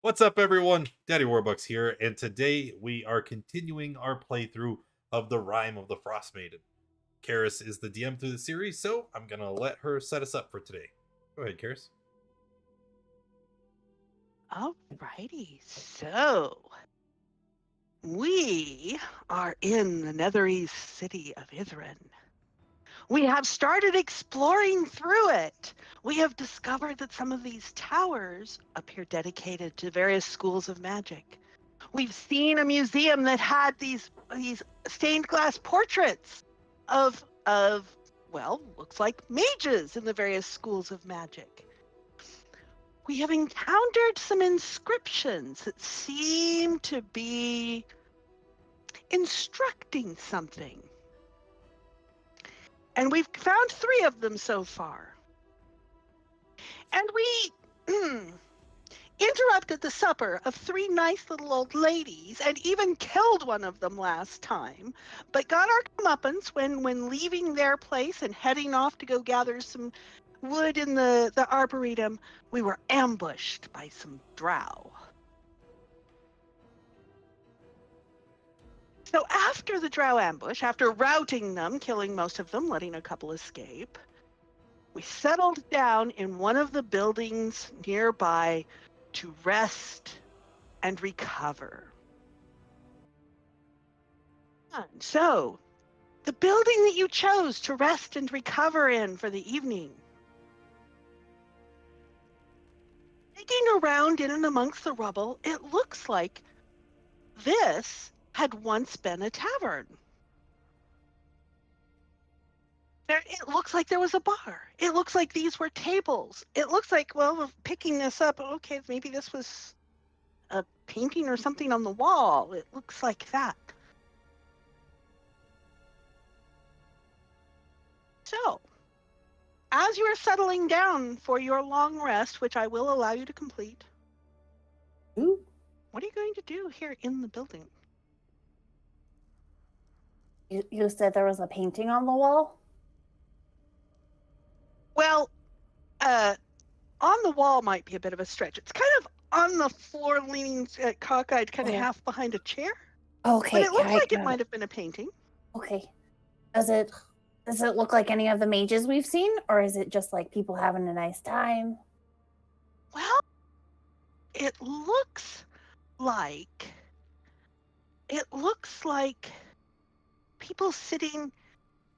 What's up, everyone? Daddy Warbucks here, and today we are continuing our playthrough of the Rime of the Frost Maiden. Karis is the DM through the series, so I'm gonna let her set us up for today. Go ahead, Karis. Alrighty, so we are in the Netherese city of Ithran. We have started exploring through it. We have discovered that some of these towers appear dedicated to various schools of magic. We've seen a museum that had these stained glass portraits of looks like mages in the various schools of magic. We have encountered some inscriptions that seem to be instructing something. And we've found 3 of them so far. And we interrupted the supper of 3 nice little old ladies and even killed one of them last time, but got our comeuppance when leaving their place and heading off to go gather some wood in the arboretum. We were ambushed by some drow. So after the drow ambush, after routing them, killing most of them, letting a couple escape, we settled down in one of the buildings nearby to rest and recover. So, the building that you chose to rest and recover in for the evening. Digging around in and amongst the rubble, it looks like this had once been a tavern. It looks like there was a bar. It looks like these were tables. It looks like, well, picking this up, okay, maybe this was a painting or something on the wall. It looks like that. So, as you are settling down for your long rest, which I will allow you to complete, Ooh. what are you going to do here in the building? You said there was a painting on the wall? Well, on the wall might be a bit of a stretch. It's kind of on the floor, leaning cockeyed, kind of half behind a chair. Okay, But it looks like it got might have been a painting. Okay. Does it look like any of the mages we've seen, or is it just like people having a nice time? Well, it looks like people sitting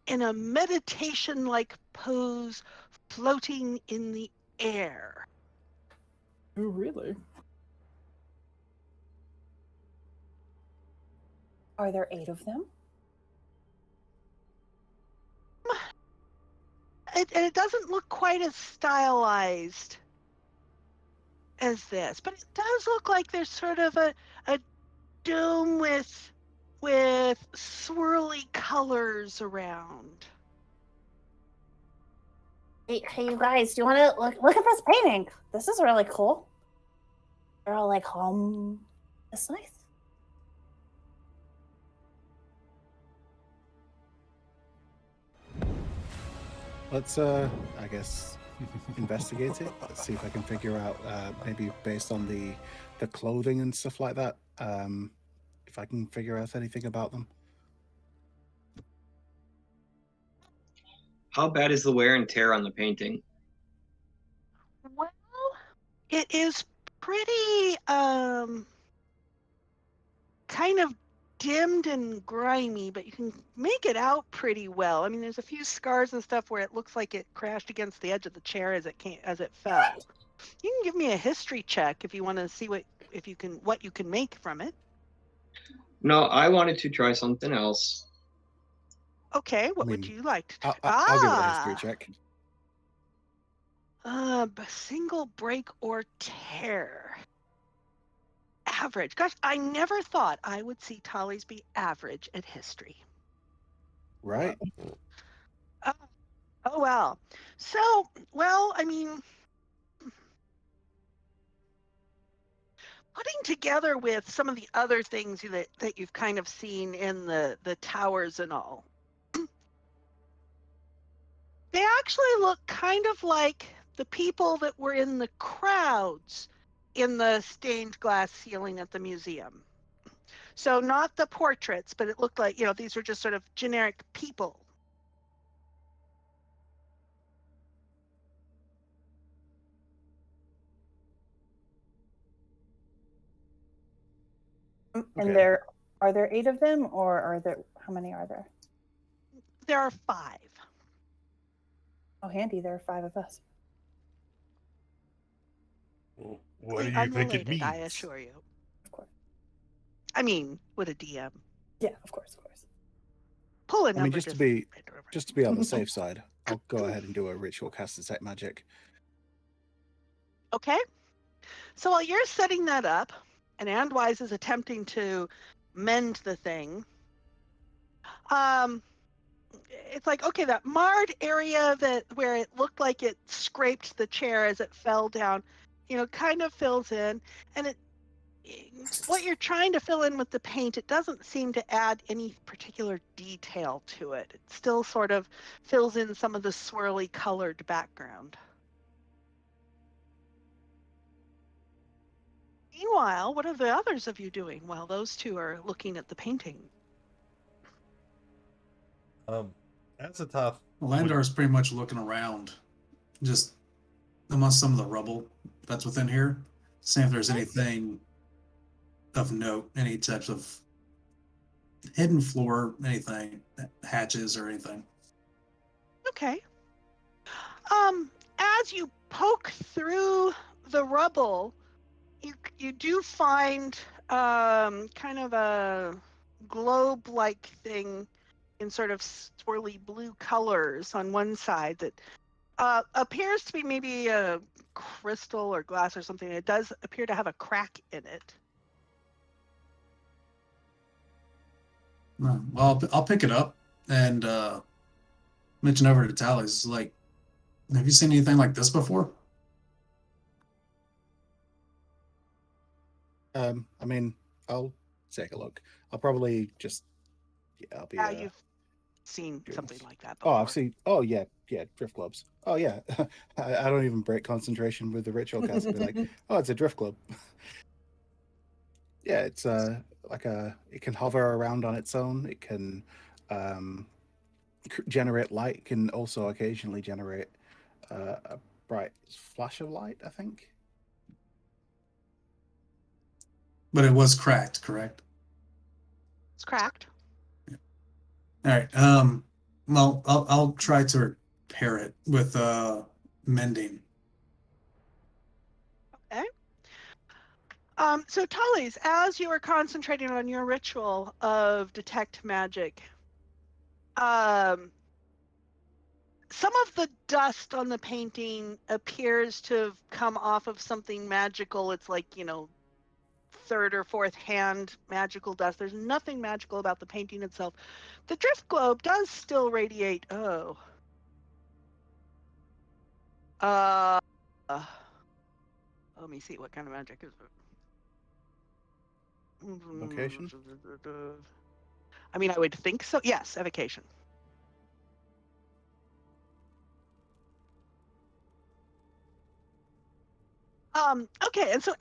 in a meditation-like pose, floating in the air. Oh, really? Are there 8 of them? It doesn't look quite as stylized as this, but it does look like there's sort of a dome with swirly colors around. Hey, you guys, do you want to look at this painting? This is really cool. They're all like, it's nice. Let's, I guess, investigate it. Let's see if I can figure out, maybe based on the clothing and stuff like that, if I can figure out anything about them. How bad is the wear and tear on the painting? Well, it is pretty kind of dimmed and grimy, but you can make it out pretty well. I mean, there's a few scars and stuff where it looks like it crashed against the edge of the chair as it fell. You can give me a history check if you want to see what you can make from it. No, I wanted to try something else. Okay, what would you like to try? I'll give it a history check. Single break or tear. Average. Gosh, I never thought I would see Tallies be average at history. Right. Oh, well. So, well, I mean, putting together with some of the other things that you've kind of seen in the towers and all, they actually look kind of like the people that were in the crowds in the stained glass ceiling at the museum. So not the portraits, but it looked like, these were just sort of generic people. And Okay. are there 8 of them, or are there, how many are there? There are 5. Oh, handy, there are 5 of us. What do you think it Unrelated, I means? assure you. Of course. I mean, with a DM. Yeah, of course. Pull a I number. mean, just to be on the safe side, I'll go ahead and do a ritual cast detect magic. Okay. So while you're setting that up, and Andwise is attempting to mend the thing, it's like, okay, that marred area where it looked like it scraped the chair as it fell down, kind of fills in, and what you're trying to fill in with the paint, it doesn't seem to add any particular detail to it. It still sort of fills in some of the swirly colored background. Meanwhile, what are the others of you doing while those two are looking at the painting? Azathoth Landar's pretty much looking around, just amongst some of the rubble that's within here, seeing if there's anything of note, any types of hidden floor, anything, hatches or anything. Okay. As you poke through the rubble, you do find kind of a globe-like thing in sort of swirly blue colors on one side that appears to be maybe a crystal or glass or something. It does appear to have a crack in it. Well, I'll pick it up and mention over to Tally's, like, have you seen anything like this before? I mean, I'll take a look. I'll probably just, I'll be. Yeah, you've seen doing something this. like that before. Oh, I've seen. Oh, yeah, drift clubs. Oh, yeah. I don't even break concentration with the ritual cast. I'll be like, oh, it's a drift club. Yeah, it's like it can hover around on its own. It can generate light. It can also occasionally generate a bright flash of light, I think. But it was cracked, correct? It's cracked. All right. Well, I'll try to repair it with mending. Okay. So Tullies, as you are concentrating on your ritual of detect magic, some of the dust on the painting appears to have come off of something magical. It's like, third or fourth hand magical dust. There's nothing magical about the painting itself. The drift globe does still radiate. Oh. Let me see, what kind of magic is it? Location? I mean, I would think so. Yes, evocation. Okay, and so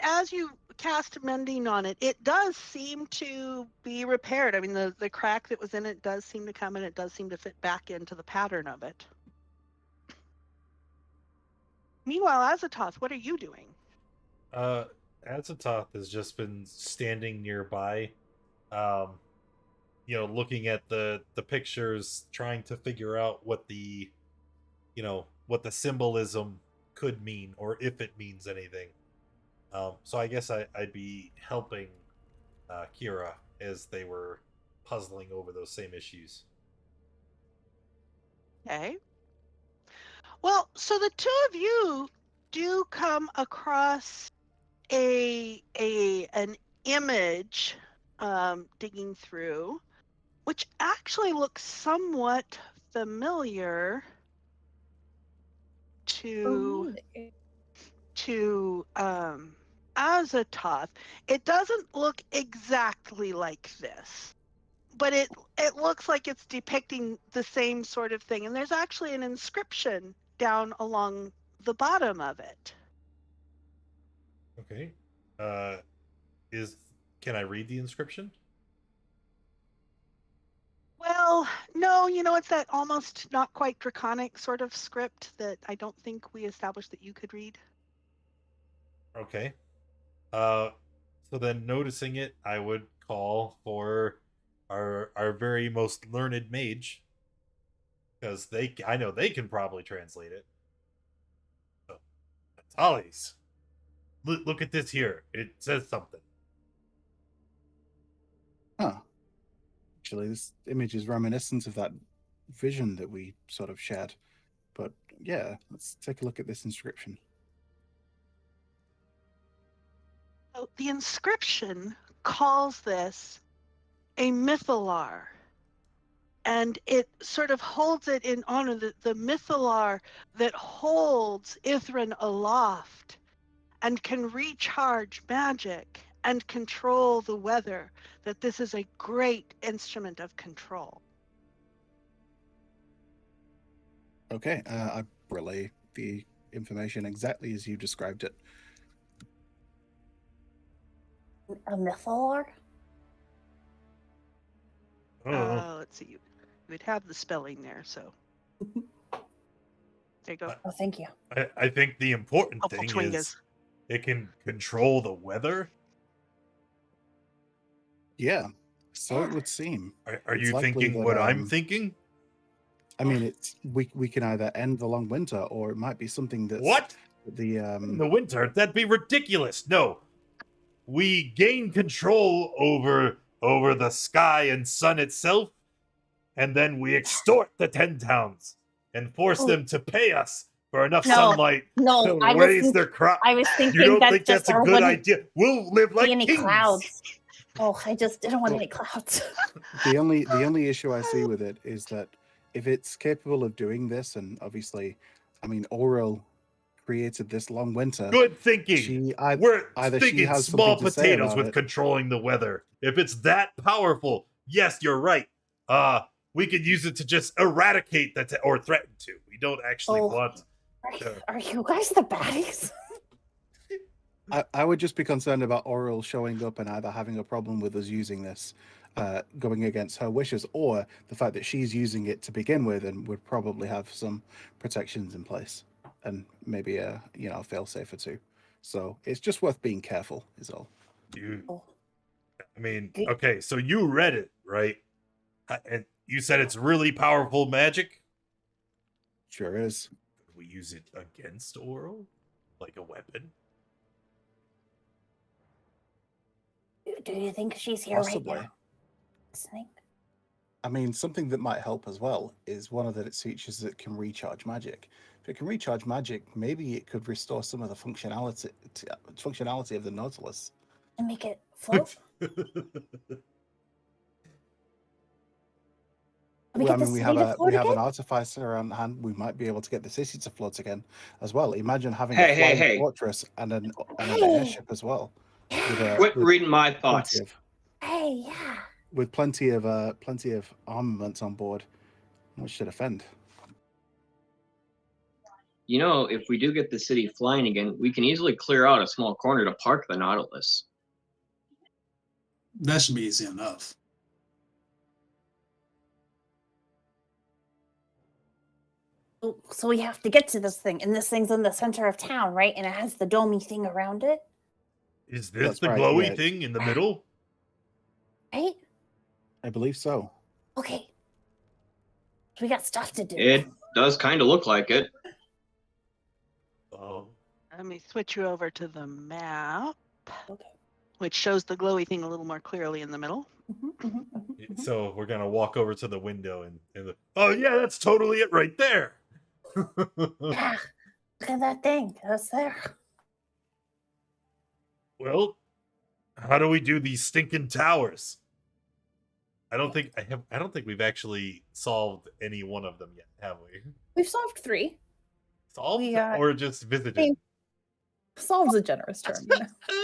as you cast mending on it, it does seem to be repaired. I mean, the crack that was in it does seem to come, and it does seem to fit back into the pattern of it. Meanwhile, Azathoth, what are you doing? Azathoth has just been standing nearby, looking at the pictures, trying to figure out what the symbolism could mean, or if it means anything. So I guess I'd be helping Kira as they were puzzling over those same issues. Okay. Well, so the two of you do come across an image digging through, which actually looks somewhat familiar to Azathoth. It doesn't look exactly like this, but it looks like it's depicting the same sort of thing. And there's actually an inscription down along the bottom of it. Okay. Is can I read the inscription? Well, no, it's that almost not quite draconic sort of script that I don't think we established that you could read. Okay. So then noticing it, I would call for our very most learned mage, because I know they can probably translate it. So, Tallies, look at this here. It says something. Huh. Actually, this image is reminiscent of that vision that we sort of shared. But yeah, let's take a look at this inscription. So the inscription calls this a mythalar, and it sort of holds it in honor the mythalar that holds Ithran aloft and can recharge magic and control the weather, that this is a great instrument of control. Okay, I relay the information exactly as you described it. A mythalar? Oh, Let's see, you would have the spelling there, so there you go. Oh, thank you. I think the important Helpful thing twingas. is it can control the weather. Yeah, so it would seem. Are It's you likely thinking that, what I'm thinking? I mean, it's we can either end the long winter, or it might be something that's What? the In the winter? That'd be ridiculous. No. We gain control over the sky and sun itself, and then we extort the 10 towns and force Oh. them to pay us for enough No, sunlight No, to I was, raise their crop. I was thinking You don't that think just that's a there good wouldn't idea? We'll live like be any kings. clouds. Oh, I just didn't want Well- any clouds. the only issue I see with it is that if it's capable of doing this, and obviously, I mean, Auril created this long winter. Good thinking. We're either she thinking has small something to say potatoes about with it. controlling the weather. If it's that powerful, yes, you're right. We could use it to just eradicate that or threaten to. We don't actually Oh. want. Are you guys the baddies? I would just be concerned about Auril showing up and either having a problem with us using this, going against her wishes, or the fact that she's using it to begin with and would probably have some protections in place, and maybe a fail-safe or two. So it's just worth being careful, is all. I mean, okay, so you read it, right? And you said it's really powerful magic? Sure is. Could we use it against Oral? Like a weapon? Do you think she's here Possibly. right now? Listening? I mean, something that might help as well is one of its features that can recharge magic. If it can recharge magic, maybe it could restore some of the functionality of the Nautilus. And make it float? We have an artificer on hand. We might be able to get the city to float again as well. Imagine having a flying fortress and an airship as well. Quit reading my thoughts. With plenty of armaments on board, which should offend. You know, if we do get the city flying again, we can easily clear out a small corner to park the Nautilus. That should be easy enough. So we have to get to this thing, and this thing's in the center of town, right? And it has the domey thing around it. Is this the glowy thing in the middle? Right? I believe so. Okay. We got stuff to do. It does kind of look like it. Oh. Let me switch you over to the map, Okay. which shows the glowy thing a little more clearly in the middle. So we're gonna walk over to the window and oh yeah, that's totally it right there. Yeah. Look at that thing. That's there. Well, how do we do these stinking towers? I don't think we've actually solved any one of them yet, have we? We've solved 3. Solved or just visited? Solved's a generous term.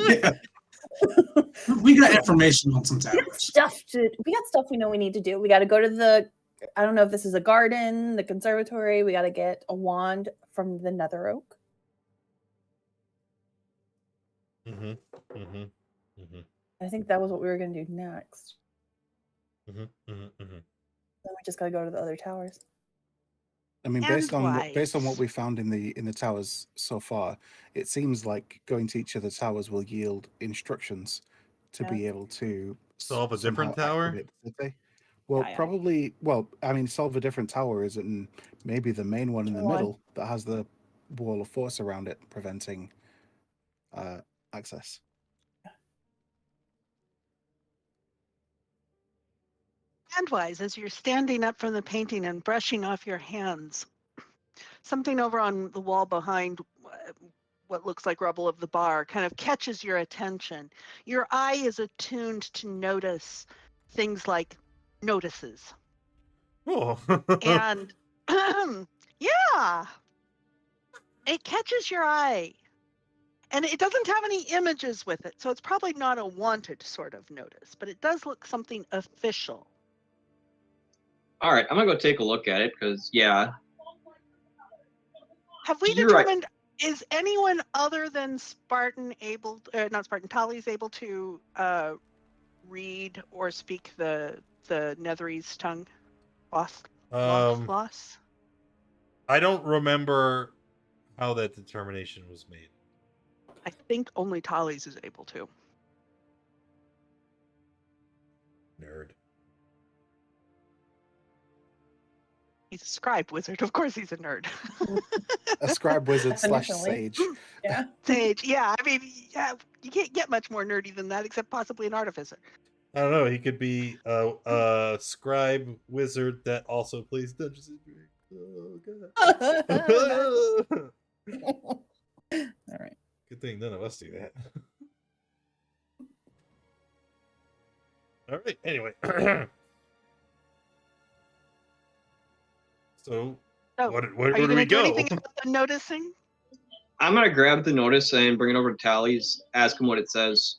Yeah. We got information on some towers. We got stuff we know we need to do. We got to go to I don't know if this is a garden, the conservatory. We got to get a wand from the Nether Oak. Mm-hmm. Mm-hmm. Mm-hmm. I think that was what we were going to do next. Mm-hmm. Mm-hmm. Mm-hmm. Then we just got to go to the other towers. I mean, And based on what wise. we found in the towers so far, it seems like going to each of the towers will yield instructions to Yeah. be able to Solve a somehow different tower? activate the city. Well, Yeah. probably. Well, I mean, solve a different tower is maybe the main one in the One. middle that has the wall of force around it, preventing access. Handwise, as you're standing up from the painting and brushing off your hands, something over on the wall behind what looks like rubble of the bar kind of catches your attention. Your eye is attuned to notice things like notices. Oh. And yeah, it catches your eye. And it doesn't have any images with it, so it's probably not a wanted sort of notice, but it does look something official. All right, I'm gonna go take a look at it because yeah, Have we You're right. determined, is anyone other than Spartan able, not Spartan, Tali's able to read or speak the Netherese tongue? Loss? I don't remember how that determination was made. I think only Tali's is able to. Nerd. He's a scribe wizard. Of course he's a nerd. A scribe wizard / Definitionally. sage. Yeah. Sage, yeah. I mean, yeah, you can't get much more nerdy than that, except possibly an artificer. I don't know. He could be a scribe wizard that also plays Dungeons and Dragons. Oh god. All right. Good thing none of us do that. All right. Anyway. So, So, where are you do going we to do go? anything about the noticing? I'm gonna grab the notice and bring it over to Tally's, ask him what it says.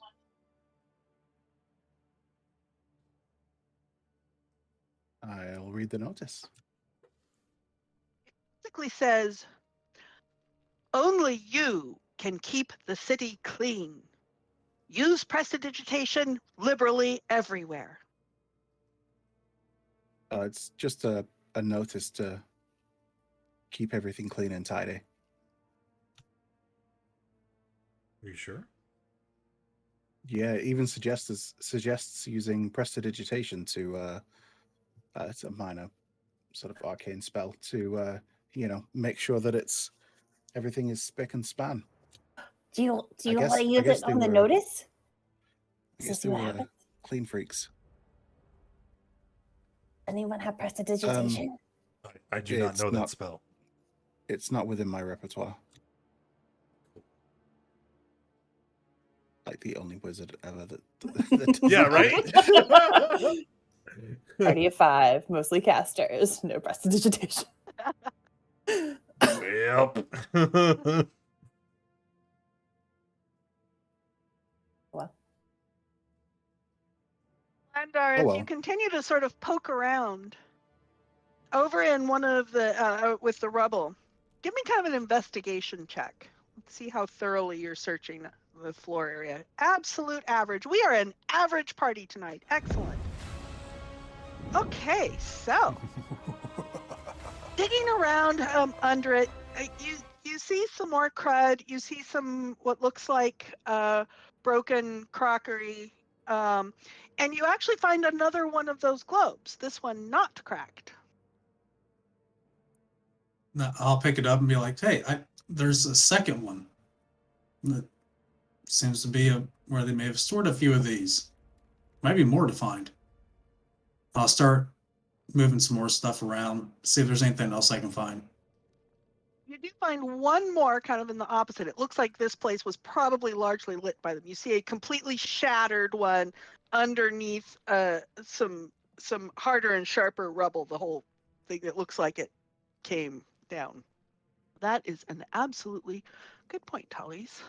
I'll read the notice. Basically says, only you can keep the city clean. Use prestidigitation liberally everywhere. It's just a notice to keep everything clean and tidy. Are you sure? Yeah, it even suggests using prestidigitation to it's a minor sort of arcane spell to make sure that everything is spick and span. Do you I want guess- to I use guess it they on the were- notice? I Does guess this see they what were happens? clean freaks. Anyone have prestidigitation? I do not It's know that not- spell. It's not within my repertoire. Like the only wizard ever that does Yeah, that. right? Party of 5, mostly casters. No prestidigitation. Yep. Well, And Oh, as well. you continue to sort of poke around, over in one of the, with the rubble, give me kind of an investigation check. Let's see how thoroughly you're searching the floor area. Absolute average. We are an average party tonight. Excellent. Okay, so digging around under it, you see some more crud. You see some what looks like broken crockery, and you actually find another one of those globes. This one not cracked. Now, I'll pick it up and be like, "Hey, there's a second one that seems to be where they may have stored a few of these. Might be more to find." I'll start moving some more stuff around, see if there's anything else I can find. You do find one more kind of in the opposite. It looks like this place was probably largely lit by them. You see a completely shattered one underneath some harder and sharper rubble. The whole thing that looks like it came down. That is an absolutely good point, Tallies.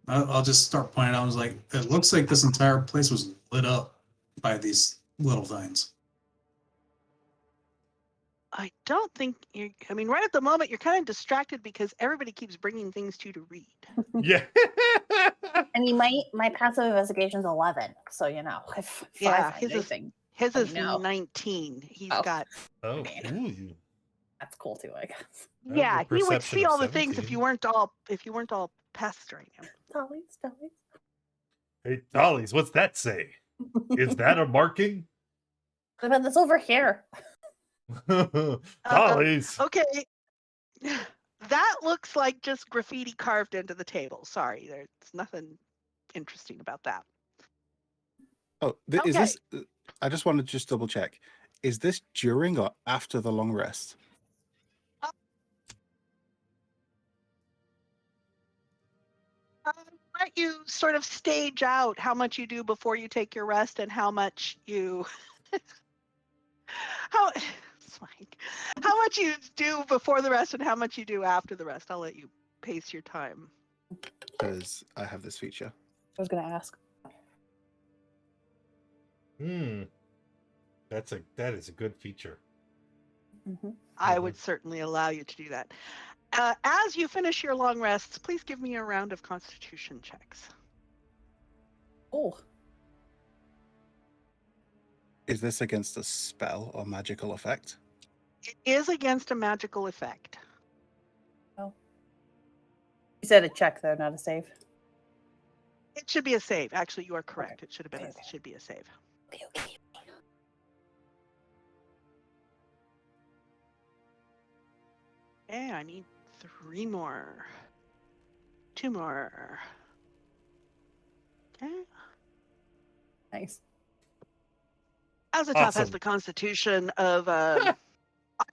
I'll just start pointing out. I was like, it looks like this entire place was lit up by these little things. I don't think you're. I mean, right at the moment, you're kind of distracted because everybody keeps bringing things to you to read. Yeah. And my passive investigation is 11, so you know if Yeah, I find anything, his let is me know. 19. He's Oh. got. Oh, Man. ooh. That's cool too, I guess. I have a Yeah, he would perception see of all the things if 17. you weren't all pestering him. Dollies. Hey, Dollies, what's that say? Is that a marking? What about this over here? Dollies. Okay, that looks like just graffiti carved into the table. Sorry, there's nothing interesting about that. Oh, is Okay. this? I just want to just double check. Is this during or after the long rest? Let you sort of stage out how much you do before you take your rest and how much you how much you do before the rest and how much you do after the rest. I'll let you pace your time. Because I have this feature. I was gonna ask. That is a good feature. Mm-hmm. I would certainly allow you to do that. As you finish your long rests, please give me a round of constitution checks. Oh, Is this against a spell or magical effect? It is against a magical effect. you said a check though, not a save. It should be a save. Actually, you are correct. Okay. It should have been. Okay. It should be a save. Okay. Okay, I need 3 more. 2 more. Okay. Nice. Azathoth has Awesome. the constitution of I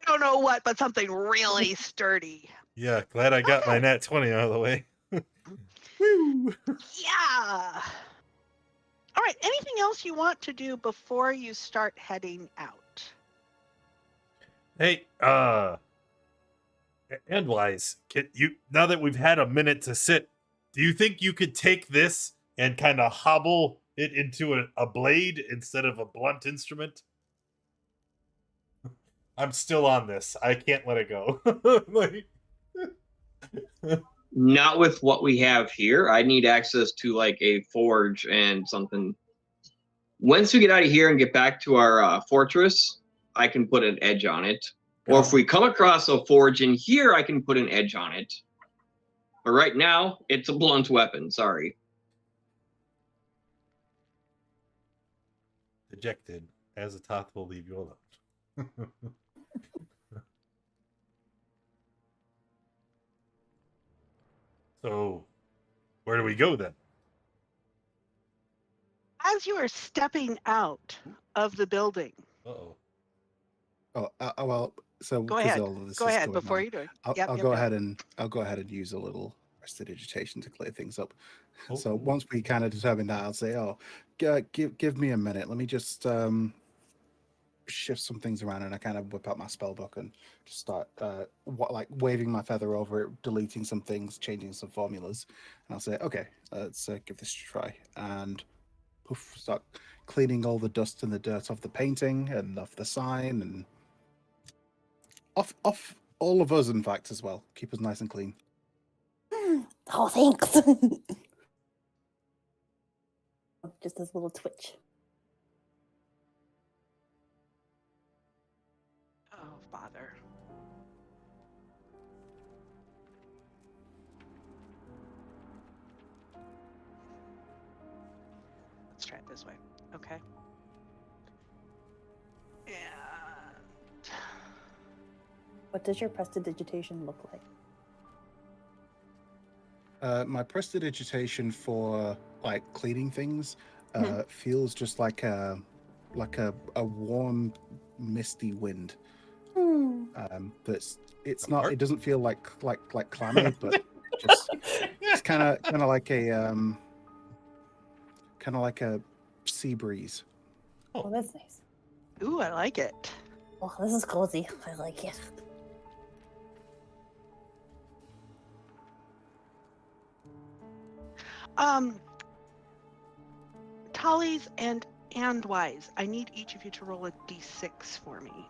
don't know what, but something really sturdy. Yeah, glad I got my Okay. nat 20 out of the way. Woo! Yeah. All right. Anything else you want to do before you start heading out? Hey, Endwise, can you, now that we've had a minute to sit, do you think you could take this and kind of hobble it into a blade instead of a blunt instrument? I'm still on this. I can't let it go. Like, Not with what we have here. I need access to like a forge and something. Once we get out of here and get back to our fortress, I can put an edge on it. Or if we come across a forge in here, I can put an edge on it. But right now, it's a blunt weapon. Sorry. dejected, Azathoth will leave you alone. So, where do we go then? As you are stepping out of the building, Uh-oh. Oh, well. So go because ahead. all of this Go is ahead going before on, you do it. I'll go ahead and use a little prestidigitation to clear things up. Oh. So once we kind of determine that, I'll say, "Oh, give me a minute. Let me just shift some things around," and I kind of whip out my spell book and just start like waving my feather over it, deleting some things, changing some formulas, and I'll say, "Okay, let's give this a try," and poof, start cleaning all the dust and the dirt off the painting and off the sign and off all of us, in fact, as well. Keep us nice and clean. Oh, thanks. Just this little twitch. Oh, bother. Let's try it this way. Okay. And What does your prestidigitation look like? My prestidigitation for like cleaning things Hmm. feels just like a warm, misty wind. It's not. It doesn't feel like clammy, but just it's kind of like a sea breeze. Oh, that's nice. ooh, I like it. Oh, this is cozy. I like it. Tallies and Wise, I need each of you to roll a d6 for me.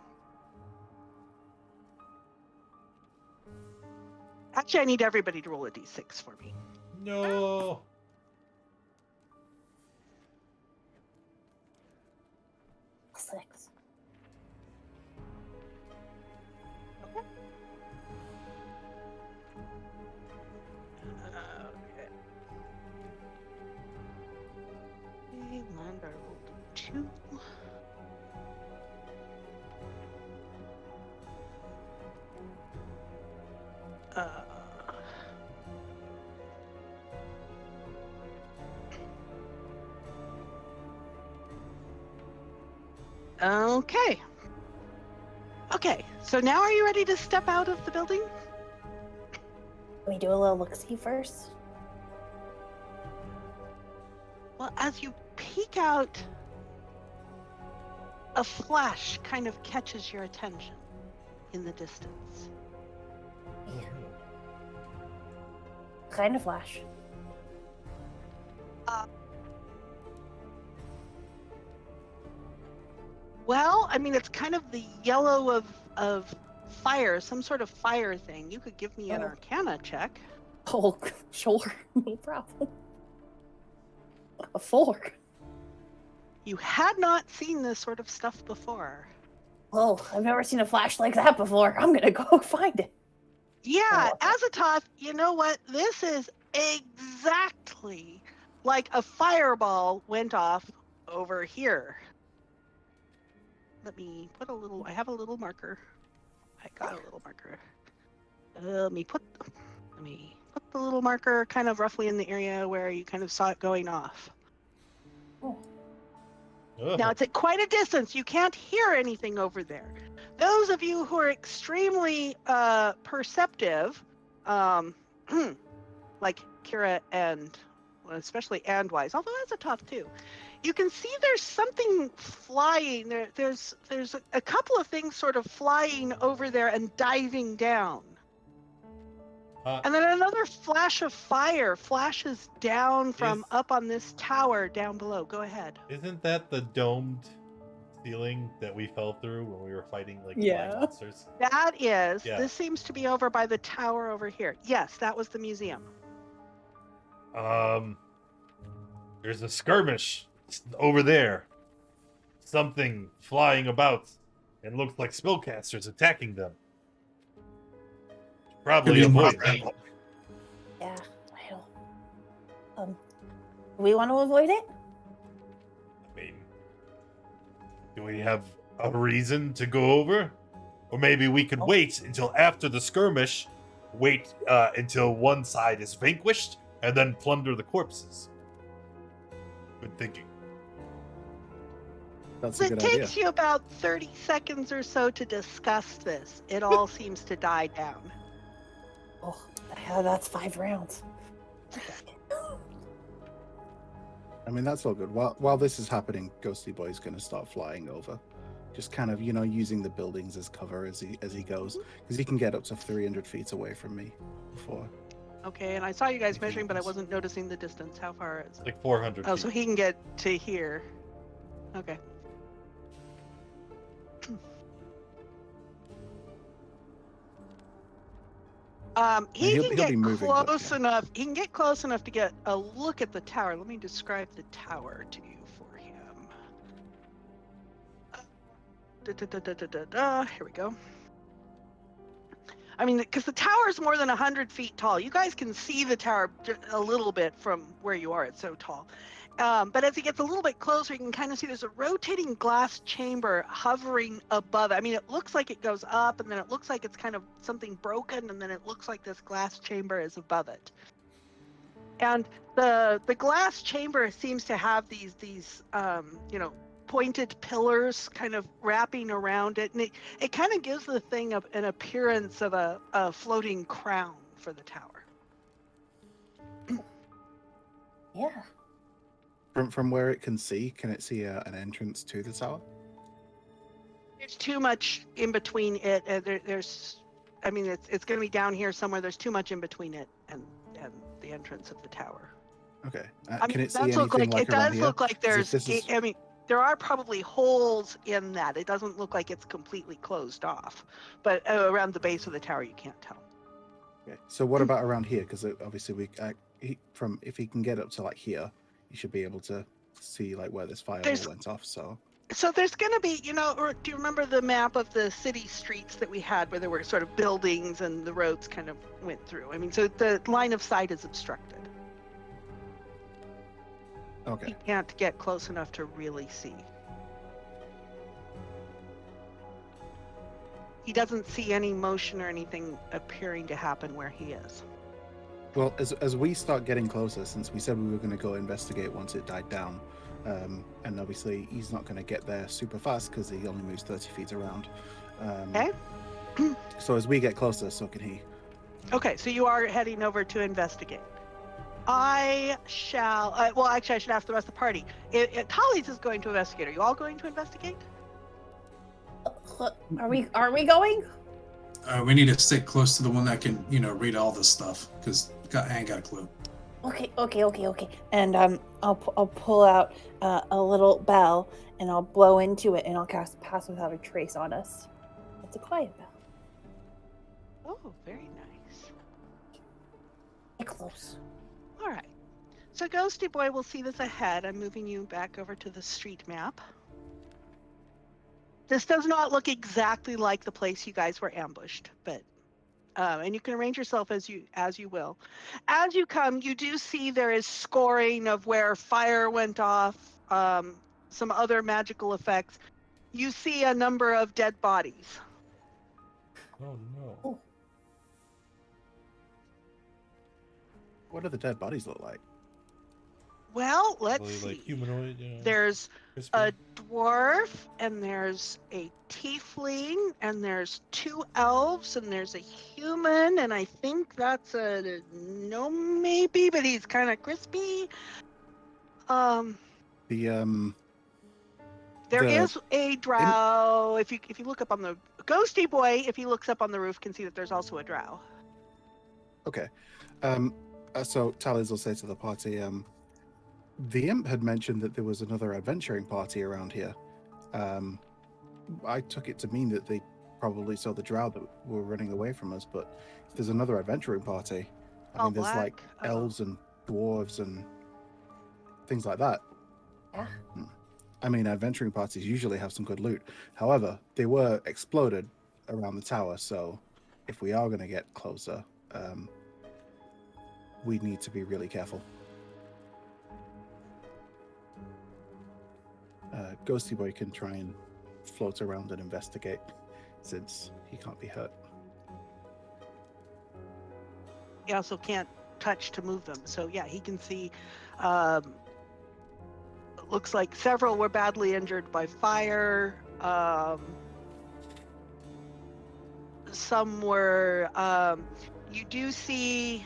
Actually, I need everybody to roll a d6 for me. No. 6. Okay. And I rolled a 2. Okay. Okay, so now are you ready to step out of the building? Can we do a little look-see first? Well, as you peek out, a flash kind of catches your attention in the distance. Kind of flash. Well, I mean, it's kind of the yellow of fire, some sort of fire thing. You could give me an Oh. Arcana check. Oh, sure. No problem. A 4. You had not seen this sort of stuff before. Oh, I've never seen a flash like that before. I'm gonna go find it. Yeah, Oh. Azatoth, you know what? This is exactly like a fireball went off over here. Let me put I have a little marker. I got a little marker. Let me put the little marker kind of roughly in the area where you kind of saw it going off. Now it's at quite a distance. You can't hear anything over there. Those of you who are extremely perceptive, like Kira and especially Andwise, although that's a tough too. You can see there's something flying. There's a couple of things sort of flying over there and diving down. And then another flash of fire flashes down from up on this tower down below. Go ahead. Isn't that the domed ceiling that we fell through when we were fighting like Yeah. flying monsters? That is. Yeah. This seems to be over by the tower over here. Yes, that was the museum. There's a skirmish over there. Something flying about and looks like spellcasters attacking them. Probably Could be avoid Mothra. them. Yeah, I don't. Do we want to avoid it? I mean, do we have a reason to go over? Or maybe we could wait until after the skirmish, wait until one side is vanquished, and then plunder the corpses. Good thinking. That's a It good takes idea. you about 30 seconds or so to discuss this. It all seems to die down. Oh, yeah, that's 5 rounds. I mean, that's all good. While this is happening, Ghosty Boy's going to start flying over, just kind of, using the buildings as cover as he goes, because he can get up to 300 feet away from me before. Okay, and I saw you guys Anything measuring, but I else? wasn't noticing the distance. How far is it? Like 400 Oh, feet. so he can get to here. Okay. He He'll can be get moving, but, close yeah. enough. He can get close enough to get a look at the tower. Let me describe the tower to you for him. Here we go. I mean, because the tower is more than 100 feet tall. You guys can see the tower a little bit from where you are. It's so tall. But as he gets a little bit closer, you can kind of see there's a rotating glass chamber hovering above it. I mean, it looks like it goes up, and then it looks like it's kind of something broken, and then it looks like this glass chamber is above it. And the glass chamber seems to have these pointed pillars kind of wrapping around it, and it kind of gives the thing an appearance of a floating crown for the tower. Yeah. From where it can see, can it see an entrance to the tower? There's too much in between it. It's going to be down here somewhere. There's too much in between it and the entrance of the tower. Okay. I mean, Can it see it does anything like it around does here? look like 'Cause if there's. this is- I mean, there are probably holes in that. It doesn't look like it's completely closed off, but around the base of the tower, you can't tell. Okay. So what about around here? Because obviously if he can get up to like here, he should be able to see like where this fireball There's- went off. So So there's going to be, or do you remember the map of the city streets that we had where there were sort of buildings and the roads kind of went through? I mean, so the line of sight is obstructed. okay. You can't get close enough to really see. He doesn't see any motion or anything appearing to happen where he is. Well, as we start getting closer, since we said we were going to go investigate once it died down, and obviously he's not going to get there super fast because he only moves 30 feet around. Okay. So as we get closer, so can he. Okay, so you are heading over to investigate. I shall. Well, actually, I should ask the rest of the party. Tolly's is going to investigate. Are you all going to investigate? Are we going? We need to stick close to the one that can, read all this stuff, because I ain't got a clue. Okay. And I'll pull out a little bell and I'll blow into it and I'll cast Pass Without a Trace on us. It's a quiet bell. Oh, very nice. Get close. All right. So Ghosty Boy will see this ahead. I'm moving you back over to the street map. This does not look exactly like the place you guys were ambushed, but and you can arrange yourself as you will. As you come, you do see there is scoring of where fire went off, some other magical effects. You see a number of dead bodies. Oh no. What do the dead bodies look like? Well, let's Probably see. like humanoid. There's crispy. a dwarf, and there's a tiefling, and there's 2 elves, and there's a human, and I think that's a gnome maybe, but he's kind of crispy. The There The- is a drow. If you look up on the Ghosty Boy, if he looks up on the roof, can see that there's also a drow. Okay. So Tallies will say to the party, the imp had mentioned that there was another adventuring party around here. I took it to mean that they probably saw the drow that were running away from us, but if there's another adventuring party, All there's like black? Oh. elves and dwarves and things like that. Yeah. I mean, adventuring parties usually have some good loot. However, they were exploded around the tower, so if we are going to get closer, we need to be really careful. Ghosty Boy can try and float around and investigate, since he can't be hurt. He also can't touch to move them. So yeah, he can see. It looks like several were badly injured by fire. Some were. You do see.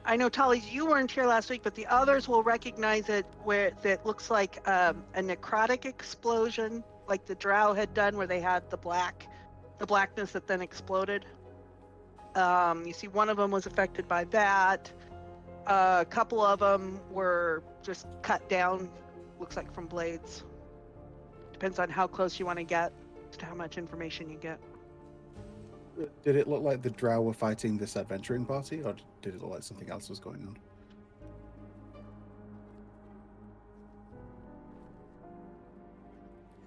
I know, Tallies, you weren't here last week, but the others will recognize it where that looks like a necrotic explosion, like the drow had done, where they had the blackness that then exploded. You see one of them was affected by that. A couple of them were just cut down, looks like from blades. Depends on how close you want to get, as to how much information you get. Did it look like the drow were fighting this adventuring party, or did it look like something else was going on?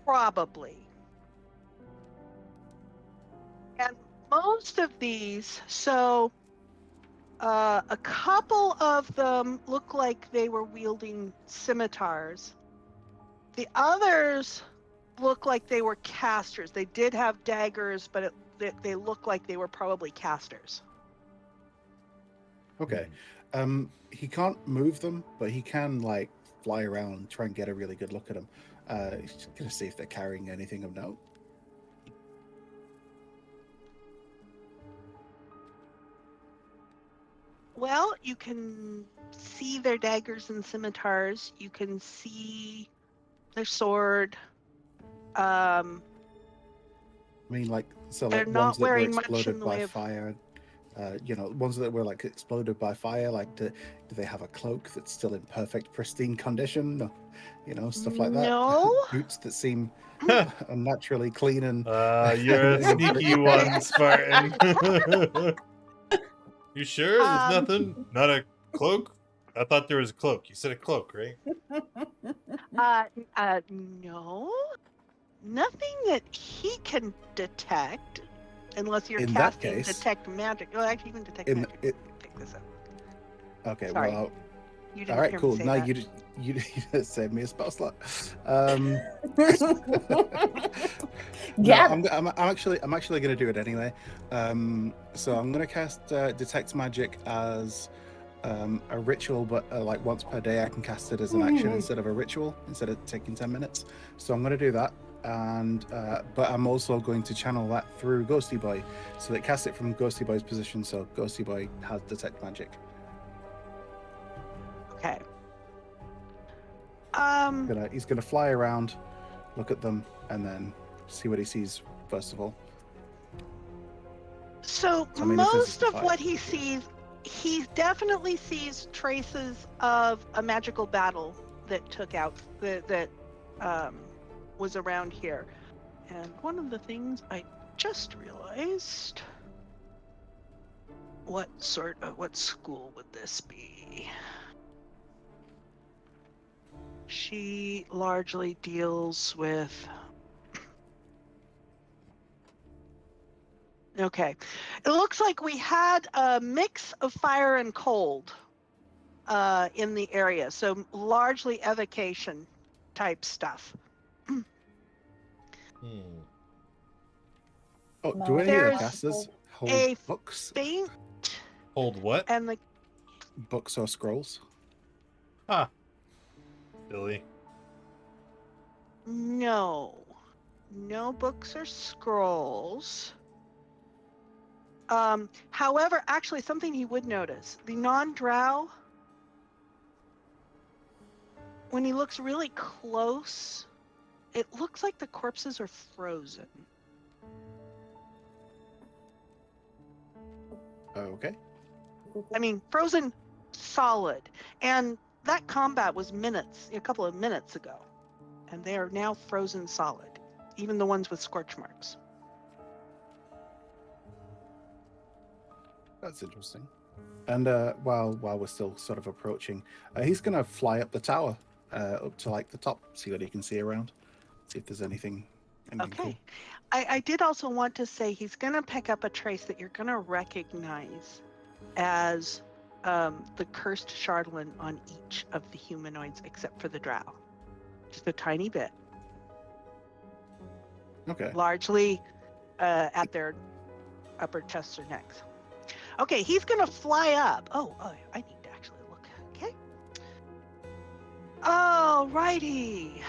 Probably. And most of these, so a couple of them look like they were wielding scimitars. The others look like they were casters. They did have daggers, but they look like they were probably casters. Okay. He can't move them, but he can like fly around and try and get a really good look at them. He's gonna see if they're carrying anything of note. Well, you can see their daggers and scimitars. You can see their sword. I mean, like, so They're like not ones that were wearing much in exploded the by way of- fire. ones that were like exploded by fire. Like, do they have a cloak that's still in perfect, pristine condition? Stuff like that. No. Boots that seem unnaturally clean and. You're a and sneaky one, Spartan. You sure? There's nothing? Not a cloak? I thought there was a cloak. You said a cloak, right? No. Nothing that he can detect, unless you're In that casting case- detect magic. Oh, actually, even detect in magic. it, Pick this up. okay, Sorry. well, You didn't all right, hear me cool. say Now that. you just saved me a spell slot. Yeah. I'm actually going to do it anyway. So I'm going to cast detect magic as a ritual, but like once per day I can cast it as an action instead of a ritual, instead of taking 10 minutes. So I'm going to do that, and but I'm also going to channel that through Ghosty Boy, so that cast it from Ghosty Boy's position. So Ghosty Boy has detect magic. Okay. He's gonna fly around, look at them, and then see what he sees first of all. So I mean, if this is most of fire. what he sees, he definitely sees traces of a magical battle that took out that was around here. And one of the things I just realized, what school would this be? She largely deals with. Okay. It looks like we had a mix of fire and cold in the area. So largely evocation type stuff. Oh, do any of the There's casters hold a books, faint Hold what? and the books or scrolls? Ah, Billy. no books or scrolls. However, actually something he would notice, the non-drow, when he looks really close, it looks like the corpses are frozen. Okay. I mean, frozen solid. And that combat was a couple of minutes ago. And they are now frozen solid, even the ones with scorch marks. That's interesting. And while we're still sort of approaching, he's gonna fly up the tower, up to like the top, see what he can see around, see if there's anything Okay. cool. I did also want to say he's going to pick up a trace that you're going to recognize as the cursed Shardlin on each of the humanoids except for the drow. Just a tiny bit. Okay. Largely at their upper chests or necks. Okay, he's going to fly up. Oh, I need to actually look. Okay. Alrighty.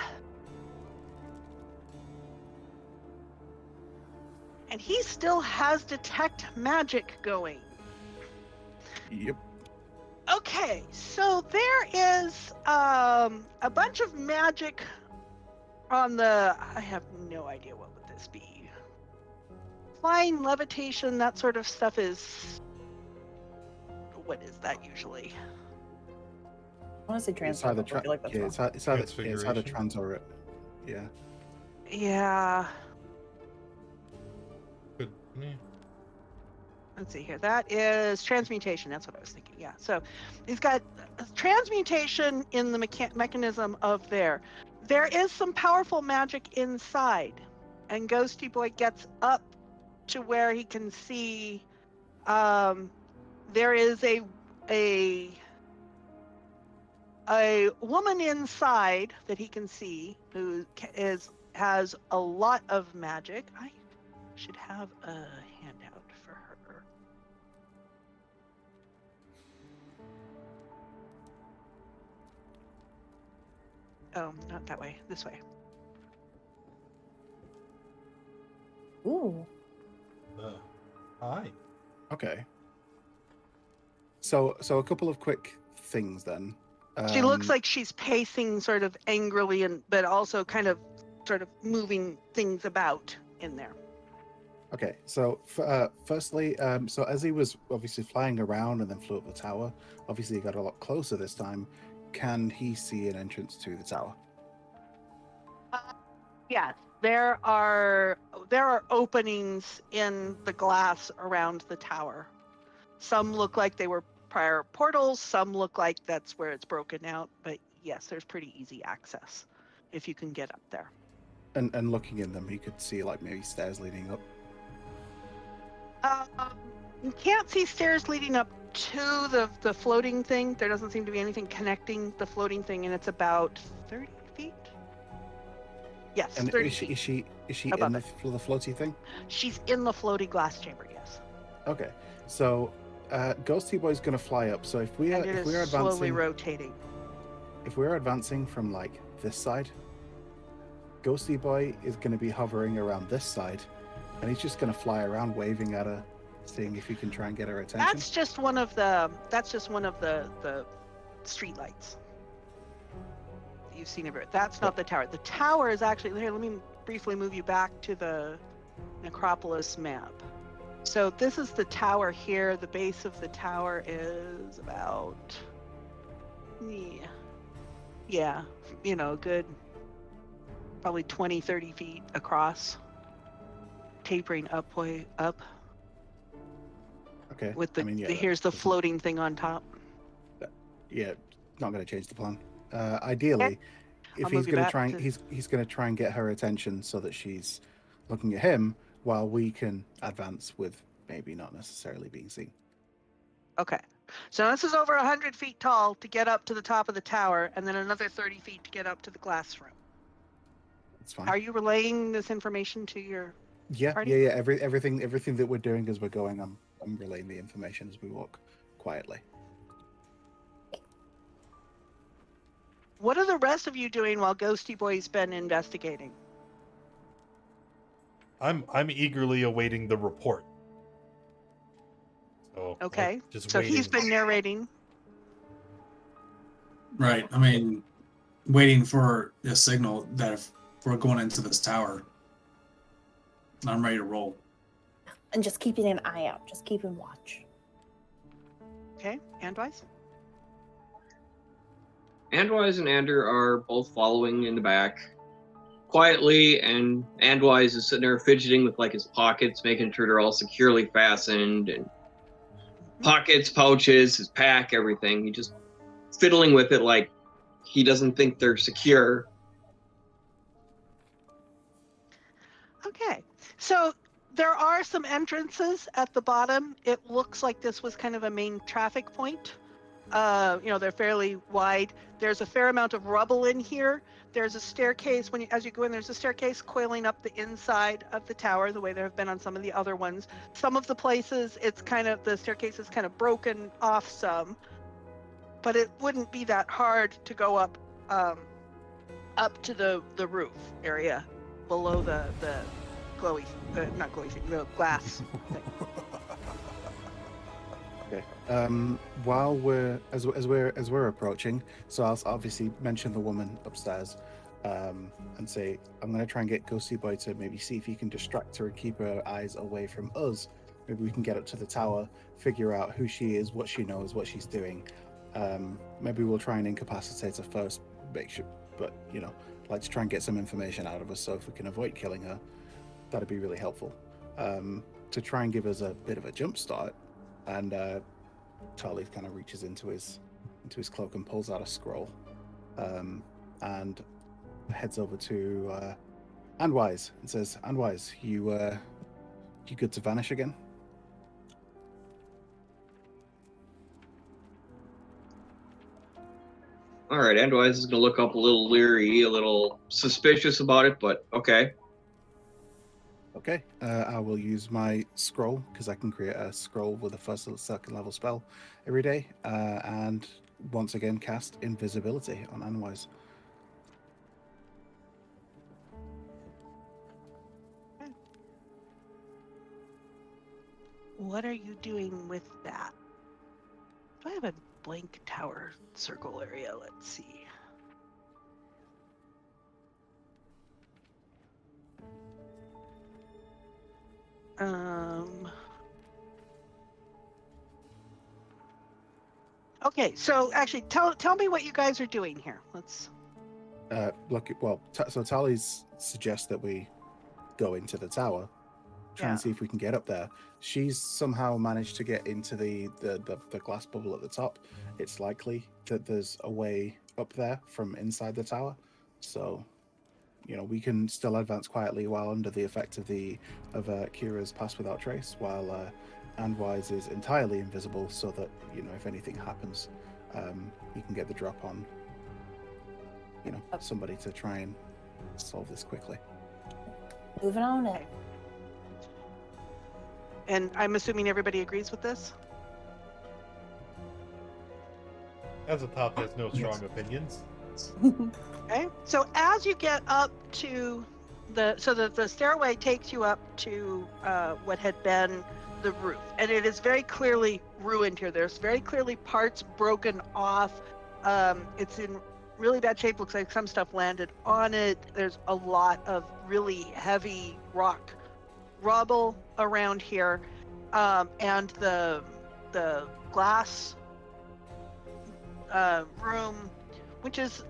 And he still has detect magic going. Yep. Okay, so there is a bunch of magic on the. I have no idea what would this be. Flying, levitation, that sort of stuff is. What is that usually? I want to say It's either transform. I feel like that's yeah, wrong. it's either Transfiguration. trans or it. Yeah. Yeah. Good. Yeah. Let's see here. That is transmutation. That's what I was thinking. Yeah. So he's got transmutation in the mechanism of there. There is some powerful magic inside, and Ghosty Boy gets up to where he can see. There is a woman inside that he can see who has a lot of magic. I should have a handout for her. Oh, not that way. This way. Ooh. Hi. Okay. So a couple of quick things then. She looks like she's pacing sort of angrily, but also kind of sort of moving things about in there. Okay, so firstly, so as he was obviously flying around and then flew up the tower, obviously he got a lot closer this time. Can he see an entrance to the tower? Yes, there are openings in the glass around the tower. Some look like they were prior portals, some look like that's where it's broken out, but yes, there's pretty easy access if you can get up there. And looking in them, he could see like maybe stairs leading up. You can't see stairs leading up to the floating thing. There doesn't seem to be anything connecting the floating thing, and it's about 30 feet. Yes, And 30 is she feet. is she above in the, it. the floaty thing? She's in the floaty glass chamber, yes. Okay, so Ghosty Boy's gonna fly up. So if we are And it if is we're slowly advancing, rotating. if we're advancing from like this side, Ghosty Boy is gonna be hovering around this side, and he's just gonna fly around waving at her, seeing if he can try and get her attention. That's just one of the street lights. You've seen it. That's not the tower. The tower is actually here. Let me briefly move you back to the Necropolis map. So this is the tower here. The base of the tower is about, yeah, good, probably 20, 30 feet across, tapering up. Okay. With the, yeah, here's the doesn't- floating thing on top. Yeah, not going to change the plan. Ideally, if I'll he's move you going to back try and to- he's going to try and get her attention so that she's looking at him while we can advance with maybe not necessarily being seen. Okay. So this is over 100 feet tall to get up to the top of the tower, and then another 30 feet to get up to the glass room. That's fine. Are you relaying this information to your Yeah, party? yeah. Everything that we're doing as we're going, I'm relaying the information as we walk quietly. What are the rest of you doing while Ghosty Boy's been investigating? I'm eagerly awaiting the report. So Okay. just So waiting. he's been narrating. Right. I mean, waiting for a signal that if we're going into this tower, I'm ready to roll. And just keeping an eye out, just keeping watch. Okay, Andwise? Andwise and Ander are both following in the back quietly, and Andwise is sitting there fidgeting with like his pockets, making sure they're all securely fastened, and pockets, pouches, his pack, everything. He just fiddling with it like he doesn't think they're secure. Okay. So there are some entrances at the bottom. It looks like this was kind of a main traffic point. They're fairly wide. There's a fair amount of rubble in here. There's a staircase as you go in. There's a staircase coiling up the inside of the tower, the way there have been on some of the other ones. Some of the places, the staircase is kind of broken off some, but it wouldn't be that hard to go up to the roof area below the glowy, not glowy thing, the glass thing. Okay. While as we're approaching, so I'll obviously mention the woman upstairs, and say I'm going to try and get Ghosty Boy to maybe see if he can distract her and keep her eyes away from us. Maybe we can get up to the tower, figure out who she is, what she knows, what she's doing. Maybe we'll try and incapacitate her first, make sure, but like to try and get some information out of her. So if we can avoid killing her, that'd be really helpful. To try and give us a bit of a jump start. And Charlie kind of reaches into his cloak and pulls out a scroll, and heads over to Andwise and says, "Andwise, you good to vanish again?" All right, Andwise is going to look up a little leery, a little suspicious about it, but okay. Okay, I will use my scroll because I can create a scroll with a first or second level spell every day, and once again cast invisibility on Andwise. What are you doing with that? Do I have a blank tower circle area? Let's see. Okay, so actually, tell me what you guys are doing here. Let's. So Tally's suggests that we go into the tower, try and see if we can get up there. She's somehow managed to get into the glass bubble at the top. It's likely that there's a way up there from inside the tower. So, we can still advance quietly while under the effect of Kira's Pass Without Trace, while Andwise is entirely invisible, so that if anything happens, you can get the drop on somebody to try and solve this quickly. Moving on it. And I'm assuming everybody agrees with this. As a top has no strong opinions. Okay. So as you get up to the stairway takes you up to what had been the roof, and it is very clearly ruined here. There's very clearly parts broken off. It's in really bad shape. Looks like some stuff landed on it. There's a lot of really heavy rock rubble around here, and the glass room, which is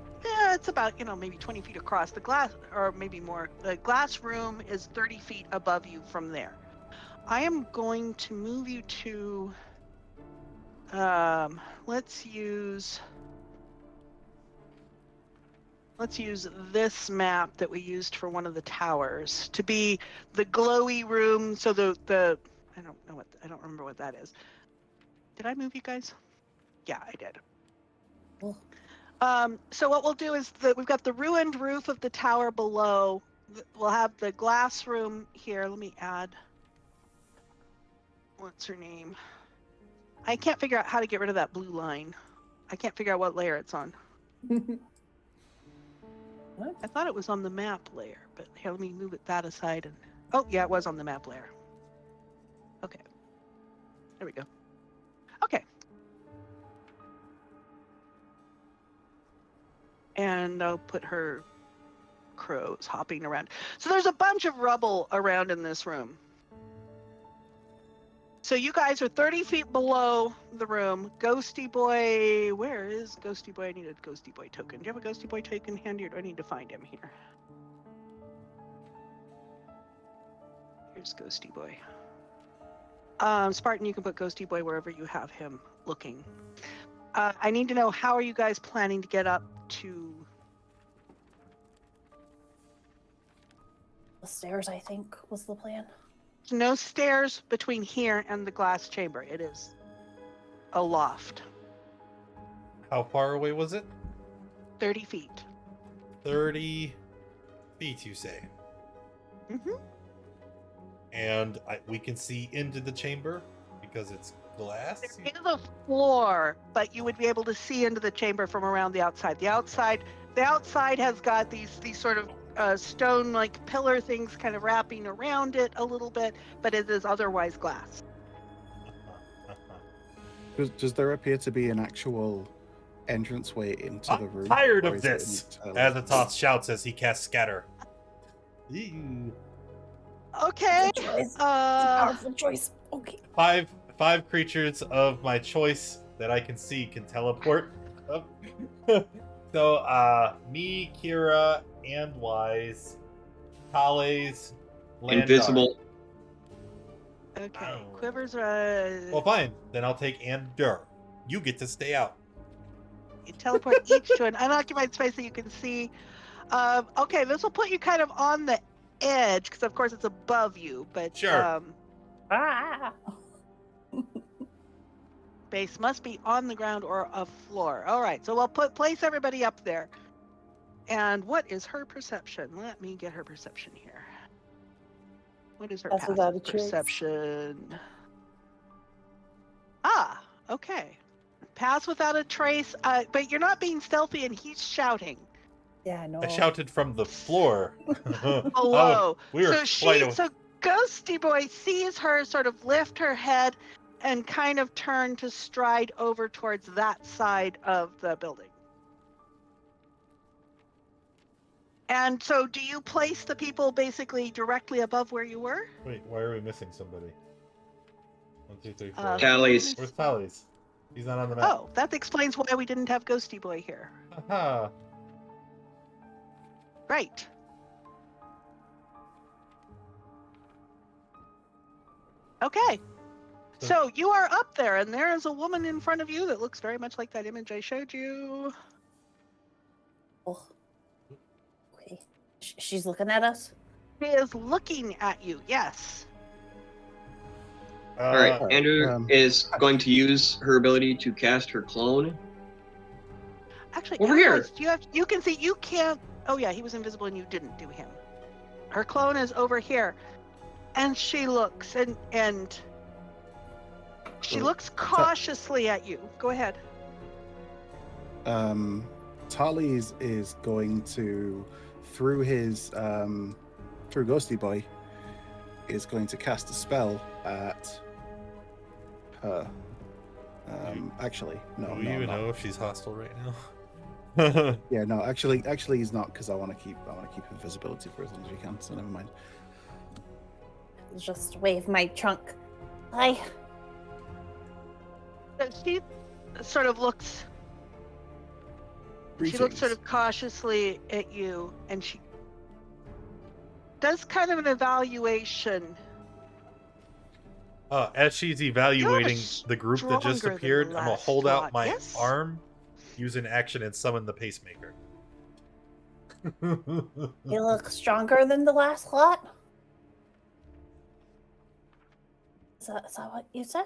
it's about maybe 20 feet across. The glass, or maybe more. The glass room is 30 feet above you from there. I am going to move you to. Let's use this map that we used for one of the towers to be the glowy room. So the I don't remember what that is. Did I move you guys? Yeah, I did. Cool. So what we'll do is that we've got the ruined roof of the tower below. We'll have the glass room here. Let me add. What's her name? I can't figure out how to get rid of that blue line. I can't figure out what layer it's on. What? I thought it was on the map layer, but here, let me move that aside. And oh, yeah, it was on the map layer. Okay. There we go. Okay. And I'll put her crows hopping around. So there's a bunch of rubble around in this room. So you guys are 30 feet below the room. Ghosty Boy, where is Ghosty Boy? I need a Ghosty Boy token. Do you have a Ghosty Boy token handy, or do I need to find him here? Here's Ghosty Boy. Spartan, you can put Ghosty Boy wherever you have him looking. I need to know, how are you guys planning to get up to... The stairs, I think, was the plan. No stairs between here and the glass chamber. It is a loft. How far away was it? 30 feet. 30 feet, you say? Mm-hmm. And we can see into the chamber because it's glass? There is a floor, but you would be able to see into the chamber from around the outside. The outside has got these sort of stone-like pillar things kind of wrapping around it a little bit, but it is otherwise glass. Does there appear to be an actual entranceway into the room? Tired or of is it this! entirely- Azatoth shouts as he casts Scatter. Ew. Okay. Choice. Uh, Powerful choice. Okay. Five creatures of my choice that I can see can teleport up. So, me, Kira, and Wise, Kales, Landar. Invisible. okay. Oh. Quivers. Well, fine. Then I'll take Andor. You get to stay out. You teleport each to an unoccupied space that you can see. Okay, this will put you kind of on the edge, because of course it's above you, but Sure. Ah. base must be on the ground or a floor. All right, so we'll place everybody up there. And what is her perception? Let me get her perception here. What is her Pass without a passive trace. perception? Ah, okay. Pass without a trace, but you're not being stealthy, and he's shouting Yeah, no. I shouted from the floor. below. Oh, we were quite So Ghosty Boy sees her sort of lift her head and kind of turn to stride over towards that side of the building. And so do you place the people basically directly above where you were? Wait, why are we missing somebody? 1, 2, 3, 4. Uh, Tallies. Where's Tallies? He's not on the map. Oh, that explains why we didn't have Ghosty Boy here. Haha. Right. Okay. So you are up there, and there is a woman in front of you that looks very much like that image I showed you. Oh. Okay. She's looking at us? She is looking at you, yes. All right, Alright, Andrew is going to use her ability to cast her clone. Actually, Over yeah, here. guys, you can see, you can't. Oh, yeah, he was invisible and you didn't do him. Her clone is over here. And she looks, and she Well, looks cautiously at you. Go ahead. Tali is going to, through Ghosty Boy, is going to cast a spell at her. Actually, no, Do no, you even not. know if she's hostile right now? Yeah, no, actually, he's not, because I want to keep invisibility for as long as we can. So never mind. Just wave my trunk. Hi. So she sort of looks. She looks sort of cautiously at you, and she does kind of an evaluation. As she's evaluating the group that just stronger than appeared, the I'm gonna last hold out lot, my yes? arm, use an action, and summon the pacemaker. You look stronger than the last lot? Is that what you said?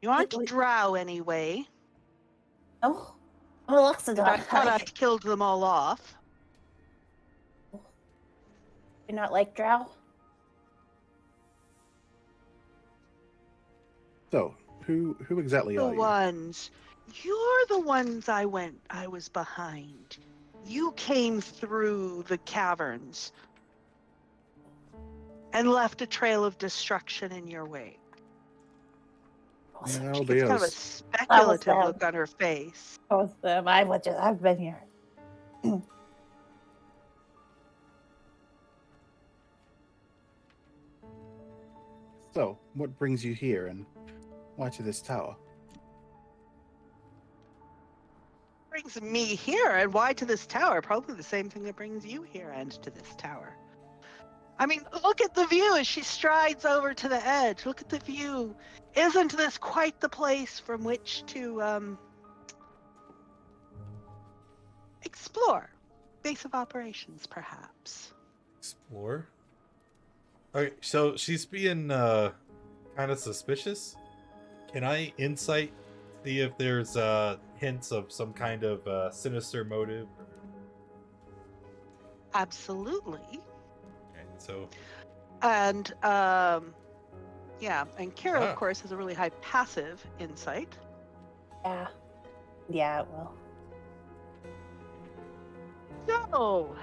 You aren't Wait. drow anyway. Oh, I'm a And I Loxodon. thought I killed them all off. You're not like Drow? So, who exactly The are you? ones. You're the ones I was behind. You came through the caverns and left a trail of destruction in your wake. Yeah, She that'll gets be kind of a us. speculative them. look on her face. Both of them. I've been here. So, what brings you here, and why to this tower? Brings me here, and why to this tower? Probably the same thing that brings you here and to this tower. I mean, look at the view as she strides over to the edge. Look at the view. Isn't this quite the place from which to explore? Base of operations, perhaps. Explore. Okay, so she's being kind of suspicious. Can I insight, see if there's hints of some kind of sinister motive? Absolutely. Okay, so And yeah, and Kira, Ah. of course, has a really high passive insight. Yeah. Yeah, it will. So,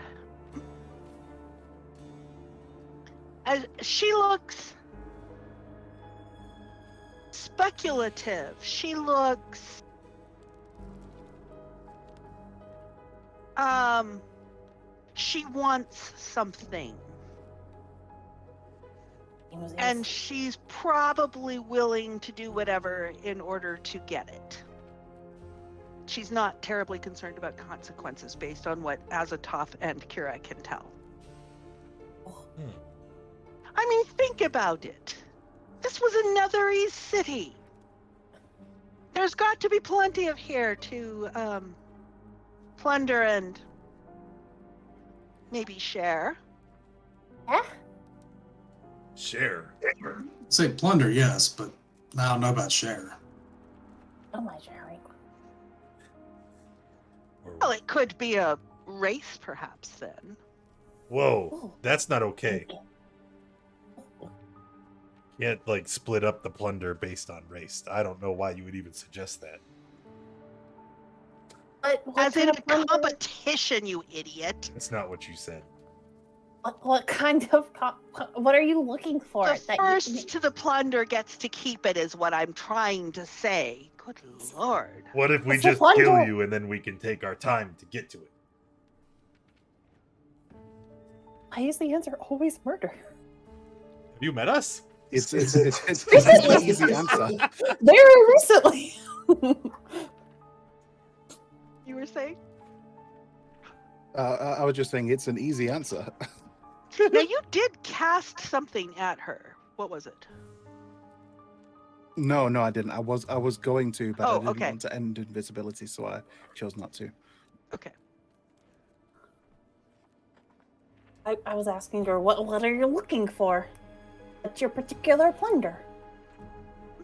as she looks speculative. She looks she wants something. And she's probably willing to do whatever in order to get it. She's not terribly concerned about consequences based on what Azathoth and Kira can tell. I mean, think about it. This was a Netherese city. There's got to be plenty of here to plunder and maybe share. Yeah? share. Say plunder, yes, but I don't know about share. Oh my sharing. Well, it could be a race, perhaps, then. Whoa, Ooh. that's not okay. Can't like split up the plunder based on race. I don't know why you would even suggest that. What As in kind a of plunder? competition, you idiot. That's not what you said. What kind of what are you looking for? The That first to the plunder gets to keep it, is what I'm trying to say. Good lord. What if we It's the just kill plunder. you and then we can take our time to get to it? Why is the answer always murder? Have you met us? It's an Recently. easy answer. Very recently. You were saying? I was just saying it's an easy answer. Now you did cast something at her. What was it? No, I didn't. I was going to, but I Oh, didn't okay. want to end invisibility, so I chose not to. Okay. I was asking her, what are you looking for? What's your particular plunder?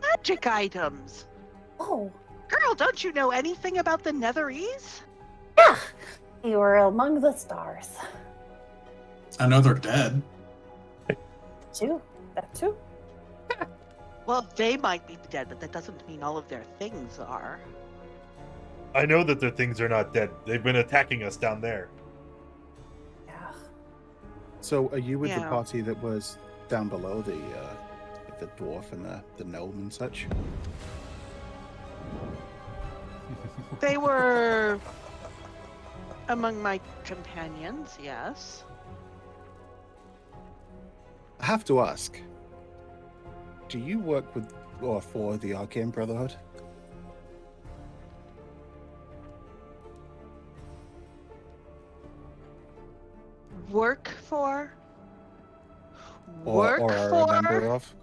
Magic items. Oh, Girl, don't you know anything about the Netherese? yeah. You were among the stars. I know they're dead. Too. That too. Well, they might be dead, but that doesn't mean all of their things are. I know that their things are not dead. They've been attacking us down there. Yeah. So, are you with the Yeah. party that was down below the dwarf and the gnome and such? They were among my companions, yes. I have to ask. Do you work with or for the Arcane Brotherhood? Work for? Or Work are for? a member of?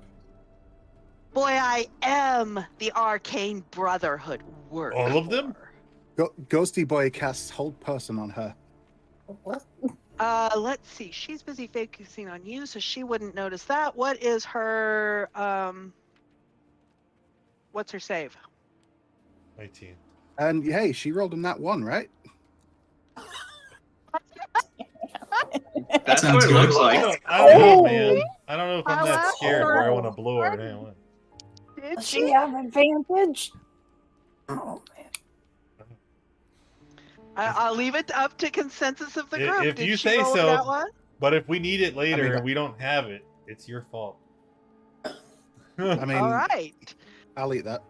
Boy, I am the Arcane Brotherhood. Work All of them? for. Ghosty Boy casts Hold Person on her. What? Let's see. She's busy focusing on you, so she wouldn't notice that. What is her what's her save? 19. And hey, she rolled in that one, right? That's Sounds what it good. looks like. I don't know, Oh. man. I don't know if I'm I'll that ask scared her. where I want to blow her. Hang on. Did Does she have advantage? Oh man. I'll leave it up to consensus of the group. If Did you she say roll so. that one? But if we need it later I mean- and we don't have it, it's your fault. I mean, All right. I'll eat that.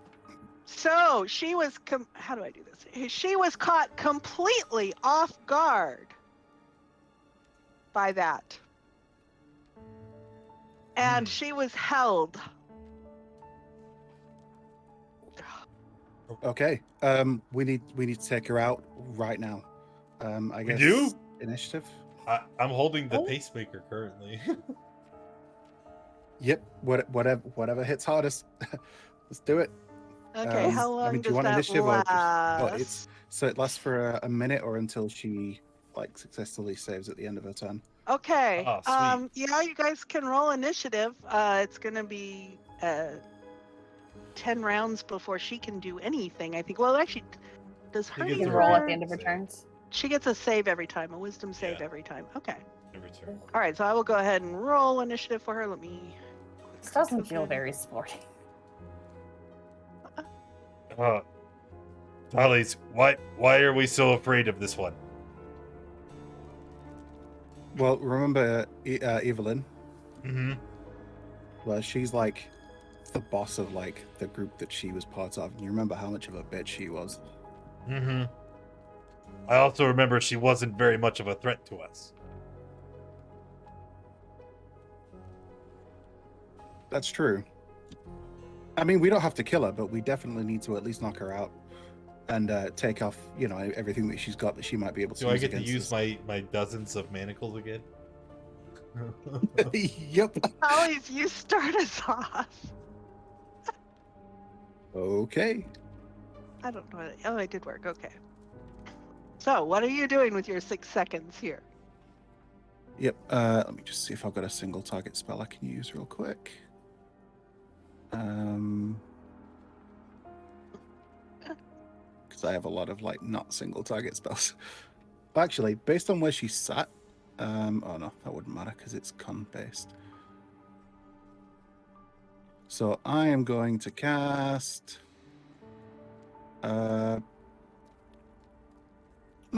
So she was. How do I do this? She was caught completely off guard by that, and she was held. Okay. We need to take her out right now. I guess do? initiative. I'm holding the Oh. pacemaker currently. Yep. Whatever hits hardest. Let's do it. Okay, how I long mean, do you does want that initiative or just? last? Oh, so it lasts for a minute or until she like successfully saves at the end of her turn. Okay. Ah, sweet. Yeah, you guys can roll initiative. It's gonna be 10 rounds before she can do anything. I think. Well, actually, does her? She You gets can a roll at reward the end of her save. turns. She gets a save every time, a wisdom save Yeah. every time. Okay. Every turn. All right, so I will go ahead and roll initiative for her. Let me. This doesn't feel very sporty. Dollies, why are we so afraid of this one? Well, remember Evelyn? Mm-hmm. Well, she's like the boss of like the group that she was part of. And you remember how much of a bitch she was. Mm-hmm. I also remember she wasn't very much of a threat to us. That's true. I mean, we don't have to kill her, but we definitely need to at least knock her out and take off, everything that she's got that she might be able to Do I use get to against use us. my dozens of manacles again? Yep. Always, you start us off. Okay. I don't know. Oh, it did work. Okay. So, what are you doing with your 6 seconds here? Yep. Let me just see if I've got a single target spell I can use real quick. Because I have a lot of like not single target spells. Actually, based on where she sat, oh no, that wouldn't matter because it's con based. So I am going to cast. No,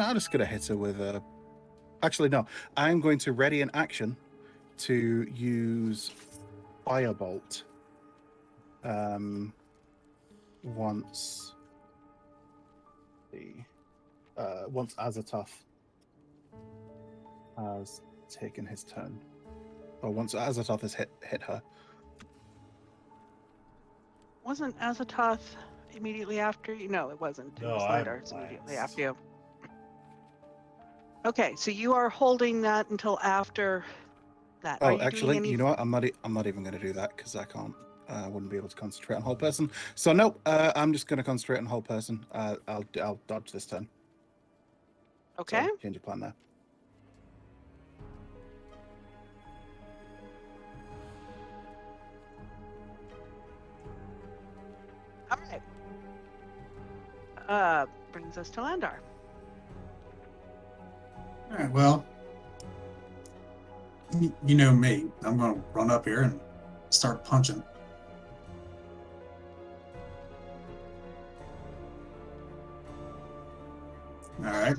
I'm just gonna hit her with a. Actually, no. I'm going to ready an action to use Firebolt. Once Azathoth has taken his turn, or once Azathoth has hit her. wasn't Azathoth immediately after you? No, it wasn't. It No, was I'm Landar's immediately last. after you. Okay, so you are holding that until after that. Are Oh, you actually, doing any? you know what? I'm not even going to do that because I can't. I wouldn't be able to concentrate on whole person. So nope. I'm just going to concentrate on whole person. I'll dodge this turn. Okay. So change of plan there. All right. Brings us to Landar. All right, well, you know me. I'm going to run up here and start punching. All right.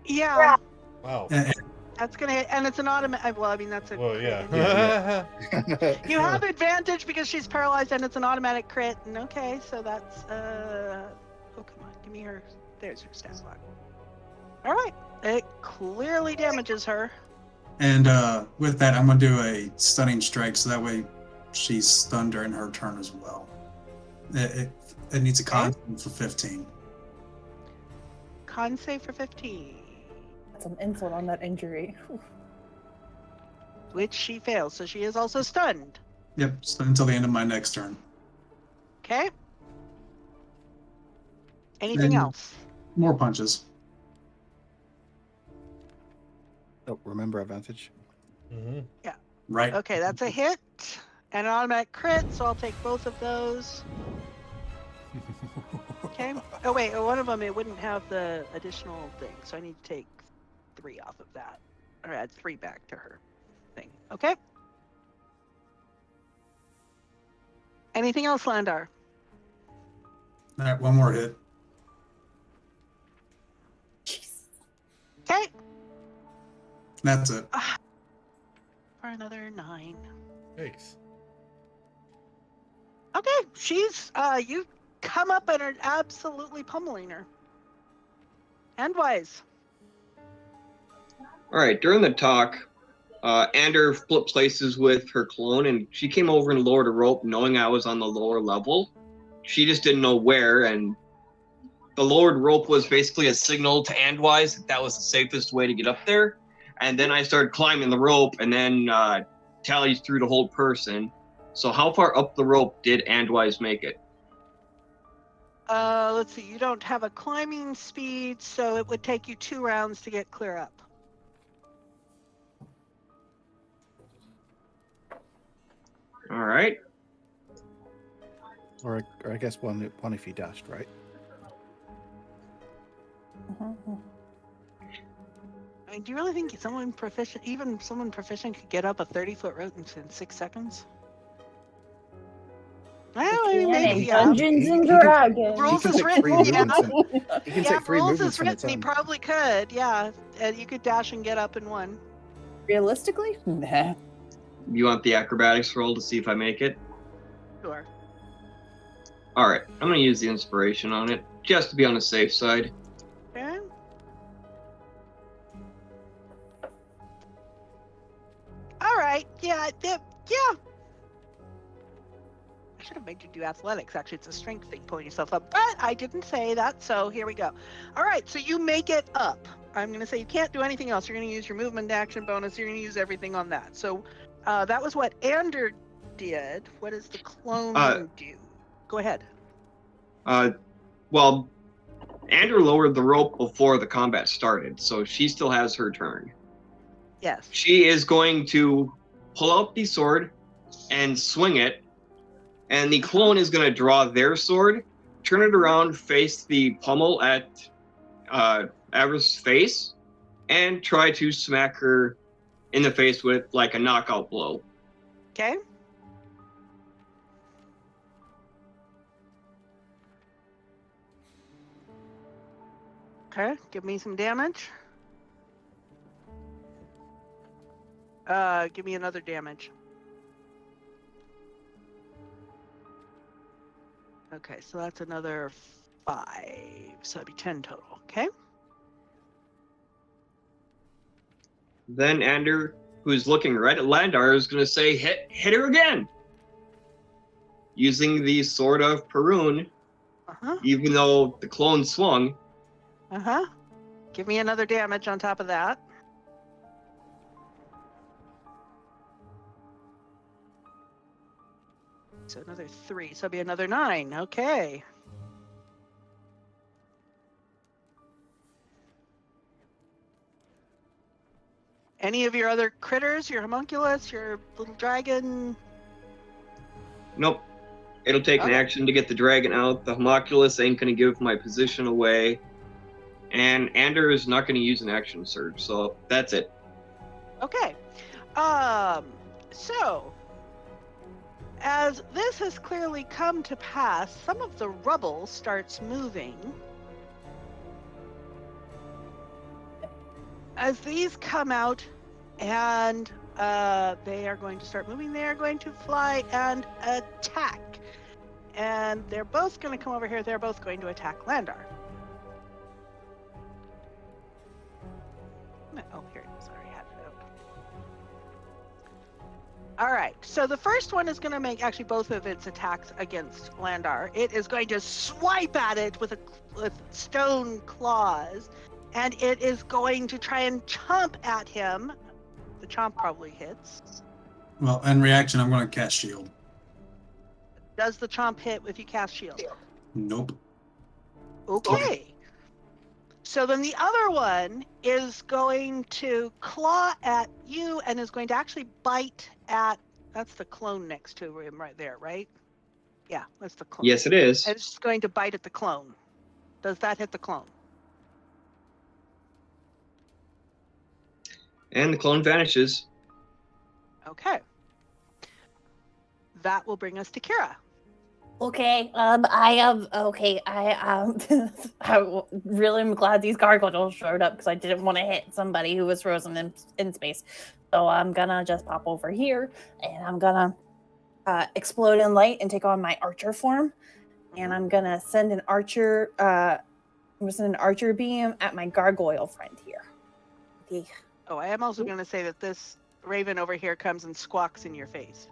Yeah, Wow. And that's gonna hit, and it's an automatic. Well, I mean that's a Well, crit yeah. anyway. Yeah. You have advantage because she's paralyzed, and it's an automatic crit. And okay, so that's oh come on, give me her. There's her stat block. All right, it clearly damages her. with that, I'm going to do a stunning strike so that way she's stunned during her turn as well. It needs a con for 15. Con save for 15, That's an insult on that injury. which she fails, so she is also stunned. Yep, stun until the end of my next turn. Okay. Anything Then- else? More punches. Oh, remember advantage. Mm-hmm. Right. Okay, that's a hit and an automatic crit, so I'll take both of those. Okay. Oh wait, one of them it wouldn't have the additional thing, so I need to take 3 off of that, or add 3 back to her thing. Okay. Anything else, Landar? All right, one more hit. Okay. That's it. For another 9. Thanks. Okay, she's you come up and are absolutely pummeling her. Handwise. All right. During the talk, Ander flipped places with her clone, and she came over and lowered a rope, knowing I was on the lower level. She just didn't know where, and the lowered rope was basically a signal to Andwise that was the safest way to get up there. And then I started climbing the rope, and then tallied through the whole person. So how far up the rope did Andwise make it? Let's see. You don't have a climbing speed, so it would take you 2 rounds to get clear up. All right. Or I guess one if he dashed, right? I mean, do you really think someone proficient, even someone proficient, could get up a 30-foot rope in 6 seconds? Well, I mean, maybe, yeah. Dungeons and He can- Dragons. Rules can is take written, 3 yeah. movements in- He can Yeah, take 3 rules movements is in a written. He turn. probably could, yeah. And you could dash and get up in 1. Realistically, nah. You want the acrobatics roll to see if I make it? Sure. All right. I'm going to use the inspiration on it, just to be on the safe side. Okay. All right. Yeah. Yeah. I should have made you do athletics. Actually, it's a strength thing, pulling yourself up. But I didn't say that, so here we go. All right. So you make it up. I'm going to say you can't do anything else. You're going to use your movement action bonus. You're going to use everything on that. So that was what Ander did. What does the clone do? Go ahead. Well, Andrew lowered the rope before the combat started, so she still has her turn. Yes. She is going to pull out the sword and swing it, and the clone is going to draw their sword, turn it around, face the pommel at Avra's face, and try to smack her in the face with like a knockout blow. Okay. Okay, give me some damage. Give me another damage. Okay, so that's another 5. So that'd be 10 total. Okay. Then Ander, who's looking right at Landar, is going to say, hit her again. using the Sword of Perun, Uh-huh. even though the clone swung. Uh-huh. Give me another damage on top of that. So another 3. So it'll be another 9. Okay. Any of your other critters, your homunculus, your little dragon? Nope. It'll take an Okay. action to get the dragon out. The homunculus ain't going to give my position away. And Ander is not going to use an action surge, so that's it. Okay. So as this has clearly come to pass, some of the rubble starts moving. As these come out and they are going to start moving, they are going to fly and attack. And they're both going to come over here. They're both going to attack Landar. Oh, here it is. I already had it out. All right. So the first one is going to make actually both of its attacks against Landar. It is going to swipe at it with stone claws, and it is going to try and chomp at him. The chomp probably hits. Well, in reaction, I'm going to cast shield. Does the chomp hit if you cast shield? Nope. Okay. So then the other one is going to claw at you and is going to actually bite at, that's the clone next to him right there, right? Yeah, that's the clone. Yes, it is. And it's going to bite at the clone. Does that hit the clone? And the clone vanishes. Okay. That will bring us to Kira. Okay, I'm really am glad these gargoyles showed up because I didn't want to hit somebody who was frozen in space. So I'm gonna just pop over here and I'm gonna explode in light and take on my archer form. And I'm gonna send an archer beam at my gargoyle friend here. Okay. Oh, I am also going to say that this raven over here comes and squawks in your face.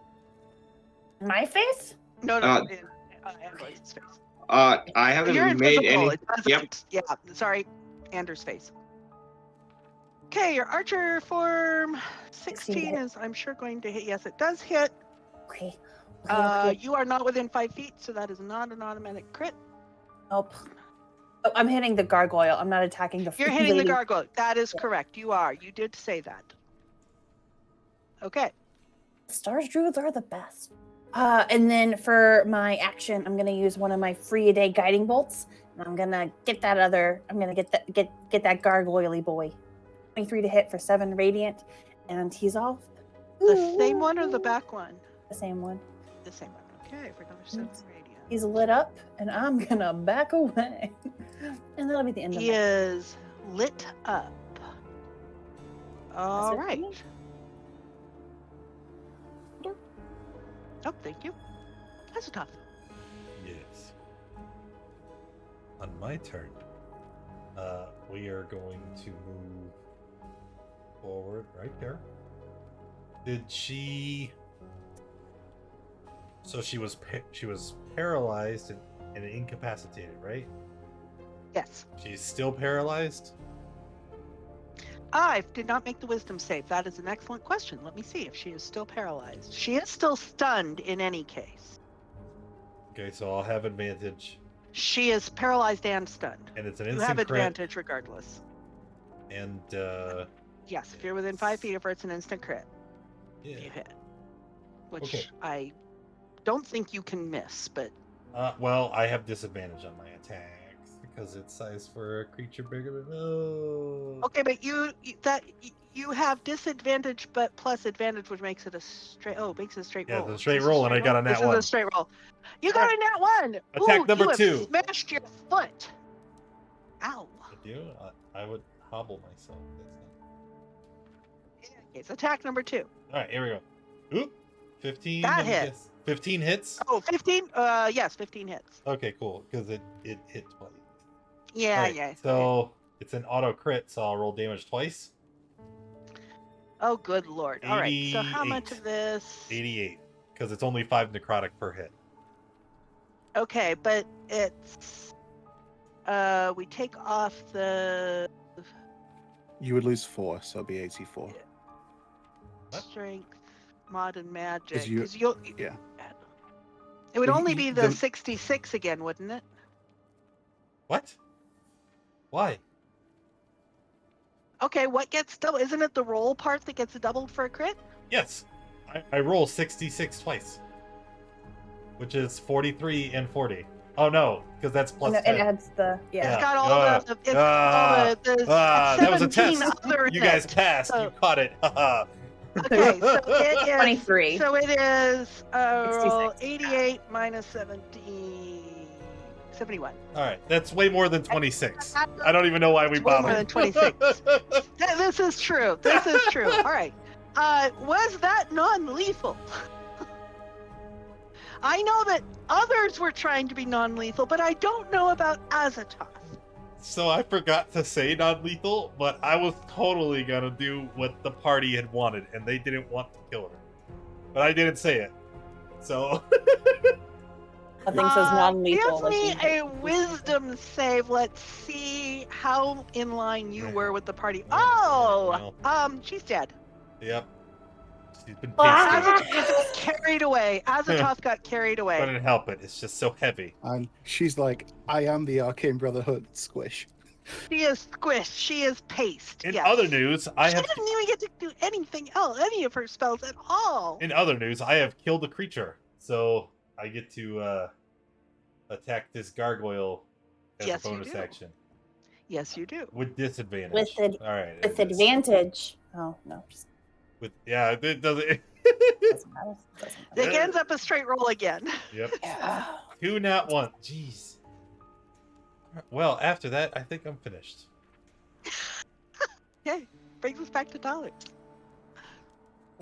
My face? No, in Android's face. I haven't You're made invisible. any. It doesn't. Yep. Yeah, sorry. Anders' face. Okay, your archer form 16 is, I'm sure, going to hit. Yes, it does hit. Okay. You are not within 5 feet, so that is not an automatic crit. Nope. Oh, I'm hitting the gargoyle. I'm not attacking the You're hitting the lady. gargoyle. That is correct. You are. You did say that. Okay. Stars druids are the best. And then for my action, I'm gonna use one of my free a day guiding bolts, and I'm gonna get that get that gargoyle boy. 23 to hit for 7 radiant, and he's off. The same one or the back one? The same one. The same one. Okay, for another 7 radiant. He's lit up, and I'm gonna back away, and that'll be the end of He it. is lit up. All it for right. me. Oh, thank you. That's tough. Yes. On my turn, we are going to move forward right there. Did she? So she was paralyzed and incapacitated, right? Yes. She's still paralyzed. I did not make the wisdom save. That is an excellent question. Let me see if she is still paralyzed. She is still stunned in any case. Okay, so I'll have advantage, She is paralyzed and stunned. and it's an You instant have crit. advantage regardless. And Yes, if you're within 5 feet of her, it's an instant crit. yeah. You hit. Which Okay. I don't think you can miss, but Well, I have disadvantage on my attacks because it's size for a creature bigger than. Oh. okay, but you have disadvantage but plus advantage, which makes it a straight. Oh, makes it a straight Yeah, roll. it's a straight Is this roll, and I got a nat This 1. is a straight roll. You got a nat 1. Attack Ooh, number you have 2. Smashed your foot. Ow. I do. I would hobble myself. Okay, it's attack number 2. All right, here we go. Oop, 15. That let me hit. guess. 15 hits. Oh, 15. Yes, 15 hits. Okay, cool. Because it hit twice. Yeah, Alright, yeah. So it's an auto crit, so I'll roll damage twice. Oh, good lord. All right. So how much 88. of this? 88, because it's only 5 necrotic per hit. Okay, but it's we take off the You would lose 4, so it'd be 84. What? strength, mod, and magic. Because you, you'll yeah. it would But only you- be the the- 66 again, wouldn't it? What? Why? Okay, what gets double? Isn't it the roll part that gets doubled for a crit? Yes. I roll 66 twice. Which is 43 and 40. Oh no, because that's plus No, 10. it adds the Yeah. It's got all the it's got all the that was a 17 test. other in You guys it. passed. So- You caught it. Okay, so it is 23. So it is 66. 88 minus 17, 71. All right, that's way more than 26. I don't even know why we It's way more bothered. than 26. This is true. This is true. All right. Was that non-lethal? I know that others were trying to be non-lethal, but I don't know about Azatoth. So I forgot to say non-lethal, but I was totally gonna do what the party had wanted, and they didn't want to kill her. But I didn't say it. So Nothing says non-lethal. Give me like a wisdom save. Let's see how in line you were with the party. Oh, she's dead. yep. She's been Ah! tasty. Azatoth got carried away. Azatoth got carried away. Couldn't help it. It's just so heavy. And she's like, I am the Arcane Brotherhood squish. She is squished. She is paste. In yes. other news, I She have didn't even get to do anything else, any of her spells at all. I have killed a creature, so I get to attack this gargoyle as Yes, a you bonus do. action Yes, you do. with disadvantage. All right. with it is. advantage. Oh no, just With it doesn't. doesn't matter. Doesn't matter. It ends up a straight roll again. Yep. Yeah. 2 not 1. Jeez. Well, after that, I think I'm finished. Okay, brings us back to dollars.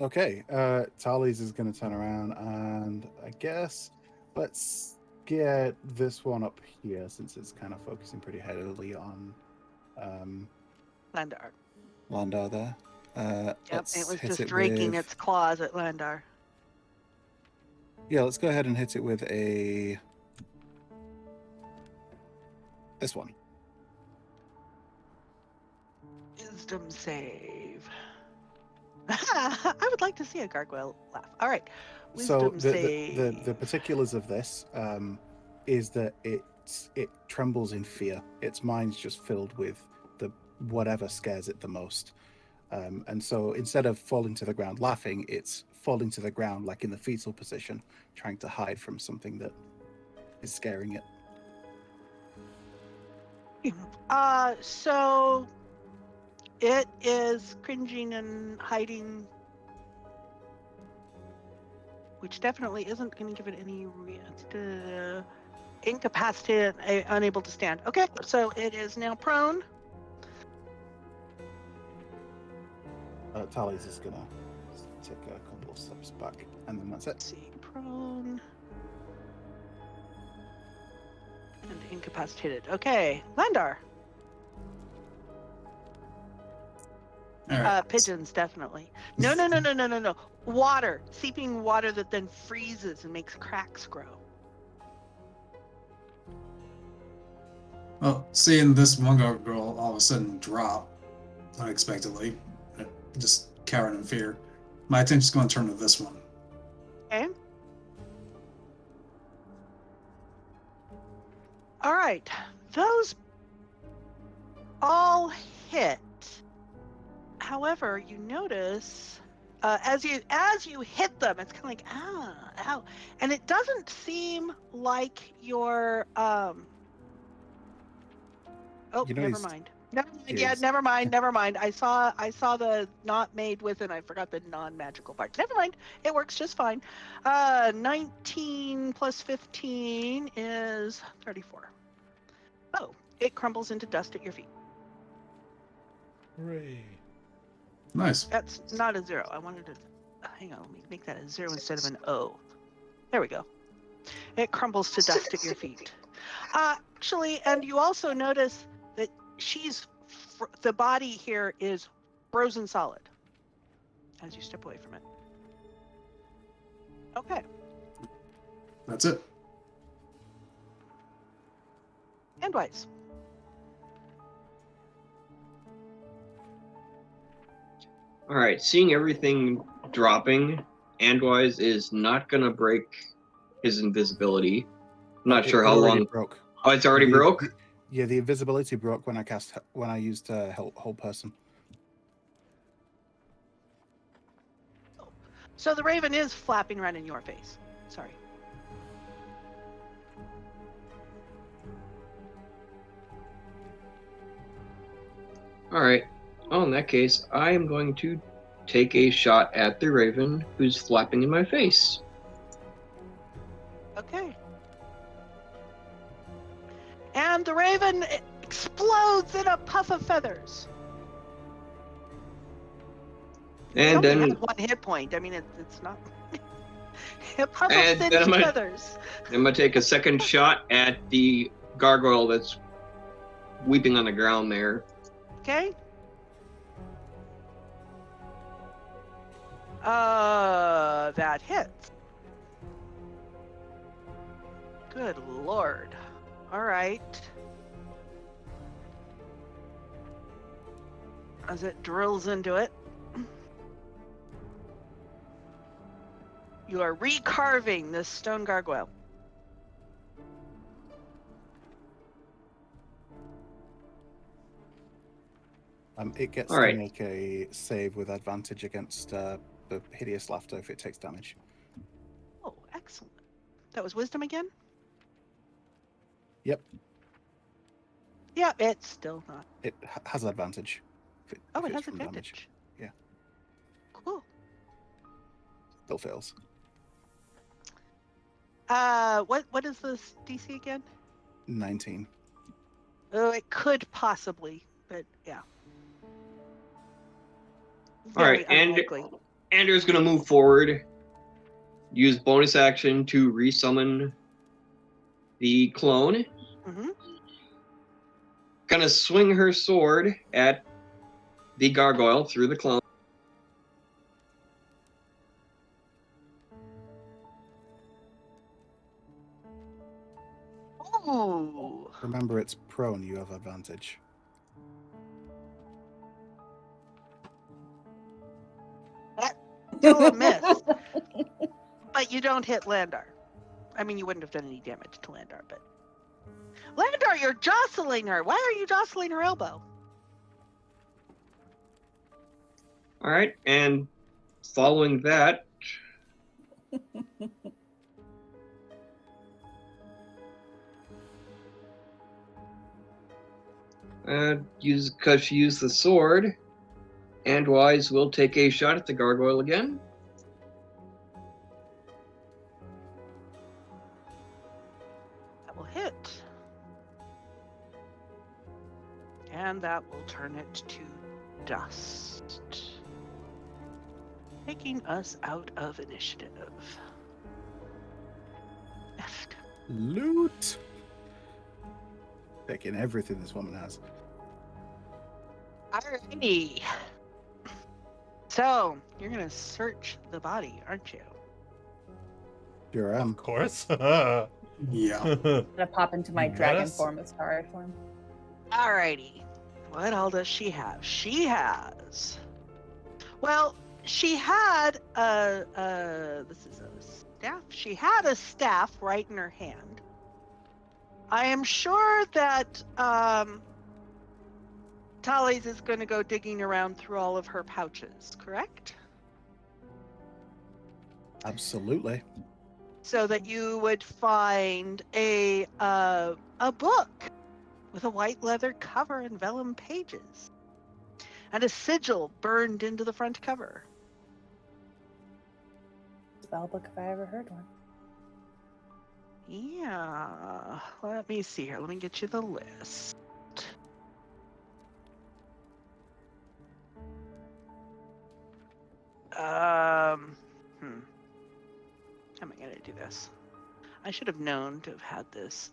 Okay, Tally's is going to turn around and I guess let's get this one up here since it's kind of focusing pretty heavily on Landar. Landar there. Yep, Let's it was hit just it raking with- its claws at Landar. Yeah, let's go ahead and hit it with this one. Wisdom save. I would like to see a gargoyle laugh. All right. So Wisdom the save. particulars of this is that it trembles in fear. Its mind's just filled with the whatever scares it the most. And so instead of falling to the ground laughing, it's falling to the ground like in the fetal position, trying to hide from something that is scaring it. So it is cringing and hiding, which definitely isn't going to give it any incapacitated, unable to stand. Okay, so it is now prone. Tally's is gonna take a couple of steps back, and then that's it. Let's see, prone and incapacitated. Okay, Landar. All right. Pigeons, definitely. No. Water, seeping water that then freezes and makes cracks grow. Well, seeing this one girl all of a sudden drop unexpectedly, just cowering in fear, my attention's going to turn to this one. Okay. All right. Those all hit. However, you notice as you hit them, it's kind of like ow, and it doesn't seem like your Oh, You know never he's- mind. Never mind. he Yeah, is. never mind. I saw the not made with, and I forgot the non-magical part. Never mind. It works just fine. 19 plus 15 is 34. Oh, it crumbles into dust at your feet. Hooray. Nice. That's not a 0. I wanted to hang on. Let me make that a 0 instead of an O. There we go. It crumbles to dust at your feet. Actually, and you also notice that the body here is frozen solid as you step away from it. Okay. That's it. Handwise. All right, seeing everything dropping, Andwise is not gonna break his invisibility. I'm not sure It how already long. broke. Oh, it's already broke. Yeah, the invisibility broke when I used hold person. So the raven is flapping right in your face. Sorry. All right. Well, in that case, I am going to take a shot at the raven who's flapping in my face. Okay. And the raven explodes in a puff of feathers. It And only then, had 1 hit point. I mean, it's not a puff of and then singed I'm gonna, feathers. I'm gonna take a second shot at the gargoyle that's weeping on the ground there. Okay. That hits. Good lord. All right. As it drills into it, you are recarving this stone gargoyle. It gets All right. to make a save with advantage against the hideous laughter if it takes damage. Oh, excellent. That was wisdom again? Yep, Yeah, it's still not. it has advantage. Oh, if it it's has from advantage. damage. Yeah. Cool. Still fails. What is this DC again? 19. Oh, it could possibly, but yeah. All Very right, and unlikely. Andrew's gonna move forward, use bonus action to resummon the clone. Mm-hmm. Gonna swing her sword at the gargoyle through the clone. Ooh. Remember, it's prone. You have advantage. Still a miss. But you don't hit Landar. I mean, you wouldn't have done any damage to Landar, but... Landar, you're jostling her! Why are you jostling her elbow? All right, and following that, because she used the sword, Andwise will take a shot at the gargoyle again. That will hit. And that will turn it to dust. Taking us out of initiative. Left. Loot! Taking everything this woman has. Alrighty. So, you're gonna search the body, aren't you? Sure am. Of course. Yeah. I'm gonna pop into my dragon Yes. form as starry form. Alrighty. What all does she have? She has... Well, she had this is a staff. She had a staff right in her hand. I am sure that Tally's is going to go digging around through all of her pouches, correct? Absolutely. So that you would find a book with a white leather cover and vellum pages, and a sigil burned into the front cover. Spell book if I ever heard one. Yeah, let me see here. Let me get you the list. How am I gonna do this? I should have known to have had this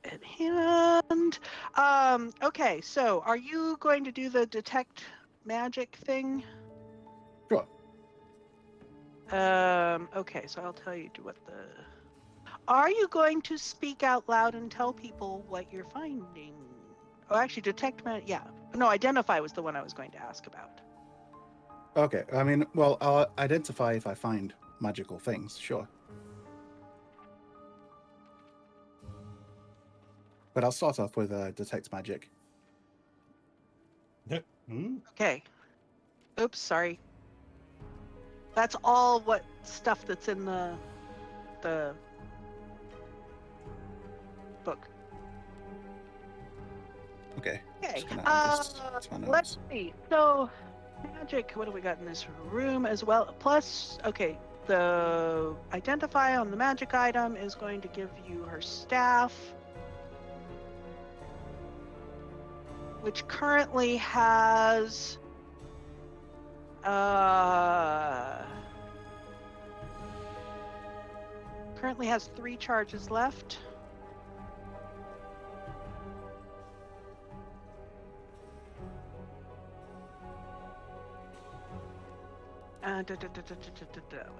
at hand. Okay, so are you going to do the detect magic thing? Sure. Okay, so I'll tell you what the... Are you going to speak out loud and tell people what you're finding? Oh, actually, yeah. No, identify was the one I was going to ask about. Okay, I mean, well, I'll identify if I find magical things, sure. But I'll start off with detect magic. Okay. Oops, sorry. That's all what stuff that's in the book. Okay. Okay. Just gonna add this to my Let's notes. see. So, magic. What do we got in this room as well? Plus, okay, the identify on the magic item is going to give you her staff, which currently has currently has 3 charges left. What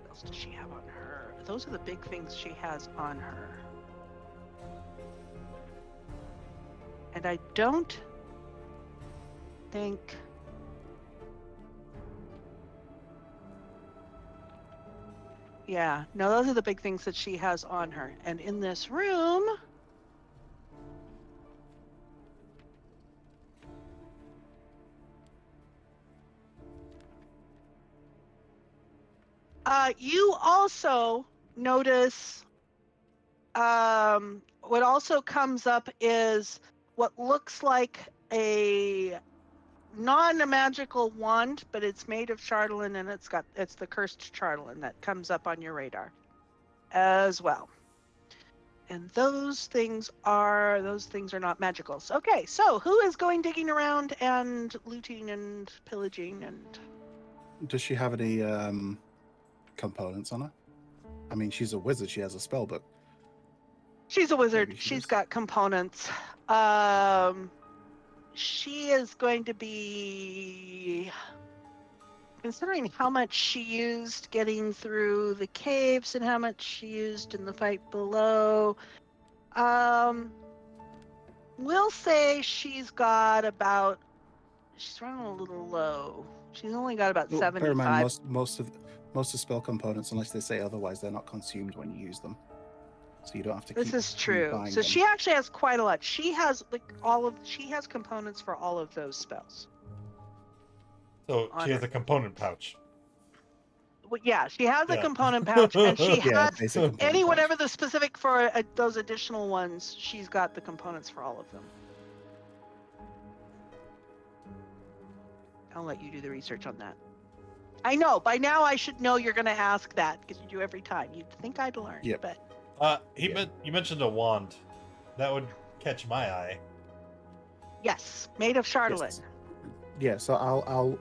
else does she have on her? Those are the big things she has on her. And I don't think... Yeah, no, those are the big things that she has on her. And in this room... you also notice what also comes up is what looks like a non-magical wand, but it's made of charlatan, and it's the cursed charlatan that comes up on your radar as well. And those things are not magicals. Okay, so who is going digging around and looting and pillaging and... Does she have any components on her? I mean, she's a wizard. She has a spell book. She's a wizard. Maybe she She's does. got components. She is going to be, considering how much she used getting through the caves and how much she used in the fight below, we'll say she's running a little low. She's only got about Well, 75. bear in mind, most of spell components, unless they say otherwise, they're not consumed when you use them. So you don't have to This keep is true. rebuying So them. she actually has quite a lot. She has she has components for all of those spells. So On she has her. a component pouch. Well, yeah, she has a Yeah. component pouch, and she Yeah, has basic component pouch. whatever the specific for those additional ones. She's got the components for all of them. I'll let you do the research on that. I know by now I should know you're going to ask that because you do every time. You'd think I'd learn, Yep. but You mentioned a wand. That would catch my eye. yes, made of charlatan. Yes. Yeah, so I'll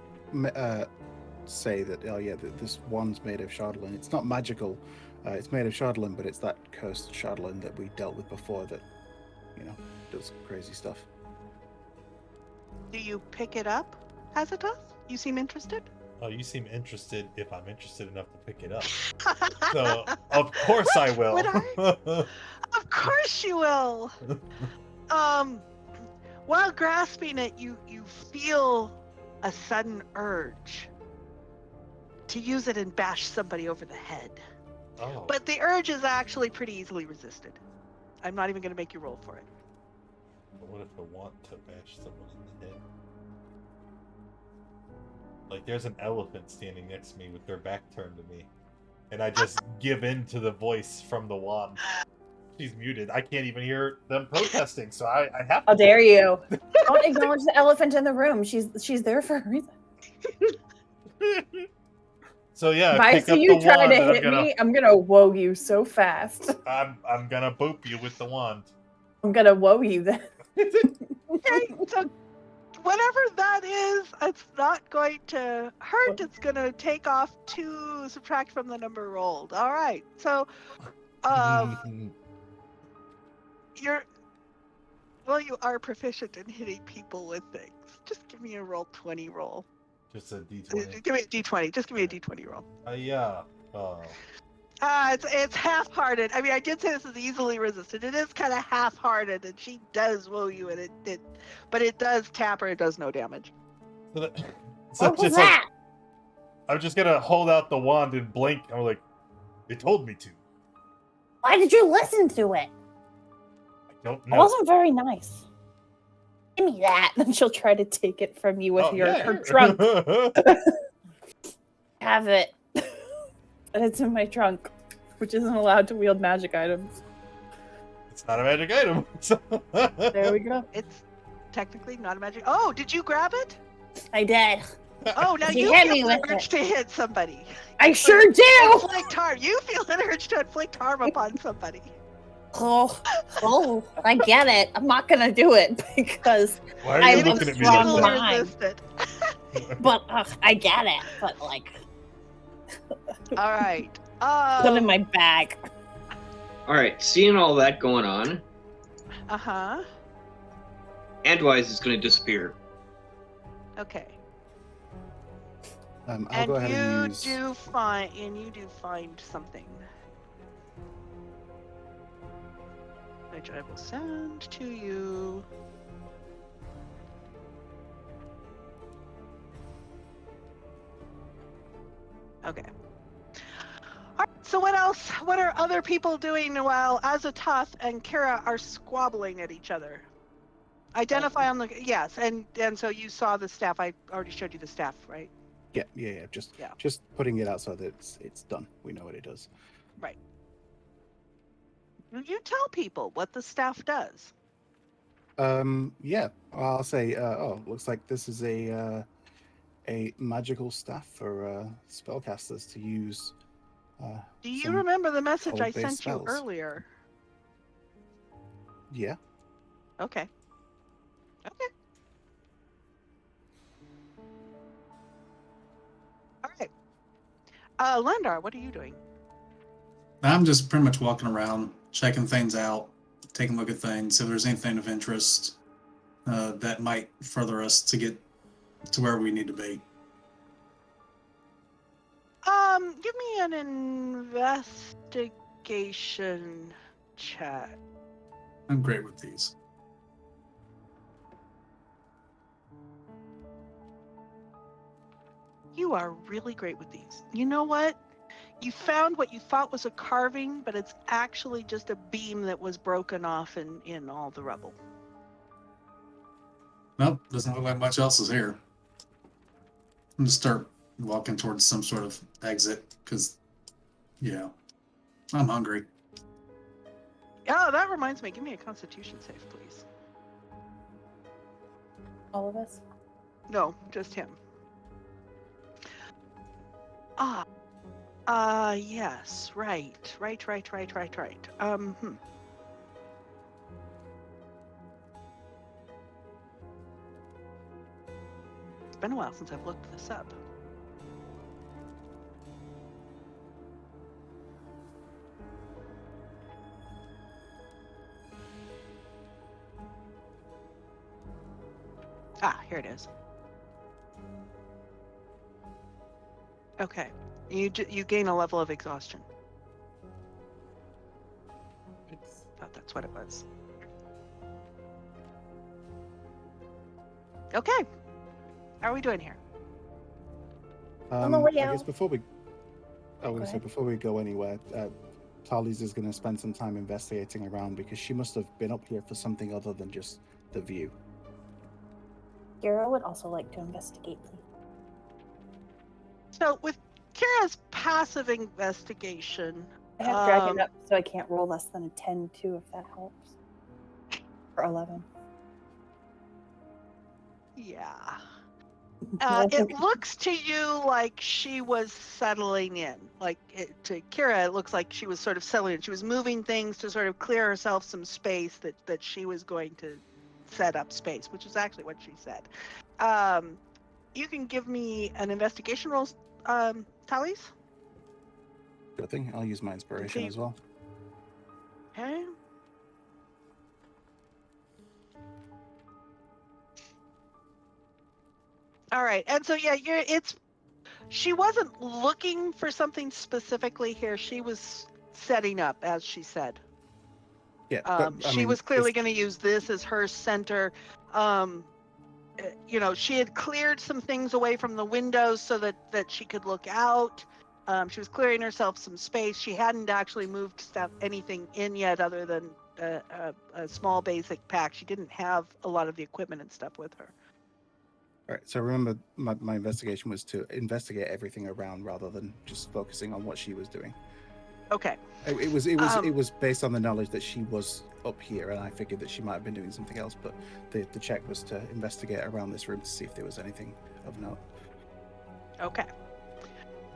say that, oh yeah, this wand's made of charlatan. It's not magical. It's made of charlatan, but it's that cursed charlatan that we dealt with before that, does crazy stuff. Do you pick it up, Hazatoth? You seem interested. Oh, you seem interested if I'm interested enough to pick it up. So, of course I will. Would Of course you will. While grasping it, you feel a sudden urge to use it and bash somebody over the head. Oh. But the urge is actually pretty easily resisted. I'm not even going to make you roll for it. But what if I want to bash someone in the head? Like, there's an elephant standing next to me with their back turned to me. And I just give in to the voice from the wand. She's muted. I can't even hear them protesting, so I have to. How dare you? Don't acknowledge the elephant in the room. She's there for a reason. So yeah, If I pick see up you the try wand to and hit me, I'm gonna woe you so fast. I'm gonna boop you with the wand. I'm gonna woe you then. Okay, so whatever that is, it's not going to hurt. It's going to take off 2, subtract from the number rolled. All right. So, you are proficient in hitting people with things. Just give me a roll 20 roll. Just a D20. Give me a D20. Just give me a D20 roll. Yeah. Oh. It's half-hearted. I mean, I did say this is easily resisted. It is kind of half-hearted, and she does woo you, and but it does tap her. It does no damage. So What was just that? I'm just gonna hold out the wand and blink. I'm like, they told me to. Why did you listen to it? I don't It know. wasn't very nice. Give me that. And she'll try to take it from you with her here. trunk. Have it. And it's in my trunk, which isn't allowed to wield magic items. It's not a magic item. So There we go. It's technically not a magic. Oh, did you grab it? I did. Oh, now She you hit feel me an with urge it. to hit somebody. I sure do. Inflict harm. You feel an urge to inflict harm upon somebody. Oh, I get it. I'm not gonna do it because why are I you have a looking at me strong like mind. resisted. But I get it. But like, All right. put in my bag. All right, seeing all that going on, Uh-huh. Andwise is going to disappear. Okay. I'll And go ahead you and use. do find something. Which I will send to you. Okay. All right, so what else? What are other people doing while Azatoth and Kira are squabbling at each other? Identify on the yes, and so you saw the staff. I already showed you the staff, right? Yeah. Just putting it out so that it's done. We know what it does. Right. You tell people what the staff does. Yeah. I'll say. Looks like this is a magical staff for spellcasters to use. Do you some remember the message I cold-based sent you spells. earlier? Yeah. Okay. Okay. All right. Lendar, what are you doing? I'm just pretty much walking around, checking things out, taking a look at things. If there's anything of interest that might further us to get to where we need to be. Give me an investigation check. I'm great with these. You are really great with these. You know what? You found what you thought was a carving, but it's actually just a beam that was broken off in all the rubble. Nope, doesn't look like much else is here. I'm gonna start walking towards some sort of exit because, yeah, I'm hungry. Oh, that reminds me. Give me a Constitution save, please. All of us. No, just him. Yes, right. It's been a while since I've looked this up. Here it is. Okay. You gain a level of exhaustion. Thought that's what it was. Okay. How are we doing here? On the way I guess out. before we. Go So ahead. before we go anywhere, Tally's is going to spend some time investigating around because she must have been up here for something other than just the view. Kira would also like to investigate, please. So with Kira's passive investigation, I have dragon up, so I can't roll less than a 10 too, if that helps. Or 11. yeah. No. It looks to you like she was settling in. To Kira, it looks like she was sort of settling in. She was moving things to sort of clear herself some space that she was going to set up space, which is actually what she said. You can give me an investigation roll, Tallies. Good thing. I'll use my inspiration as well. Okay. All right, and so yeah, She wasn't looking for something specifically here. She was setting up, as she said. Yeah, but I She mean, was clearly going to use this as her center. You know, she had cleared some things away from the windows so that she could look out. She was clearing herself some space. She hadn't actually moved anything in yet other than a small basic pack. She didn't have a lot of the equipment and stuff with her. all right. So remember, my investigation was to investigate everything around rather than just focusing on what she was doing. Okay. It was based on the knowledge that she was up here, and I figured that she might have been doing something else. But the check was to investigate around this room to see if there was anything of note. Okay.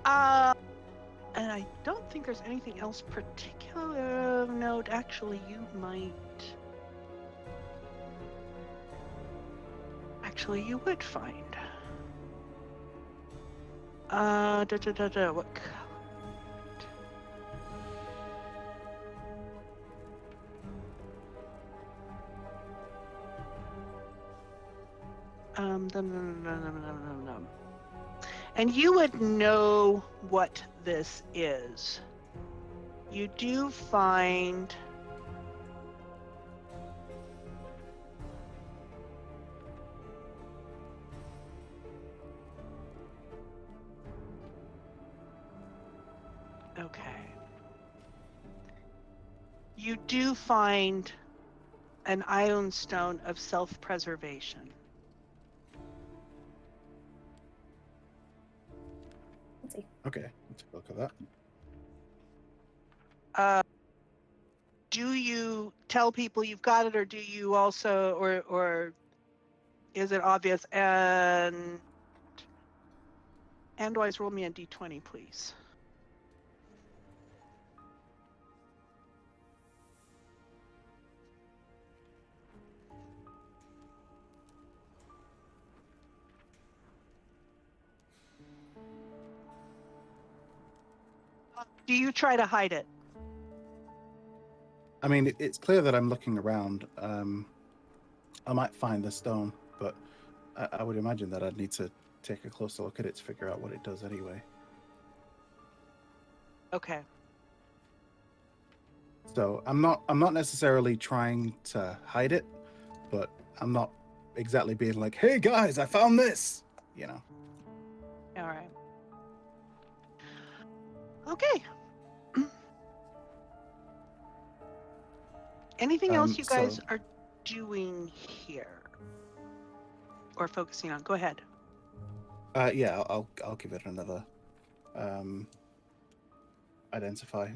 And I don't think there's anything else particular of note. Actually, you might. Actually, you would find. What? No. And you would know what this is. You do find okay. You do find an ion stone of self-preservation. Let's see. Okay, let's take a look at that. Do you tell people you've got it, or do you also, or is it obvious? And Andwise, roll me a d20, please. Do you try to hide it? I mean, it's clear that I'm looking around. I might find the stone, but I would imagine that I'd need to take a closer look at it to figure out what it does anyway. Okay. So I'm not necessarily trying to hide it, but I'm not exactly being like, "Hey guys, I found this," you know. All right. Okay. Anything else you guys are doing here or focusing on? Go ahead. Yeah, I'll give it another identify.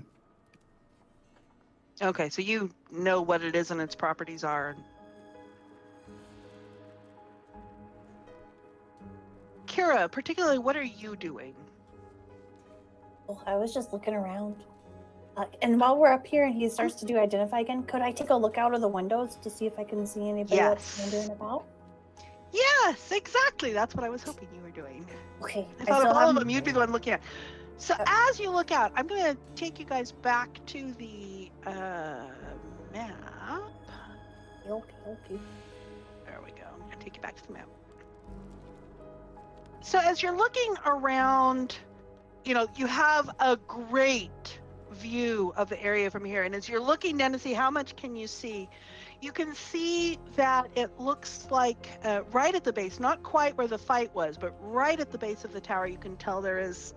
Okay, so you know what it is and its properties are. Kira, particularly, what are you doing? Well, I was just looking around. And while we're up here and he starts to do identify again, could I take a look out of the windows to see if I can see anybody that's wandering about? Yes, exactly. That's what I was hoping you were doing. Okay. I thought of all of them, you'd be the one looking at. So as you look out, I'm going to take you guys back to the map. Okay. There we go. I'm going to take you back to the map. So as you're looking around, you know, you have a great view of the area from here. And as you're looking down to see how much can you see, you can see that it looks like right at the base, not quite where the fight was, but right at the base of the tower, you can tell there is,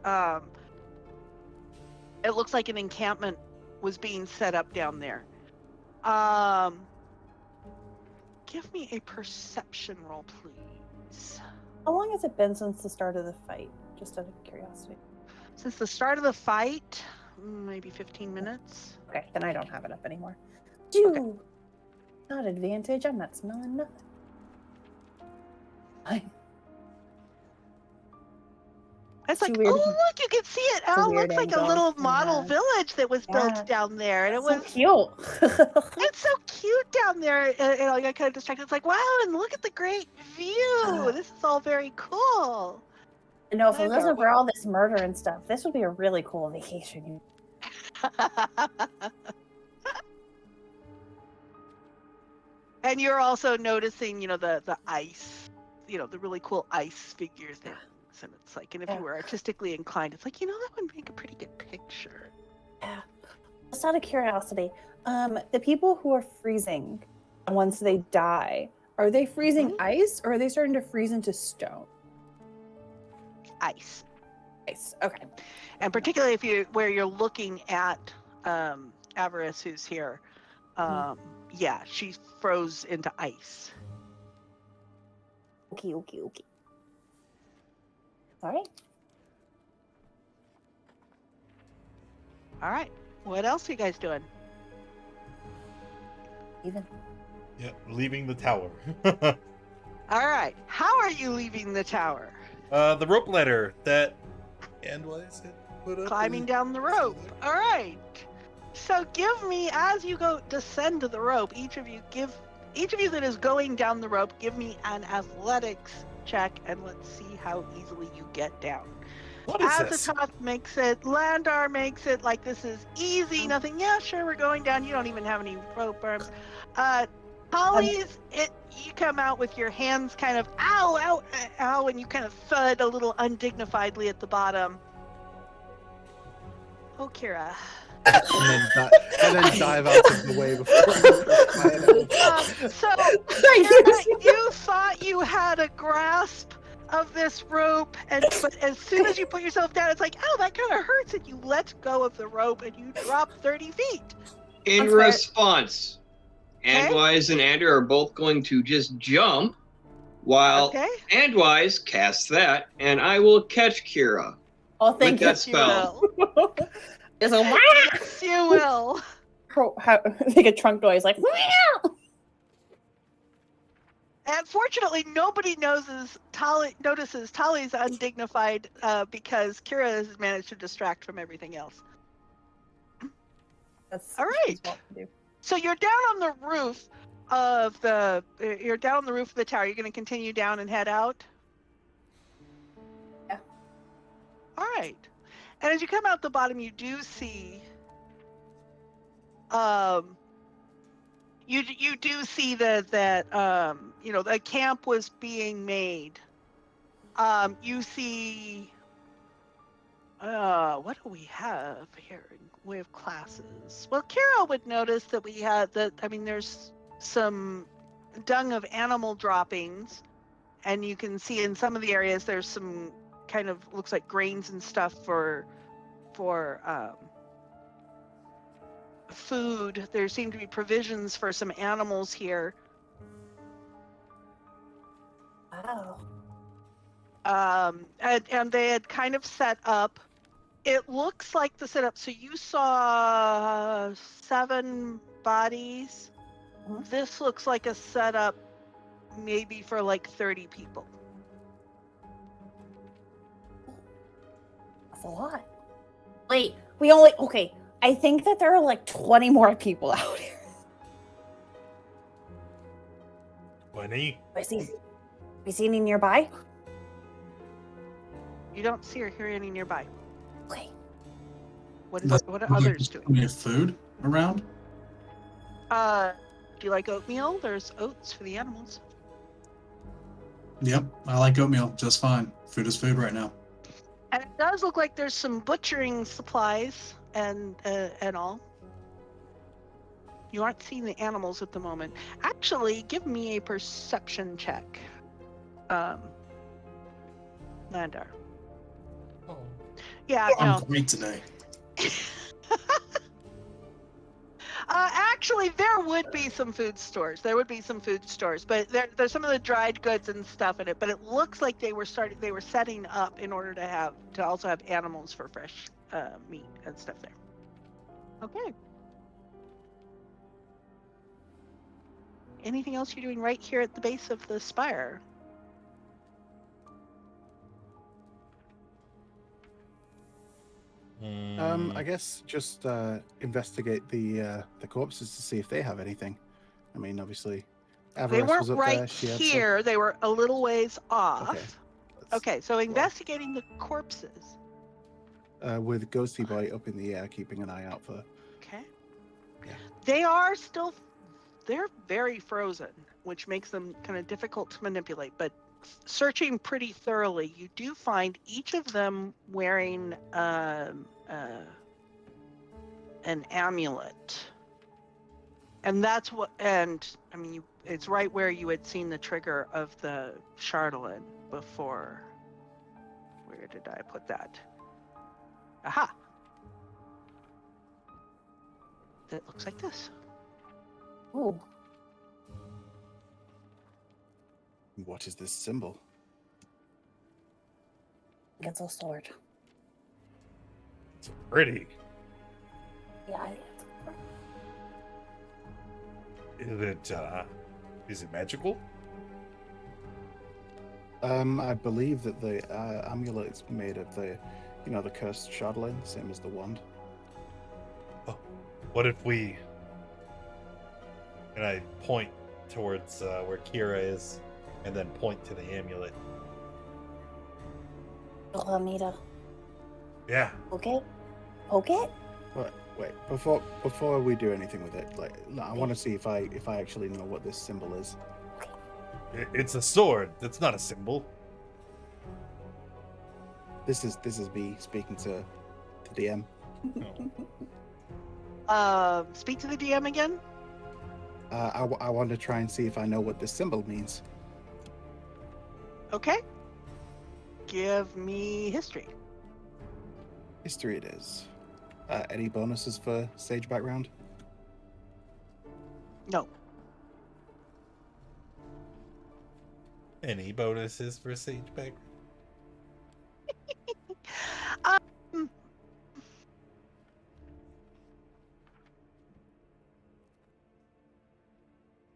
it looks like an encampment was being set up down there. Give me a perception roll, please. How long has it been since the start of the fight? Just out of curiosity. Since the start of the fight, maybe 15 minutes. Okay, then I don't have it up anymore. Okay. Not advantage. I'm not smelling nothing. It's like, weird. oh, look, you can see it. Oh, it looks like a little model village that was built down there. And it was so cute. It's so cute down there. And I got kind of distracted. It's like, wow, and look at the great view. This is all very cool. No, if it wasn't for all this murder and stuff, this would be a really cool vacation. And you're also noticing, you know, the ice, you know, the really cool ice figures that And it's like, and if you were artistically inclined, it's like, that would make a pretty good picture. Yeah. Just out of curiosity, the people who are freezing once they die, are they freezing ice or are they starting to freeze into stone? Ice. Ice. Okay. And particularly where you're looking at Avarice, who's here, yeah, she froze into ice. Okay. All right. All right. What else are you guys doing? Even. Yeah, leaving the tower. All right. How are you leaving the tower? The rope ladder that Andwise had put up. Climbing down the rope. All right. So give me, as you descend the rope, each of you that is going down the rope, give me an athletics check, and let's see how easily you get down. What is this? Azatoth makes it, Landar makes it like this is easy, nothing. Yeah, sure, we're going down. You don't even have any rope arms. Holly's, you come out with your hands kind of ow, and you kind of thud a little undignifiedly at the bottom. Oh, Kira. and then dive out of the way before. So, Kira, you thought you had a grasp of this rope, but as soon as you put yourself down, it's like, oh, that kind of hurts, and you let go of the rope and you drop 30 feet. In response, Andwise and Andrew are both going to just jump while Andwise casts that, and I will catch Kira. Oh, thank you. That spell. It's a yes, you will. Make a trunk noise like. And fortunately, nobody notices Tali's undignified because Kira has managed to distract from everything else. That's all right. So you're down on the roof of the tower. You're going to continue down and head out? Yeah. All right. And as you come out the bottom, you do see you do see that the camp was being made. You see what do we have here in way of classes? Well, Kira would notice that we had there's some dung of animal droppings, and you can see in some of the areas there's some kind of looks like grains and stuff for food. There seem to be provisions for some animals here. Wow. And they had kind of set up. It looks like the setup. So you saw 7 bodies. Mhm. This looks like a setup maybe for like 30 people. That's a lot. Wait, okay. I think that there are like 20 more people out here. 20? We see any nearby? You don't see or hear any nearby. Okay. What are others doing? We have food around? Do you like oatmeal? There's oats for the animals. Yep, I like oatmeal just fine. Food is food right now. And it does look like there's some butchering supplies and all. You aren't seeing the animals at the moment. Actually, give me a perception check. Landar. Oh. Yeah, I'm great today. Actually, there would be some food stores. But there's some of the dried goods and stuff in it. But it looks like they were setting up in order to also have animals for fresh meat and stuff there. Okay. Anything else you're doing right here at the base of the spire? I guess just investigate the corpses to see if they have anything. I mean, obviously, Avarice They weren't was up right there. She had here. They were a little ways off. Okay. Okay, so investigating the corpses. With Ghosty Boy up in the air, keeping an eye out for. Okay. Yeah. They're very frozen, which makes them kind of difficult to manipulate. But searching pretty thoroughly, you do find each of them wearing an amulet. And that's what, and I mean, it's right where you had seen the trigger of the Chatelaine before. Where did I put that? Aha! That looks like this. Ooh. What is this symbol? It's a sword. It's pretty. Yeah. Is it magical? I believe that the amulet is made of the cursed Chatelaine, same as the wand. Oh, what if we... And I point towards where Kira is, and then point to the amulet. I'll need to Yeah. poke it. Poke it? Wait, before we do anything with it, I want to see if I actually know what this symbol is. It's a sword. That's not a symbol. This is me speaking to the DM. Speak to the DM again. I want to try and see if I know what this symbol means. Okay. Give me history. History it is. Any bonuses for sage background? No. Any bonuses for Sage background? Um,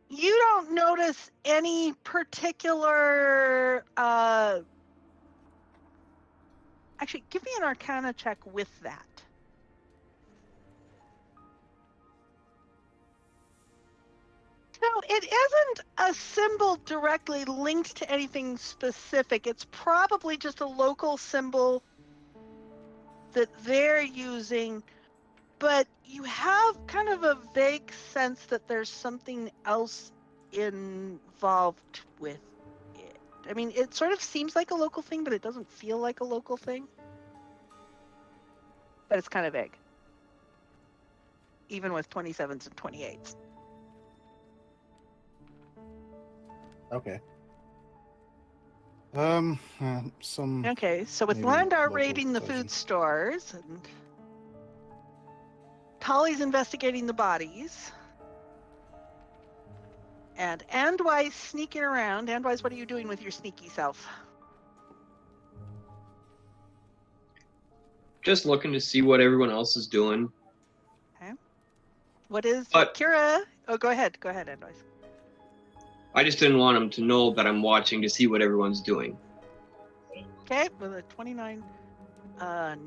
you don't notice any particular actually give me an arcana check with that. No, it isn't a symbol directly linked to anything specific. It's probably just a local symbol that they're using, but you have kind of a vague sense that there's something else involved with it. I mean, it sort of seems like a local thing, but it doesn't feel like a local thing. But it's kind of vague. Even with 27s and 28s. Okay. Some. Okay, so with maybe Landar local raiding the version. food stores and Tolly's investigating the bodies and Andwise sneaking around. Andwise, what are you doing with your sneaky self? Just looking to see what everyone else is doing. What is But- Kira? Oh, go ahead, Andwise. I just didn't want them to know that I'm watching to see what everyone's doing. Okay, with a 29,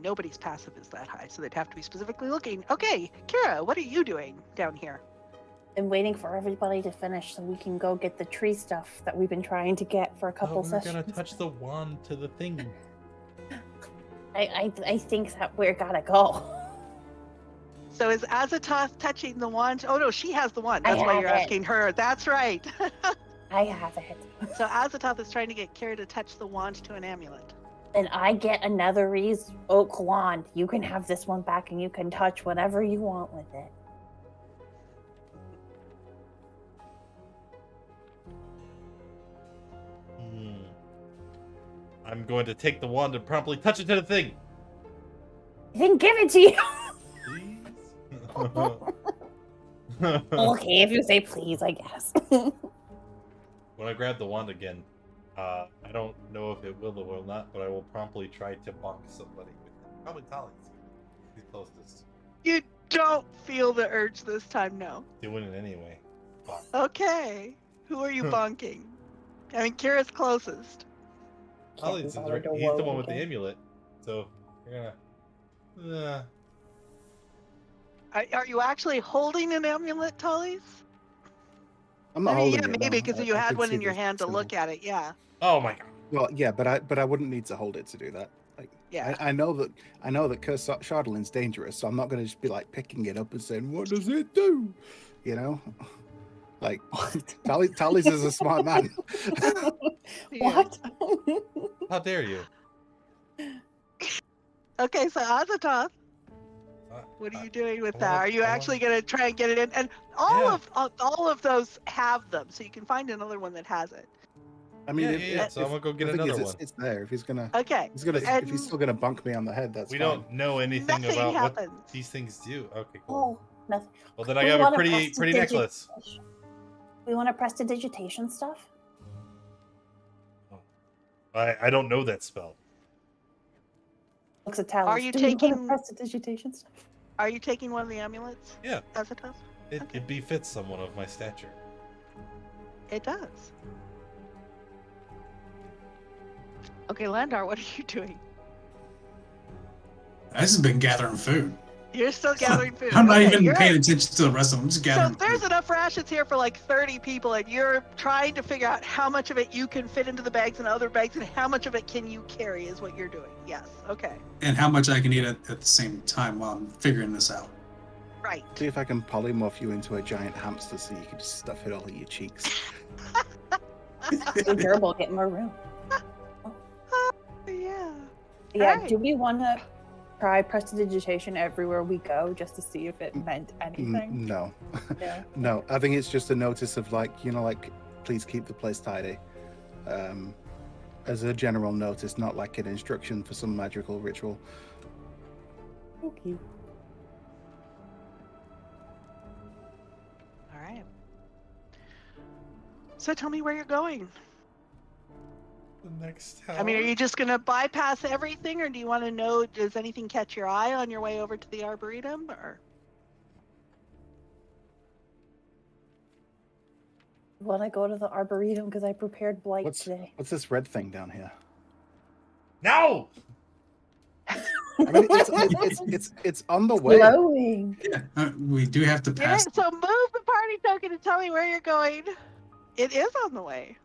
nobody's passive is that high, so they'd have to be specifically looking. Okay, Kira, what are you doing down here? I'm waiting for everybody to finish so we can go get the tree stuff that we've been trying to get for a couple we're sessions. gonna touch the wand to the thing. I think that we're gotta go. So is Azatoth touching the wand? Oh no, she has the wand. I That's why have you're it. asking her. That's right. I have it. So Azatoth is trying to get Kira to touch the wand to an amulet. And I get a Netherese oak wand. You can have this one back and you can touch whatever you want with it. I'm going to take the wand and promptly touch it to the thing. I didn't give it to you. Please. Okay, if you say please, I guess. When I grab the wand again, I don't know if it will or will not, but I will promptly try to bonk somebody with it. Probably Tolly. He's closest. You don't feel the urge this time, no. Doing it anyway. Bonk. Okay. Who are you bonking? I mean, Kira's closest. Tolly's Can't is be right. bothered to He's the load one with the again. amulet. So you're gonna. Are you actually holding an amulet, Tully's? I'm not I mean, holding yeah, it. maybe no. because I- you I had could one see in your the hand to symbol. look at it, yeah. Oh my god. Well, yeah, but I wouldn't need to hold it to do that. Like, Yeah. I know that cursed Chardelaine's dangerous, so I'm not going to just be like picking it up and saying, "What does it do?" You know. Like, Tally's is a smart man. What? How dare you? Okay, so Azatoth, Uh, what are I- you doing with I that? wanna- Are you I actually wanna- going to try and get it in? And Yeah. all of those have them, so you can find another one that has it. I mean, Yeah. So I'm gonna go get the thing another is, one. it's there. If he's gonna, Okay. But- if he's still gonna bunk me on the head, that's We fine. don't know anything Nothing about what happens. these things do. Okay, cool. Oh, nothing. Well, then I We have a wanna pretty necklace. We want to prestidigitation stuff. I don't know that spell. Looks at Talis. Are you Do we want taking- prestidigitation stuff? Are you taking one of the amulets? Yeah. Azatoth? It befits someone of my stature. It does. Okay, Landar, what are you doing? I just been gathering food. You're still gathering food. I'm not Okay, even you're paying at- attention to the rest of them. I'm just So gathering there's food. enough rations here for like 30 people, and you're trying to figure out how much of it you can fit into the bags and other bags, and how much of it can you carry is what you're doing. Yes. Okay. And how much I can eat at the same time while I'm figuring this out. Right. See if I can polymorph you into a giant hamster so you can just stuff it all in your cheeks. So durable, get more room. Yeah. Yeah, Alright. do we want to try prestidigitation everywhere we go just to see if it meant anything? No. No. No, I think it's just a notice of like, please keep the place tidy. As a general notice, not like an instruction for some magical ritual. Okay. All right. So tell me where you're going. The next tower. I mean, are you just going to bypass everything, or do you want to know, does anything catch your eye on your way over to the Arboretum, or? Want to go to the Arboretum because I prepared blight What's today. what's this red thing down here? No! I mean, it's on the way. Glowing. Yeah, we do have to Yeah, pass. so move the party token and tell me where you're going. It is on the way.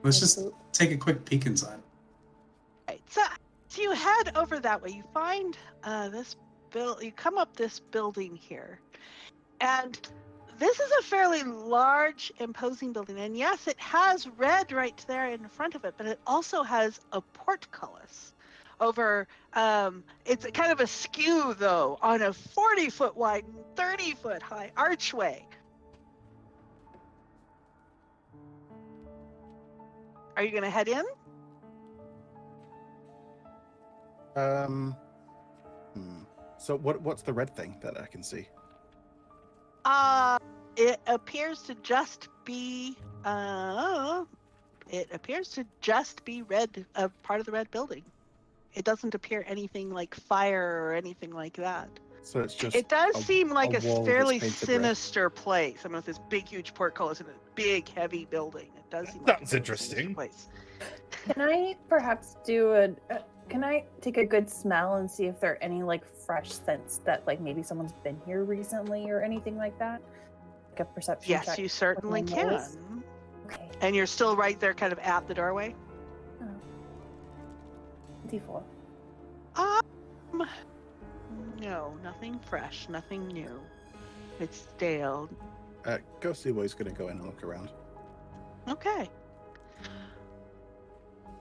Let's just take a quick peek inside. Right. So you head over that way. You find this you come up this building here. And this is a fairly large, imposing building. And yes, it has red right there in front of it, but it also has a portcullis over, it's kind of a skew though, on a 40-foot wide, 30-foot high archway. Are you going to head in? So what's the red thing that I can see? It appears to just be red, part of the red building. It doesn't appear anything like fire or anything like that. So it's just It does seem like a wall that's fairly painted red. sinister place. I mean, with this big, huge portcullis and a big, heavy building. It does seem like Sounds a fairly interesting. sinister place. Can I perhaps do can I take a good smell and see if there are any like fresh scents that like maybe someone's been here recently or anything like that? Like a perception Yes, check you with certainly my can. nose? Okay. And you're still right there, kind of at the doorway. D4. No, nothing fresh, nothing new. It's stale. Ghosty Boy's gonna go in and look around. Okay.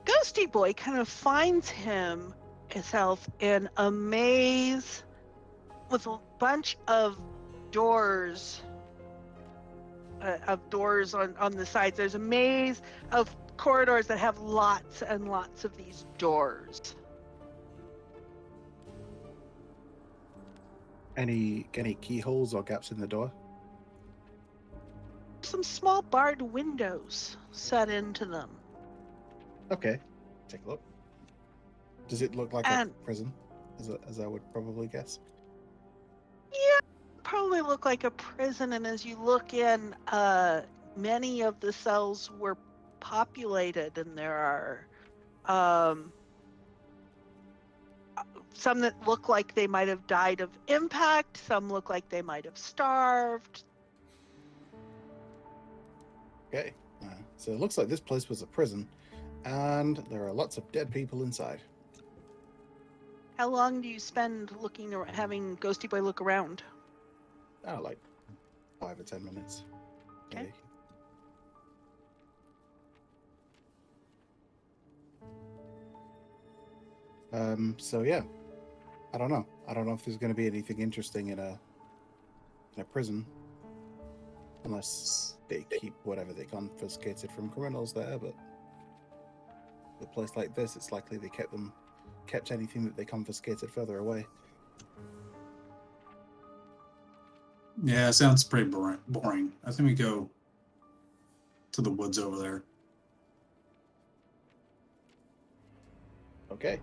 Ghosty Boy kind of finds himself in a maze with a bunch of doors. On the sides. There's a maze of corridors that have lots and lots of these doors. Any keyholes or gaps in the door? Some small barred windows set into them. Okay, take a look. Does it look like And- a prison, as I would probably guess? Yeah, probably look like a prison. And as you look in, many of the cells were populated, and there are some that look like they might have died of impact. Some look like they might have starved. Okay, so it looks like this place was a prison, and there are lots of dead people inside. How long do you spend looking or having Ghosty Boy look around? Like 5 or 10 minutes. Okay. Maybe. So yeah, I don't know. I don't know if there's going to be anything interesting in a prison, unless they keep whatever they confiscated from criminals there. But a place like this, it's likely they kept anything that they confiscated further away. Yeah, it sounds pretty boring. I think we go to the woods over there. Okay.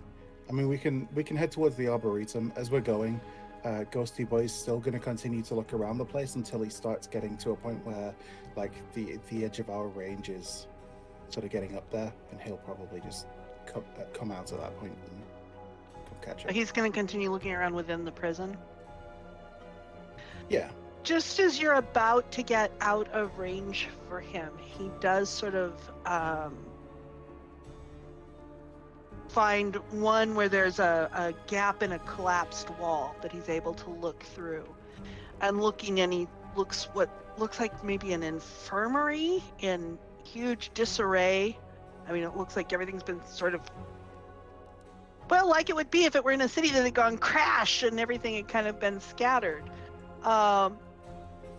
I mean, we can head towards the Arboretum as we're going. Ghosty Boy's still going to continue to look around the place until he starts getting to a point where, like, the edge of our range is sort of getting up there, and he'll probably just come out at that point and come catch up. He's going to continue looking around within the prison. Yeah. Just as you're about to get out of range for him, he does sort of find one where there's a gap in a collapsed wall that he's able to look through. And looking, and he looks what looks like maybe an infirmary in huge disarray. I mean, it looks like everything's been sort of, well, like it would be if it were in a city that had gone crash and everything had kind of been scattered.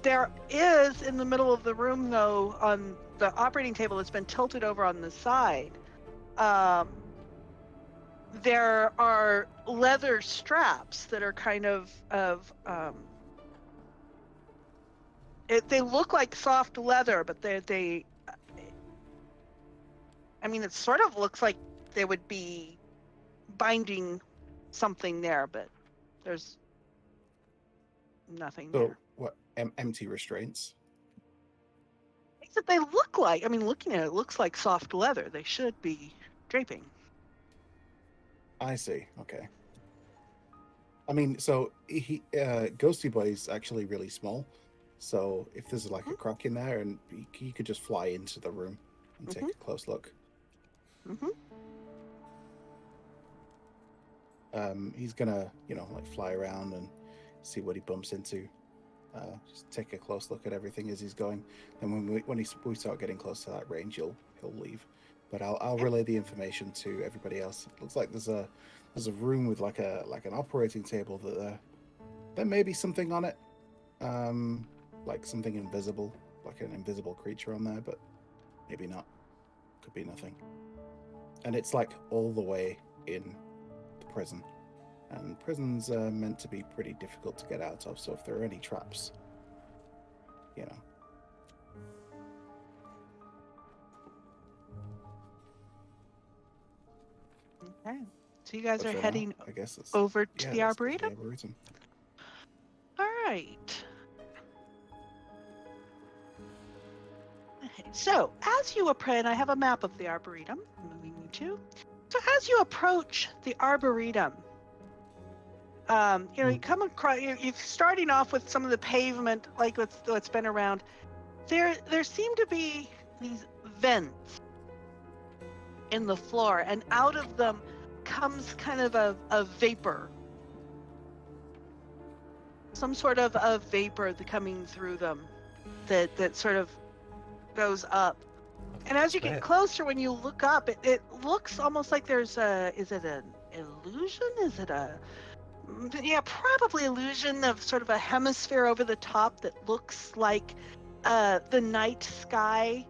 There is, in the middle of the room, though, on the operating table that's been tilted over on the side, there are leather straps that are kind of they look like soft leather, but they I mean, it sort of looks like they would be binding something there, but there's nothing So there. what? Empty restraints. Except they look like, I mean, looking at it, it looks like soft leather. They should be draping. I see. Okay. I mean, so Ghosty Boy's actually really small. So if there's like a crack in there, and he could just fly into the room and take a close look. He's gonna, like fly around and see what he bumps into. Just take a close look at everything as he's going. And when we start getting close to that range, he'll leave. But I'll relay the information to everybody else. It looks like there's a room with like an operating table that there may be something on it, like something invisible, like an invisible creature on there, but maybe not. Could be nothing. And it's like all the way in the prison. And prisons are meant to be pretty difficult to get out of, so if there are any traps, Okay. So you guys But are for now, heading I guess it's over to the let's go to Arboretum? the Arboretum. All right. Okay, so as you approach, and I have a map of the Arboretum, I'm moving you to. So as you approach the Arboretum, you come across, you're starting off with some of the pavement, like what's been around. There seem to be these vents in the floor, and out of them comes kind of a vapor. Some sort of a vapor coming through them that sort of goes up. And as you get closer, when you look up, it looks almost like there's is it an illusion? Is it probably illusion of sort of a hemisphere over the top that looks like the night sky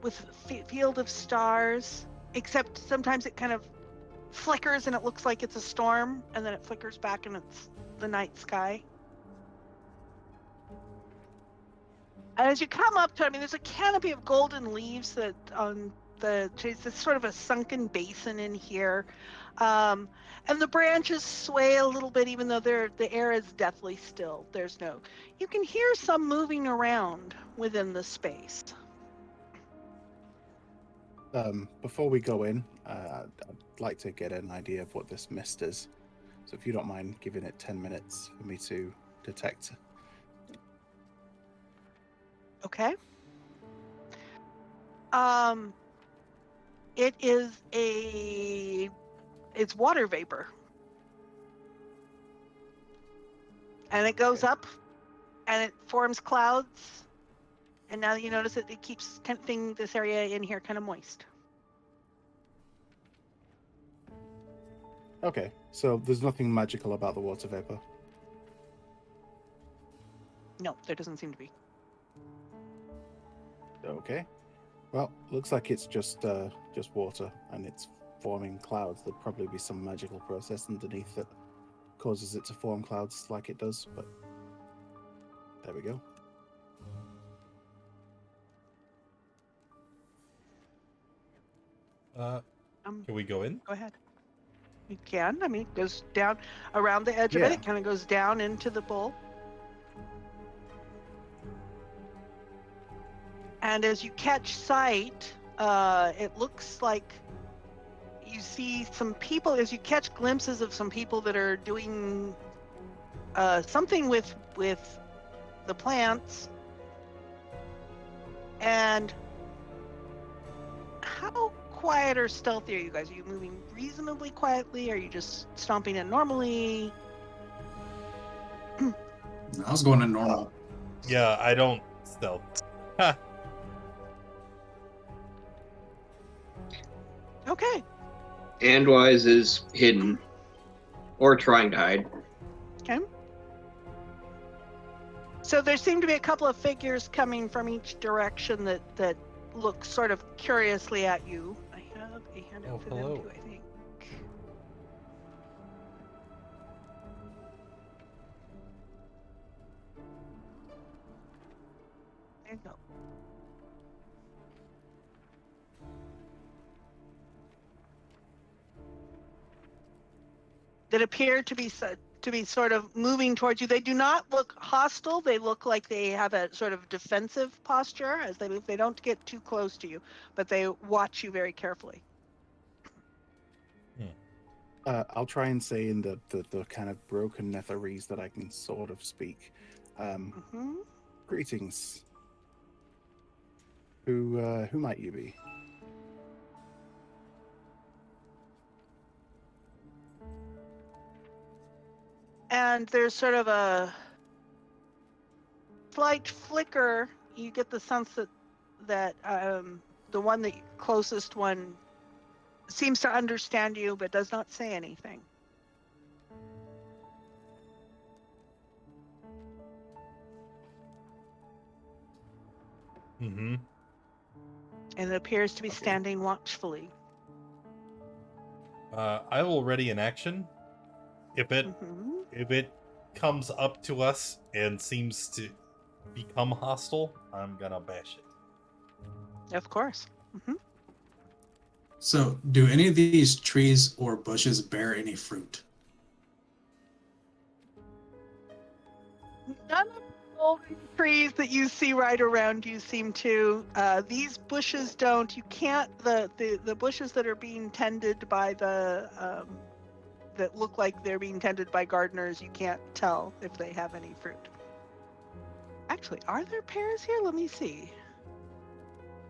with a field of stars, except sometimes it kind of flickers and it looks like it's a storm, and then it flickers back and it's the night sky. And as you come up to it, I mean, there's a canopy of golden leaves that on the trees. There's sort of a sunken basin in here. And the branches sway a little bit, even though the air is deathly still. You can hear some moving around within the space. Before we go in, I'd like to get an idea of what this mist is. So if you don't mind giving it 10 minutes for me to detect. Okay. It's water vapor. And it goes up and it forms clouds. And now you notice that it keeps keeping this area in here kind of moist. Okay, so there's nothing magical about the water vapor. No, there doesn't seem to be. Okay. Well, looks like it's just water, and it's forming clouds. There'd probably be some magical process underneath that causes it to form clouds like it does, but there we go. Can we go in? Go ahead. You can. I mean, it goes down around the edge of it. Yeah. It kind of goes down into the bowl. And as you catch sight, it looks like you see some people, as you catch glimpses of some people that are doing something with the plants. And how quiet or stealthy are you guys? Are you moving reasonably quietly? Are you just stomping in normally? I was going in normal. Yeah, I don't stealth. Ha. Okay. Andwise is hidden or trying to hide. Okay. So there seem to be a couple of figures coming from each direction that look sort of curiously at you. I have a handout for them hello. too, I think. There you go. That appear to be sort of moving towards you. They do not look hostile. They look like they have a sort of defensive posture as they move. They don't get too close to you, but they watch you very carefully. I'll try and say in the kind of broken Netherese that I can sort of speak. Greetings. Who might you be? And there's sort of a slight flicker. You get the sense that the one that closest one seems to understand you, but does not say anything. Mm-hmm. And it appears to be Okay. standing watchfully. I will ready an action. If it comes up to us and seems to become hostile, I'm gonna bash it. Of course. So, do any of these trees or bushes bear any fruit? None of the golden trees that you see right around you seem to. These bushes don't. You can't. The bushes that are being tended by the that look like they're being tended by gardeners. You can't tell if they have any fruit. Actually, are there pears here? Let me see.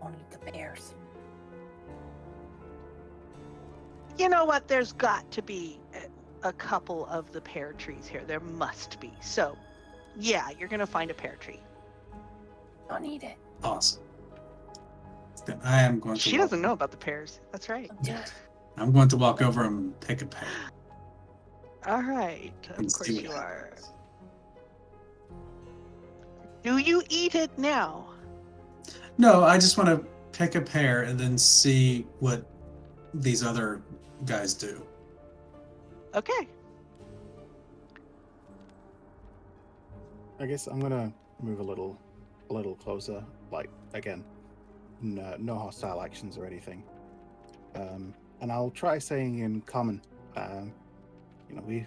Don't eat the bears. You know what? There's got to be a couple of the pear trees here. There must be. So, yeah, you're gonna find a pear tree. Don't eat it. Awesome. Then I am going to. She doesn't know about the pears. That's right. Don't do it. I'm going to walk over and pick a pear. All right. And Of course see what you are. happens. Do you eat it now? No, I just want to pick a pear and then see what these other guys do. Okay. I guess I'm gonna move a little closer. Like again, no hostile actions or anything. And I'll try saying in common. You know,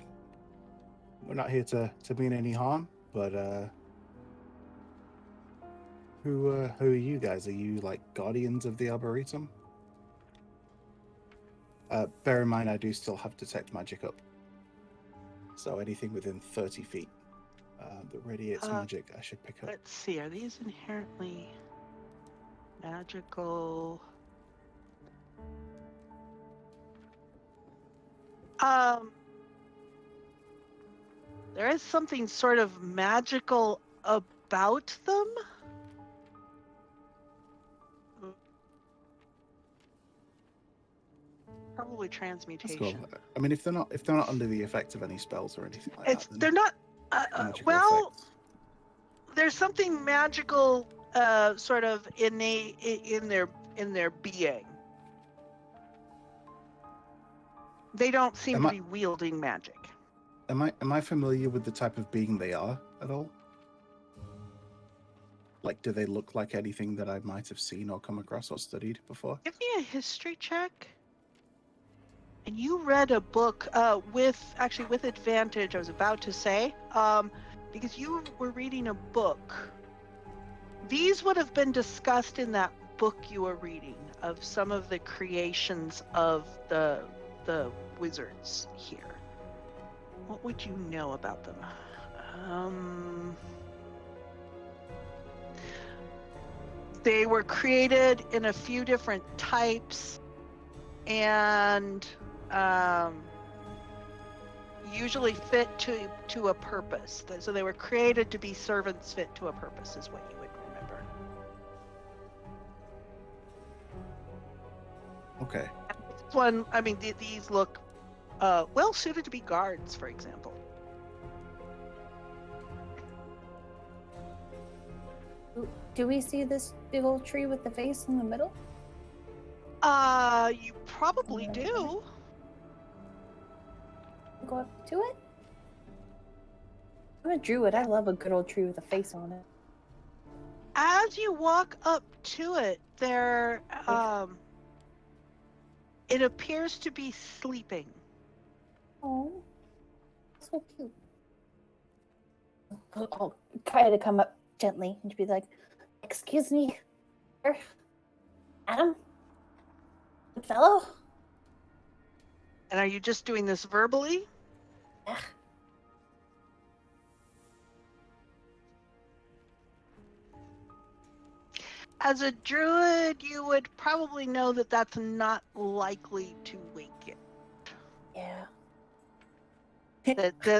we're not here to mean any harm, but who are you guys? Are you like guardians of the Arboretum? Bear in mind, I do still have detect magic up, so anything within 30 feet that radiates magic, I should pick up. Let's see. Are these inherently magical? There is something sort of magical about them. Probably That's transmutation. cool. I mean, if they're not under the effect of any spells or anything like that, then They're not. magical Well, effects. there's something magical, sort of innate in their being. They don't seem Am to I- be wielding magic. Am I familiar with the type of being they are at all? Like, do they look like anything that I might have seen or come across or studied before? Give me a history check. And you read a book with advantage. I was about to say, because you were reading a book. These would have been discussed in that book you were reading of some of the creations of the wizards here. What would you know about them? They were created in a few different types, and usually fit to a purpose. So they were created to be servants fit to a purpose, is what you would remember. Okay. This one, I mean, these look well suited to be guards, for example. Do we see this big old tree with the face in the middle? You probably do. Go up to it? I'm a druid. I love a good old tree with a face on it. As you walk up to it, it appears to be sleeping. Oh, so cute. I'll try to come up gently and be like, "Excuse me, sir? Adam? Good fellow?" And are you just doing this verbally? Yeah. As a druid, you would probably know that that's not likely to wake it. Yeah.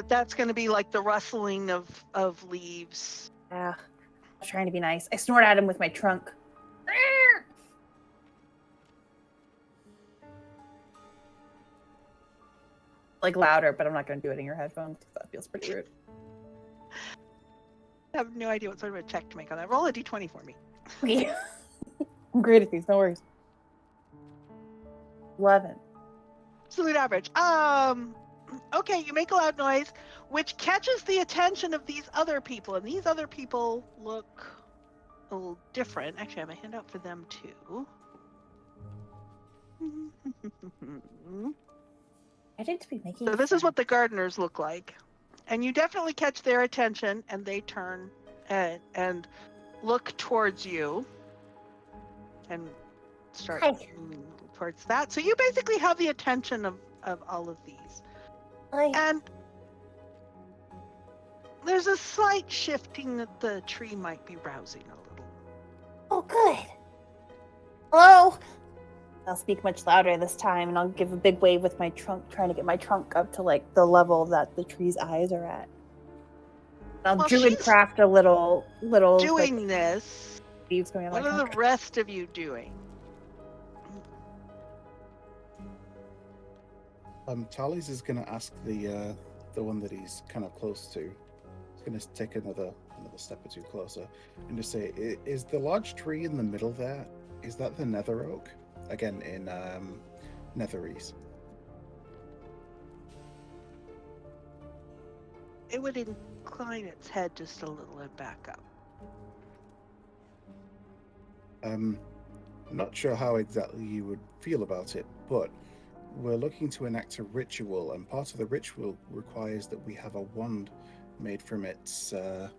That's going to be like the rustling of leaves. Yeah. I was trying to be nice. I snort at him with my trunk. Like louder, but I'm not going to do it in your headphones. That feels pretty rude. I have no idea what sort of a check to make on that. Roll a d20 for me. Okay. I'm great at these. No worries. 11. Absolute average. Okay, you make a loud noise, which catches the attention of these other people, and these other people look a little different. Actually, I have a handout for them too. I didn't be making. So this is what the gardeners look like, and you definitely catch their attention, and they turn and look towards you, and start moving towards that. So you basically have the attention of all of these. Hi. And there's a slight shifting that the tree might be rousing a little. Oh, good. Hello. I'll speak much louder this time, and I'll give a big wave with my trunk, trying to get my trunk up to like the level that the tree's eyes are at. I'll druid craft a little doing like, this. leaves going on What my are trunk. the rest of you doing? Tally's is going to ask the one that he's kind of close to. He's going to take another step or two closer and just say, "Is the large tree in the middle there? Is that the Nether Oak?" Again in Netherese. It would incline its head just a little and back up. I'm not sure how exactly you would feel about it, but we're looking to enact a ritual, and part of the ritual requires that we have a wand made from its, I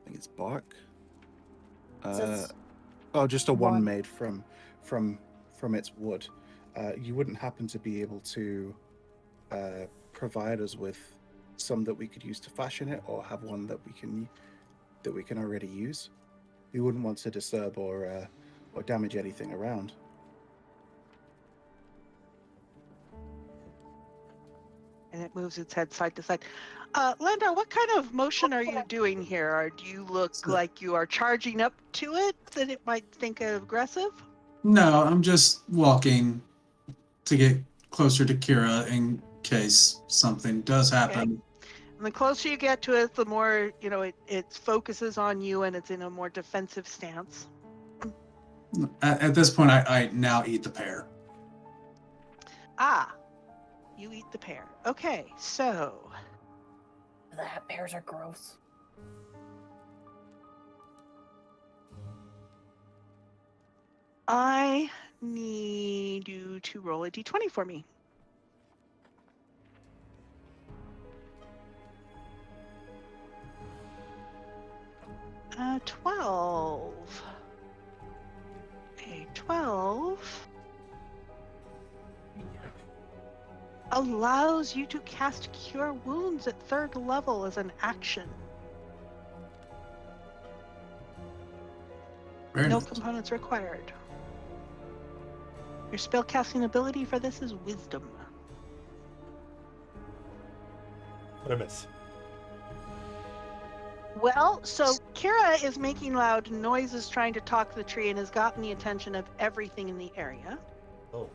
think it's bark. Just a wand made from its wood. You wouldn't happen to be able to provide us with some that we could use to fashion it, or have one that we can already use? We wouldn't want to disturb or damage anything around. And it moves its head side to side. Landar, what kind of motion are you doing here? Or do you look So- like you are charging up to it that it might think aggressive? No, I'm just walking to get closer to Kira in case something does happen. And the closer you get to it, the more, it focuses on you and it's in a more defensive stance. At this point, I now eat the pear. Ah, you eat the pear. Okay, so The pears are gross. I need you to roll a d20 for me. A 12. A 12 allows you to cast Cure Wounds at 3rd level as an action. Very No nice. components required. Your spellcasting ability for this is Wisdom. What I miss? Well, so Kira is making loud noises trying to talk to the tree and has gotten the attention of everything in the area. Oh,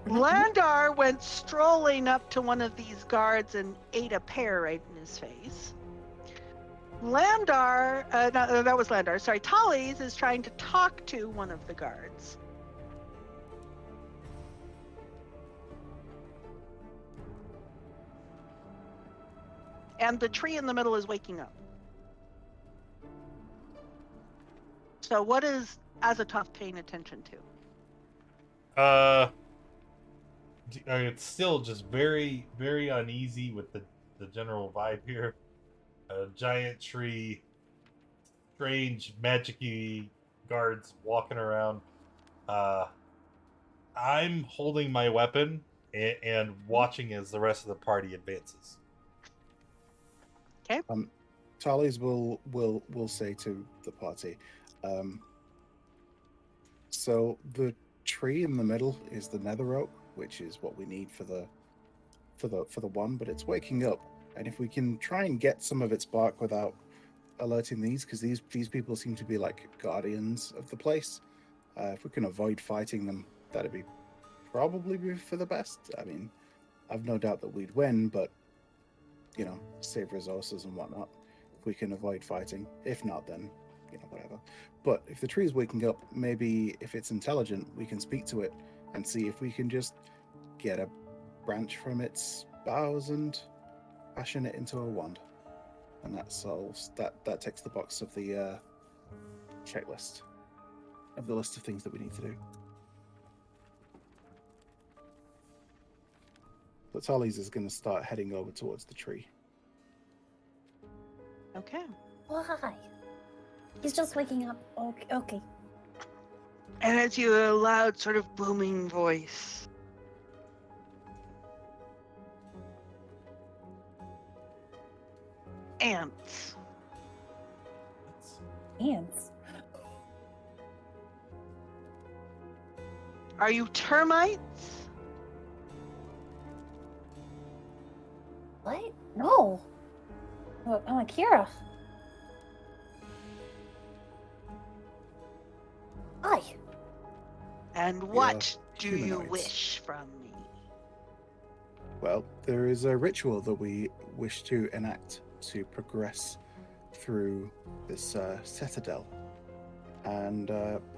Landar went strolling up to one of these guards and ate a pear right in his face. Landar, no, that was Landar, sorry, Tallies is trying to talk to one of the guards. And the tree in the middle is waking up. So what is Azathoth paying attention to? It's still just very, very uneasy with the general vibe here. A giant tree, strange magic-y guards walking around. I'm holding my weapon and watching as the rest of the party advances. Tallies will say to the party, so the tree in the middle is the nether oak, which is what we need for the one, but it's waking up, and if we can try and get some of its bark without alerting these, because these people seem to be like guardians of the place, if we can avoid fighting them, that'd be probably be for the best. I mean, I've no doubt that we'd win, but save resources and whatnot if we can avoid fighting. If not, then whatever. But if the tree is waking up, maybe if it's intelligent, we can speak to it and see if we can just get a branch from its boughs and fashion it into a wand. And that solves that ticks the box of the checklist of the list of things that we need to do. But Tallies is going to start heading over towards the tree. Okay. Why? He's just waking up. Okay. And as you hear a loud, sort of booming voice. Ants. Ants. Are you termites? What? No. I'm Akira. Hi. And what do you humanoids. wish from me? Well, there is a ritual that we wish to enact to progress through this citadel, and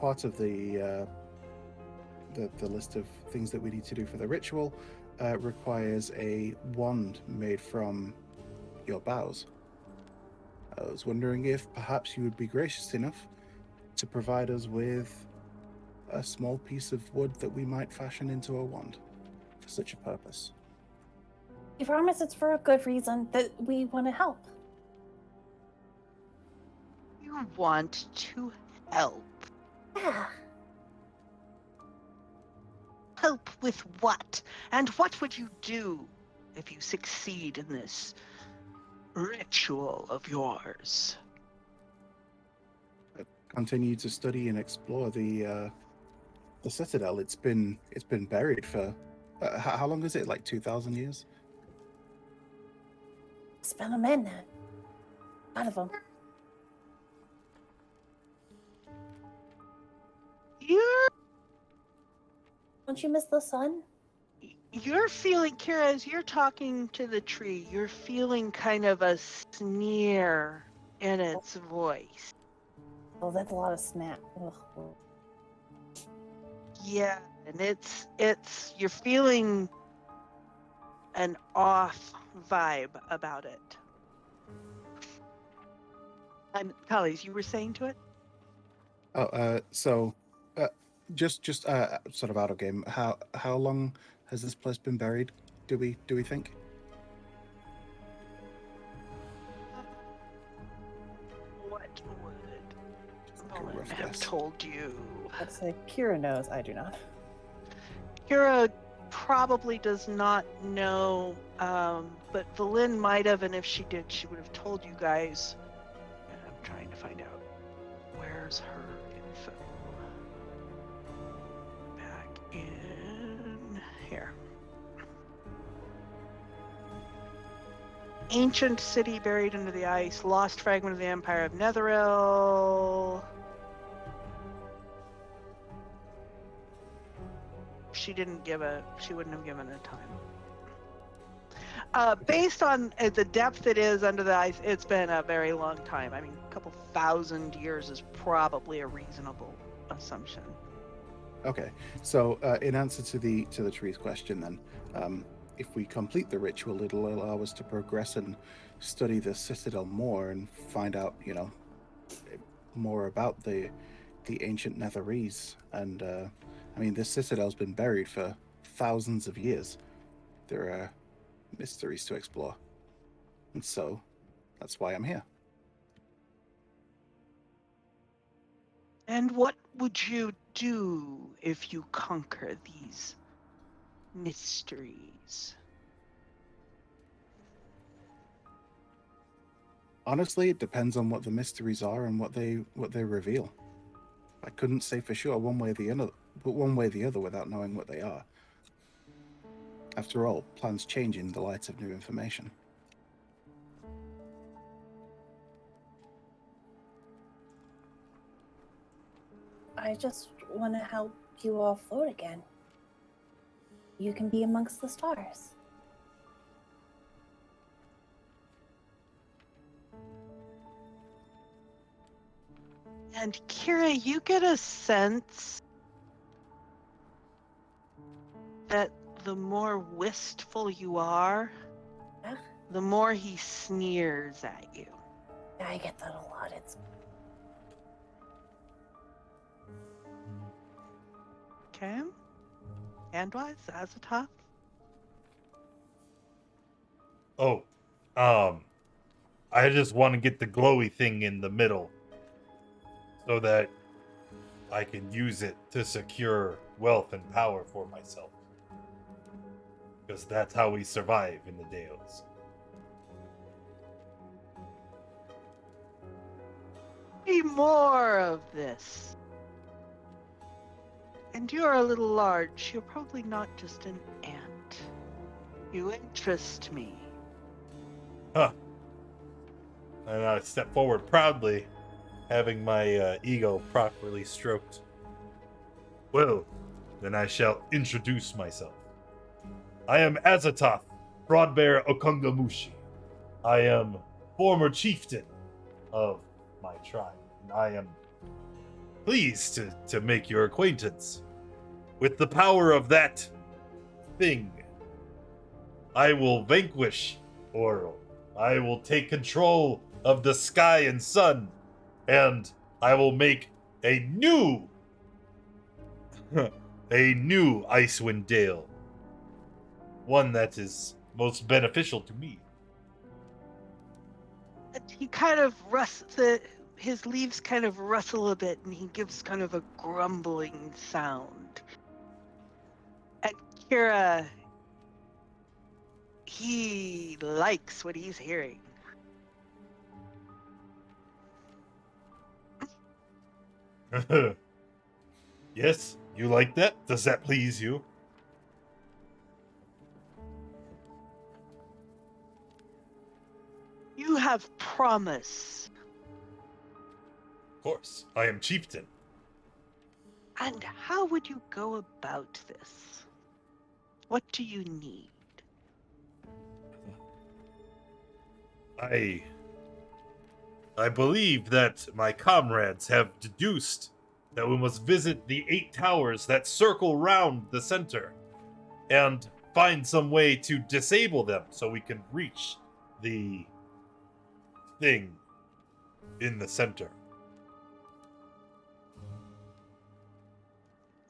part of the list of things that we need to do for the ritual requires a wand made from your boughs. I was wondering if perhaps you would be gracious enough to provide us with a small piece of wood that we might fashion into a wand for such a purpose. You promise it's for a good reason, that we want to help. You want to help. Yeah. Help with what? And what would you do if you succeed in this ritual of yours? Continue to study and explore the citadel. It's been buried for how long is it? Like 2,000 years? Spin them in then. Out of them. You're Don't you miss the sun? you're feeling, Kira, as you're talking to the tree, you're feeling kind of a sneer in its voice. Oh, that's a lot of snap. Ugh. Yeah, and it's you're feeling an off vibe about it. And Collies, you were saying to it? Oh, just sort of out of game. How long has this place been buried? Do we think? What would Like a Nolan rough have guess. told you? I'd say Kira knows. I do not. Kira probably does not know, but Valin might have, and if she did, she would have told you guys. And I'm trying to find out where's her info. Back in here. Ancient city buried under the ice, lost fragment of the Empire of Netherese. She wouldn't have given a time. Based on the depth it is under the ice, it's been a very long time. I mean, a couple thousand years is probably a reasonable assumption. Okay, so in answer to the tree's question, then, if we complete the ritual, it'll allow us to progress and study the citadel more and find out, more about the ancient Netherese. And I mean, this citadel's been buried for thousands of years. There are mysteries to explore, and so that's why I'm here. And what would you do if you conquer these mysteries? Honestly, it depends on what the mysteries are and what they reveal. I couldn't say for sure one way or the other without knowing what they are. After all, plans change in the light of new information. I just want to help you all float again. You can be amongst the stars. And Kira, you get a sense that the more wistful you are, Yeah. the more he sneers at you. I get that a lot. It's Okay? Handwise, Azathoth? Oh, I just want to get the glowy thing in the middle so that I can use it to secure wealth and power for myself. Because that's how we survive in the Dales. Be more of this. And you're a little large. You're probably not just an ant. You interest me. Huh. And I step forward proudly, having my ego properly stroked. Well, then I shall introduce myself. I am Azathoth, Broadbear Okungamushi. I am former chieftain of my tribe, and I am pleased to make your acquaintance. With the power of that thing, I will vanquish Oral. I will take control of the sky and sun, and I will make a new Icewind Dale. One that is most beneficial to me. And he kind of his leaves kind of rustle a bit, and he gives kind of a grumbling sound. And Kira, he likes what he's hearing. Yes, you like that? Does that please you? have promise. Of course, I am chieftain. And how would you go about this? What do you need? I believe that my comrades have deduced that we must visit the 8 towers that circle round the center and find some way to disable them so we can reach the thing in the center.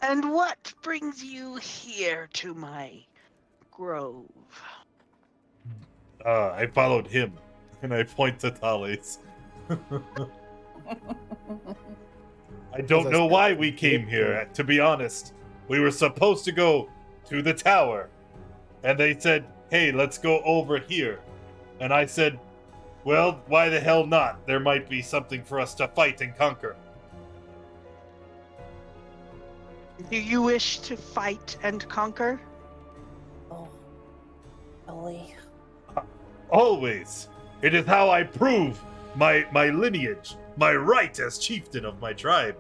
And what brings you here to my grove? I followed him, and I point to Thales. I don't know why we came here, to be honest. We were supposed to go to the tower, and they said, hey, let's go over here. And I said, well, why the hell not? There might be something for us to fight and conquer. Do you wish to fight and conquer? Oh, Ollie. Always. It is how I prove my lineage, my right as chieftain of my tribe.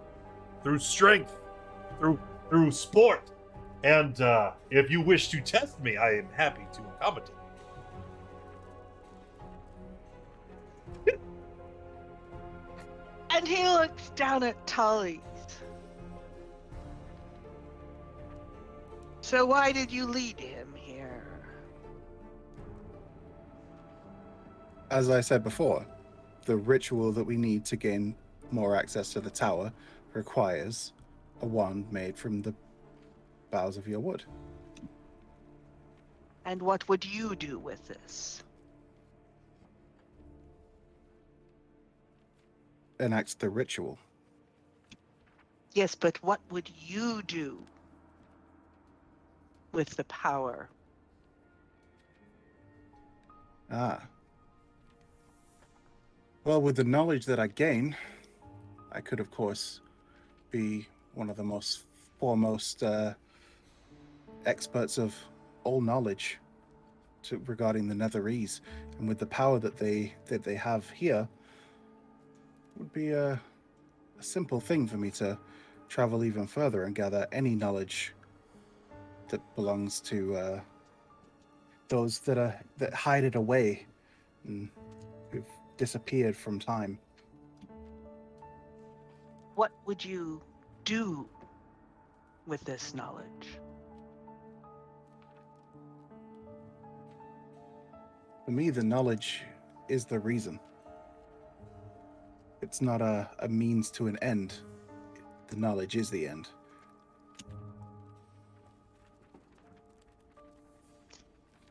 Through strength, through sport. And if you wish to test me, I am happy to accommodate. And he looks down at Tully's. So why did you lead him here? As I said before, the ritual that we need to gain more access to the tower requires a wand made from the boughs of your wood. And what would you do with this? Enact the ritual. Yes, but what would you do with the power? Ah. Well, with the knowledge that I gain, I could, of course, be one of the most foremost experts of all knowledge regarding the Netherese, and with the power that they have here, it would be a simple thing for me to travel even further and gather any knowledge that belongs to those that hide it away and who've disappeared from time. What would you do with this knowledge? For me, the knowledge is the reason. It's not a means to an end. The knowledge is the end.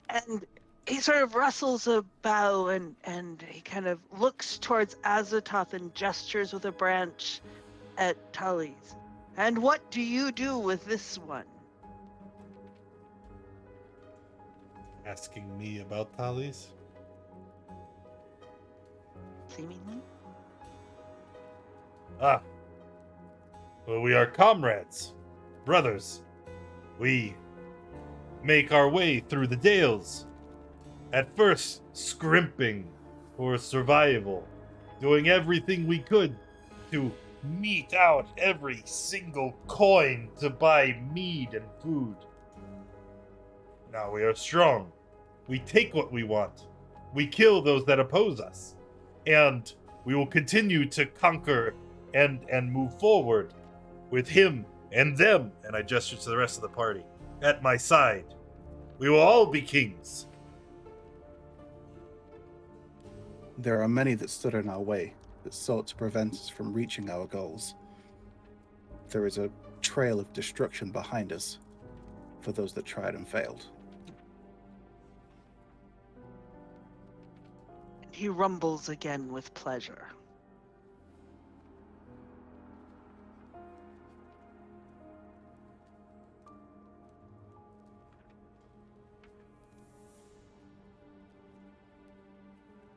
And he sort of rustles a bow and he kind of looks towards Azathoth and gestures with a branch at Tully's. And what do you do with this one? Asking me about Thales? Seemingly. Ah. Well, we are comrades. Brothers. We make our way through the dales. At first, scrimping for survival. Doing everything we could to mete out every single coin to buy mead and food. Now we are strong. We take what we want. We kill those that oppose us. And we will continue to conquer and move forward with him and them, and I gesture to the rest of the party, at my side. We will all be kings. There are many that stood in our way, that sought to prevent us from reaching our goals. There is a trail of destruction behind us for those that tried and failed. He rumbles again with pleasure.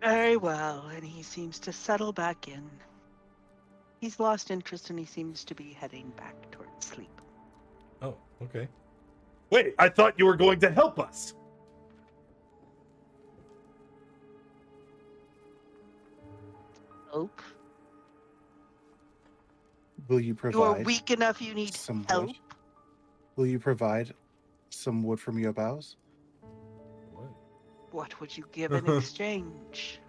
Very well, and he seems to settle back in. He's lost interest and he seems to be heading back towards sleep. Oh, okay. Wait, I thought you were going to help us. Help. Will you You are provide weak enough. You need some help. wood? Will you provide some wood from your boughs? What? What would you give in exchange?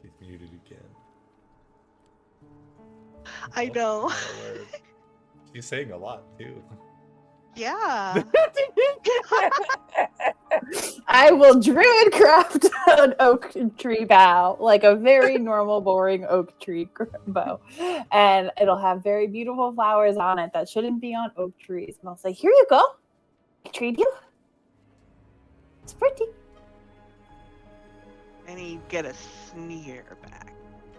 He's muted again. I Oh, know. not a word. She's saying a lot too. Yeah. I will druidcraft an oak tree bough, like a very normal, boring oak tree bow. And it'll have very beautiful flowers on it that shouldn't be on oak trees. And I'll say, here you go. I trade you. It's pretty. And you get a sneer back.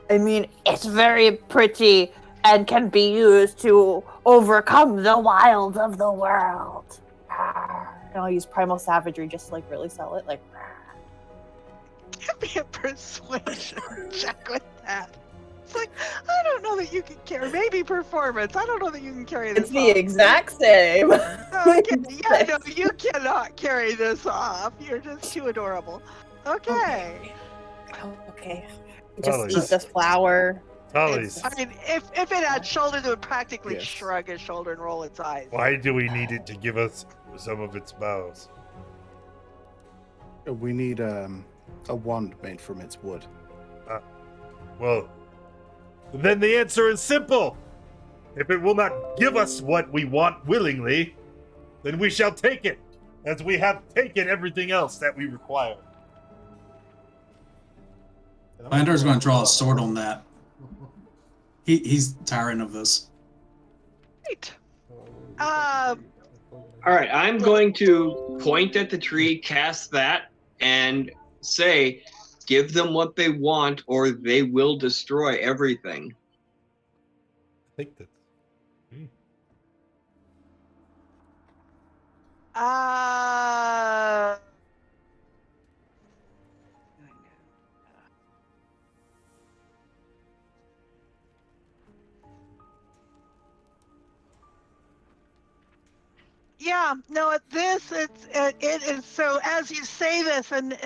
I mean, it's very pretty and can be used to overcome the wilds of the world. And I'll use primal savagery just to like really sell it. Like, Give me a persuasion check with that. It's like, I don't know that you can carry. Maybe performance. I don't know that you can carry this it's the off. exact same. Okay. Yeah, no, you cannot carry this off. You're just too adorable. Okay. Okay. Just Tollies. eat this flower. Tollies, I mean, if it had shoulders, it would practically Yes. shrug its shoulder and roll its eyes. why do we need it to give us some of its boughs? We need a wand made from its wood. Well, then the answer is simple. If it will not give us what we want willingly, then we shall take it, as we have taken everything else that we require. Landar's going to draw a sword on that. He's tiring of this. Right. All right, I'm going to point at the tree, cast that, and say, give them what they want or they will destroy everything. I think that. Yeah, no, it is so as you say this and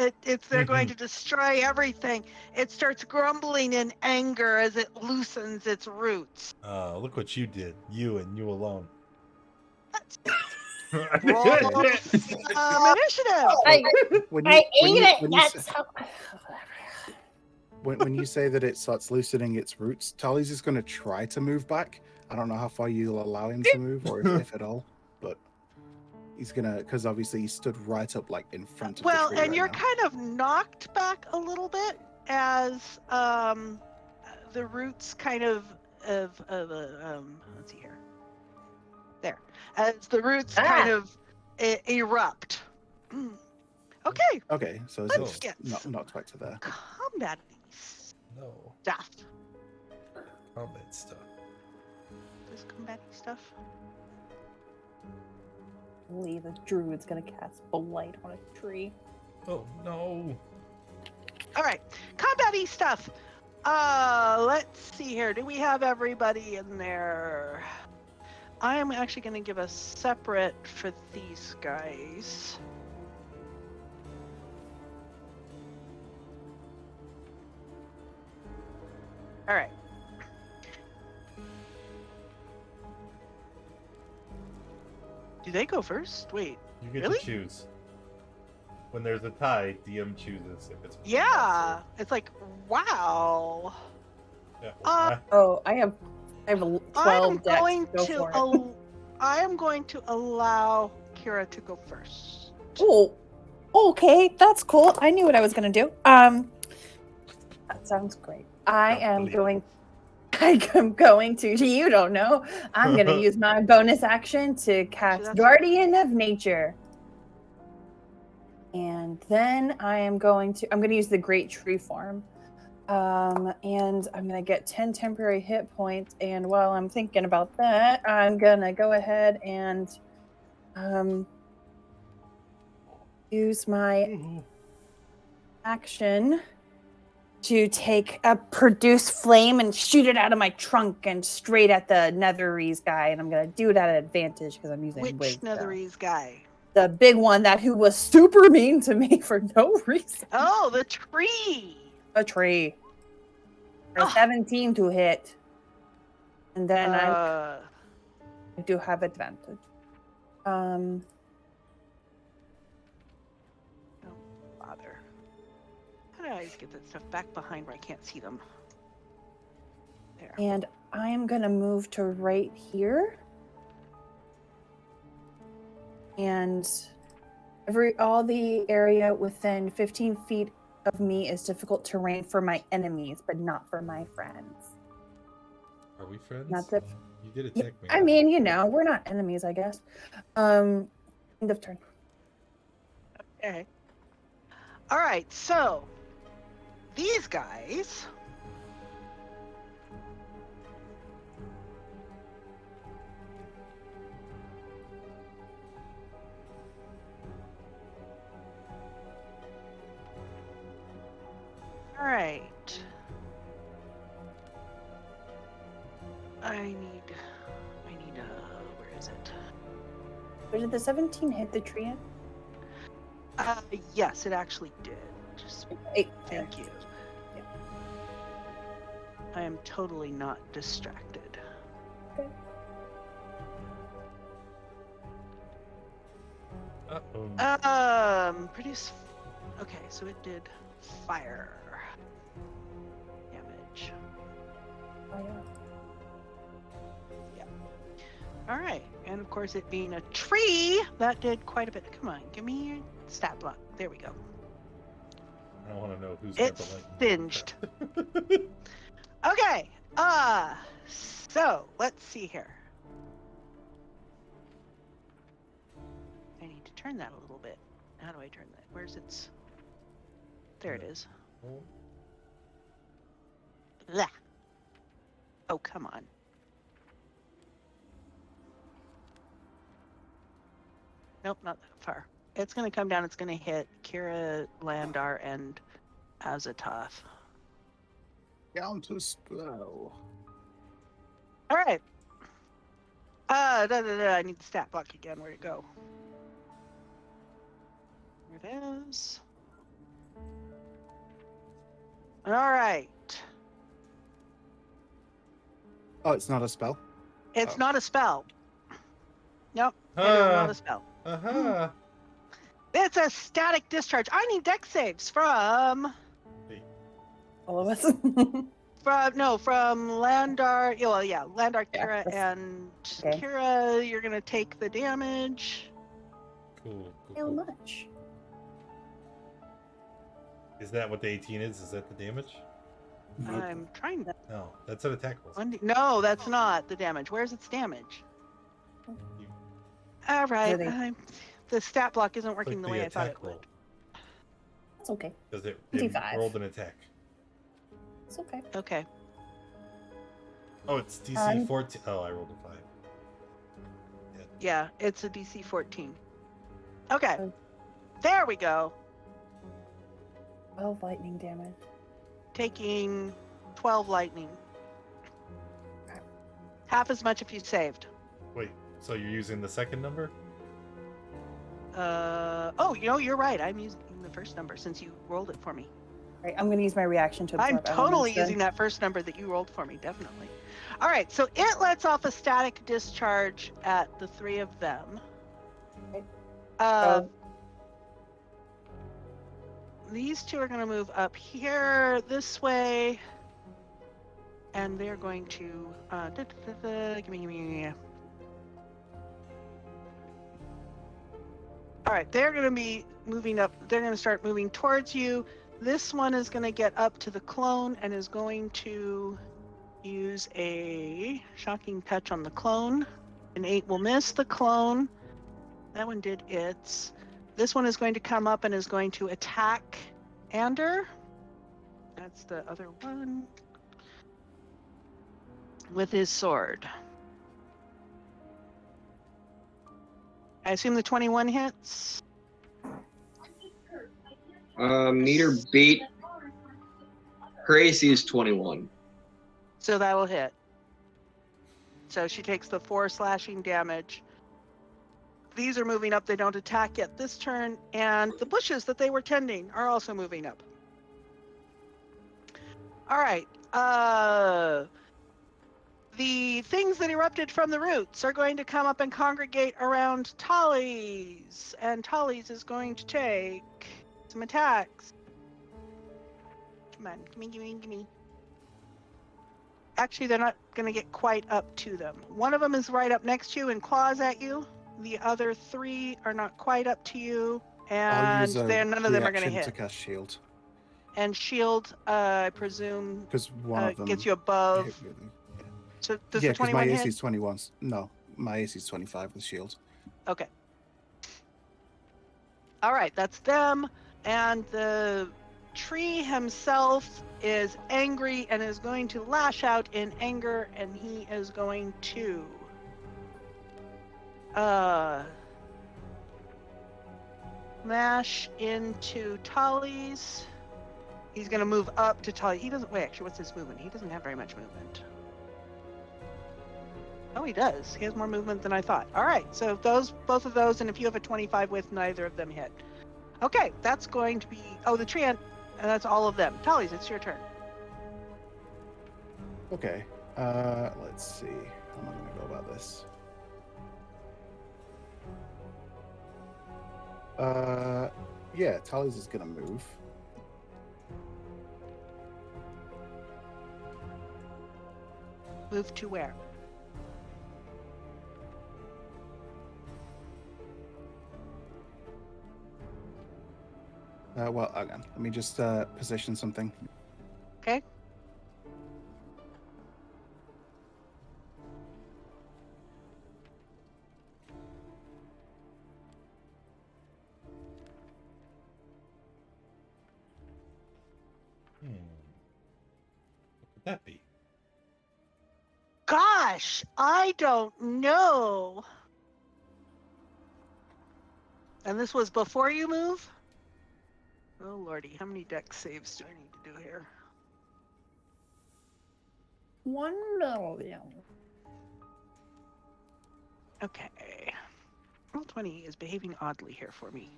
they're going to destroy everything, it starts grumbling in anger as it loosens its roots. Look what you did. You and you alone. Roll initiative. When I when ate you- it. when you That's say- how. when you say that it starts loosening its roots, Tolly's is going to try to move back. I don't know how far you'll allow him to move, or if at all, but he's gonna, because obviously he stood right up like in front of Well, the tree and right you're now. kind of knocked back a little bit as the roots kind of let's see here. There, as the roots kind of erupt. Okay, Okay, so Let's it's get not knocked back to there. combat No, stuff. combat stuff. This combat stuff. The druid's gonna cast blight on a tree. Oh no. All right, combat-y stuff. Let's see here. Do we have everybody in there? I am actually going to give a separate for these guys. All right. Do they go first? Wait. You get Really? to choose. When there's a tie, DM chooses if it's. Yeah. It's like, wow. Yeah. Oh, I have 12 I'm decks. going Go to for it. I am going to allow Kira to go first. Oh, okay, that's cool. I knew what I was gonna do. That sounds great. I am going to. You don't know. I'm gonna use my bonus action to cast that's- Guardian of Nature, and then I'm gonna use the Great Tree form. And I'm gonna get 10 temporary hit points. And while I'm thinking about that, I'm gonna go ahead and use my action to take a produce flame and shoot it out of my trunk and straight at the Netherese guy. And I'm gonna do it at an advantage because I'm using Which wisdom. Netherese guy? The big one who was super mean to me for no reason. Oh, the tree. A tree. A 17 to hit. And then I do have advantage. Don't bother. How do I always get that stuff back behind where I can't see them? There. And I am going to move to right here. And all the area within 15 feet of me is difficult terrain for my enemies, but not for my friends. Are we friends? Not that. You did attack me. I mean, you know, we're not enemies, I guess. End of turn. Okay. All right, so these guys. All right. I need where is it? But did the 17 hit the tree? Yes, it actually did. Just thank you. Yeah. I am totally not distracted. Okay. Produce. Okay, so it did fire damage. Oh, yeah. All right, and of course, it being a tree, that did quite a bit. Come on, give me your stat block. There we go. I don't want to know who's got It's the light. singed. Okay. So let's see here. I need to turn that a little bit. How do I turn that? Where's its? There it is. Blah. Oh, come on. Nope, not that far. It's going to come down. It's going to hit Kira, Landar, and Azatoth. Counter spell. All right. I need the stat block again. Where'd it go? There it is. All right. Oh, it's not a spell? It's Oh. not a spell. Nope, it is not a spell. Uh-huh. It's a static discharge. I need dex saves from All of us. from Landar. Yeah, well, yeah, Landar, Yeah, Kira, that's- and okay. Kira. You're gonna take the damage. Cool. How much? Is that what the 18 is? Is that the damage? Nope. I'm trying to. No, that's an attack roll. No, that's not the damage. Where's its damage? All right. Really? The stat block isn't Click working the the way I thought attack it roll. would. It's okay. Because it 25. rolled an attack. It's okay. Okay. Oh, it's DC 14. Oh, I rolled a 5. Yeah, it's a DC 14. Okay. Oh. There we go. 12 lightning damage. Taking 12 lightning. Half as much if you saved. Wait, so you're using the second number? Oh, you know, you're right. I'm using the first number since you rolled it for me. Right, I'm going to use my reaction to I'm absorb totally elements then. using that first number that you rolled for me, definitely. All right, so it lets off a static discharge at the three of them. Okay. These two are going to move up here this way, and they're going to give me. All right, they're going to be moving up. They're going to start moving towards you. This one is going to get up to the clone and is going to use a shocking touch on the clone. An 8 will miss the clone. That one did its. This one is going to come up and is going to attack Ander. That's the other one. With his sword. I assume the 21 hits. Meter beat. Gracie's 21. So that will hit. So she takes the 4 slashing damage. These are moving up. They don't attack yet this turn. And the bushes that they were tending are also moving up. All right. The things that erupted from the roots are going to come up and congregate around Tollies, and Tollies is going to take some attacks. Come on, gimme. Actually, they're not going to get quite up to them. One of them is right up next to you and claws at you. The other 3 are not quite up to you, I'll and use a none of them are going to reaction to hit. cast shield And shield, I presume, because one of them gets you above. hit really. So does Yeah, the because my 21 AC hit? is 21. No, my AC is 25 with shield. Okay. All right, that's them. And the tree himself is angry and is going to lash out in anger, and he is going to smash into Tollies. He's going to move up to Tollies. He doesn't, wait, actually, what's his movement? He doesn't have very much movement. Oh, he does. He has more movement than I thought. All right, so both of those, and if you have a 25 with, neither of them hit. Okay, that's going to be, the tree, and that's all of them. Tollies, it's your turn. Okay. Let's see. How am I going to go about this? Yeah, Tallies is going to move. Move to where? Well, hang on. Let me just position something. Okay. What could that be? Gosh, I don't know. And this was before you move? Oh, lordy, how many dex saves do I need to do here? 1 million. Okay. Roll 20 is behaving oddly here for me.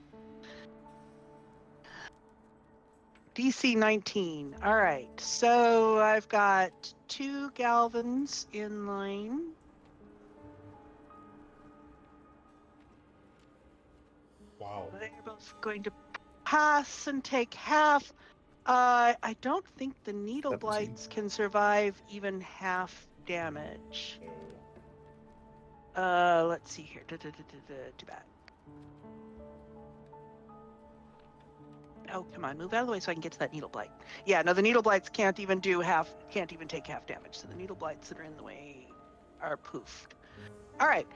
DC 19. All right, so I've got 2 Galvins in line. Wow. They're both going to pass and take half. I don't think the needle 17. blights can survive even half damage. Let's see here. Too bad. Oh, come on, move out of the way so I can get to that needle blight. Yeah, no, the needle blights can't even take half damage. So the needle blights that are in the way are poofed. All right,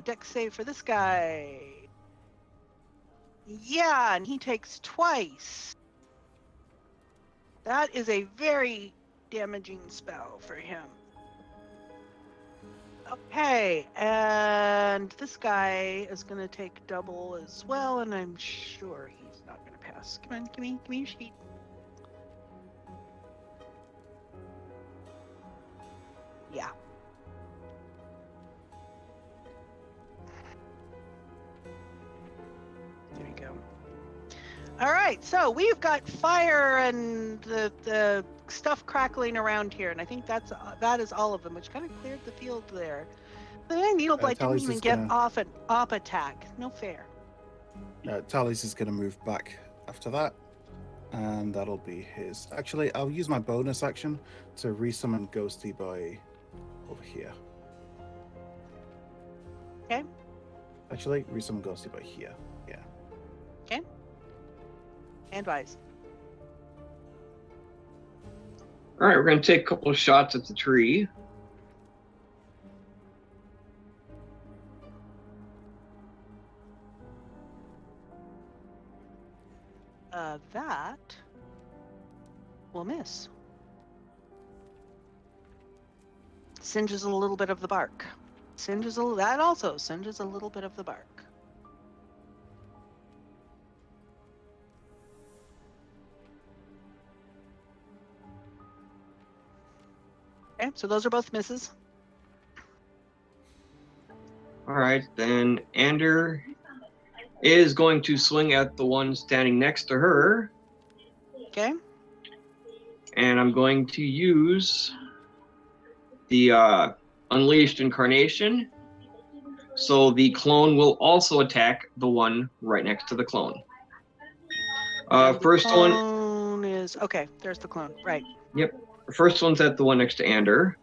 dex save for this guy. Yeah, and he takes twice. That is a very damaging spell for him. Okay, and this guy is going to take double as well, and I'm sure he's not going to pass. Come on, give me your sheet. Yeah. There you go. All right, so we've got fire and the stuff crackling around here, and I think that is all of them, which kind of cleared the field there. The needle blight didn't Tallies even is get gonna- off an op attack. No fair. Tallies is going to move back after that, and that'll be his. Actually, I'll use my bonus action to resummon Ghosty Boy over here. Okay. Actually, resummon Ghosty Boy here. Yeah. Okay. And wise. All right, we're going to take a couple of shots at the tree. That will miss. Singes a little bit of the bark. That also singes a little bit of the bark. Okay, so those are both misses. All right, then Ander is going to swing at the one standing next to her. Okay. And I'm going to use the Unleashed Incarnation. So the clone will also attack the one right next to the clone. And the First one. clone is okay. There's the clone. Right. Yep. The first one's at the one next to Ander.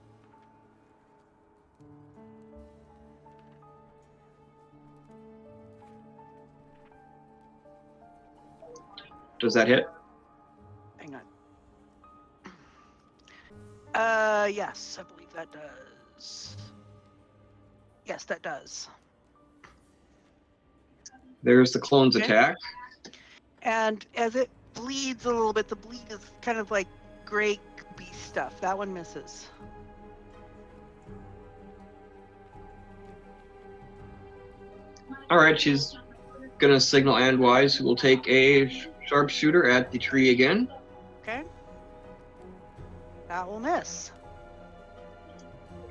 Does that hit? Hang on. Yes, I believe that does. Yes, that does. There's the clone's Okay. attack. And as it bleeds a little bit, the bleed is kind of like gray beast stuff. That one misses. All right, she's gonna signal Andwise, who will take a sharpshooter at the tree again. Okay. That will miss.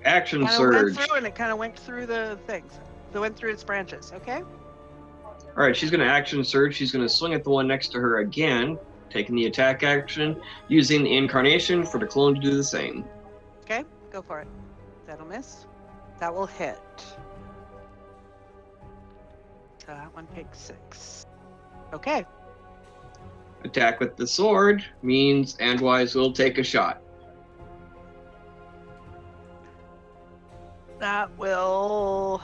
Action Kind of surge. went through, and it kind of went through the things. It went through its branches. Okay. All right, she's gonna action surge. She's gonna swing at the one next to her again, taking the attack action, using the incarnation for the clone to do the same. Okay. Go for it. That'll miss. That will hit. So that one takes 6. Okay. Attack with the sword means Andwise will take a shot. That will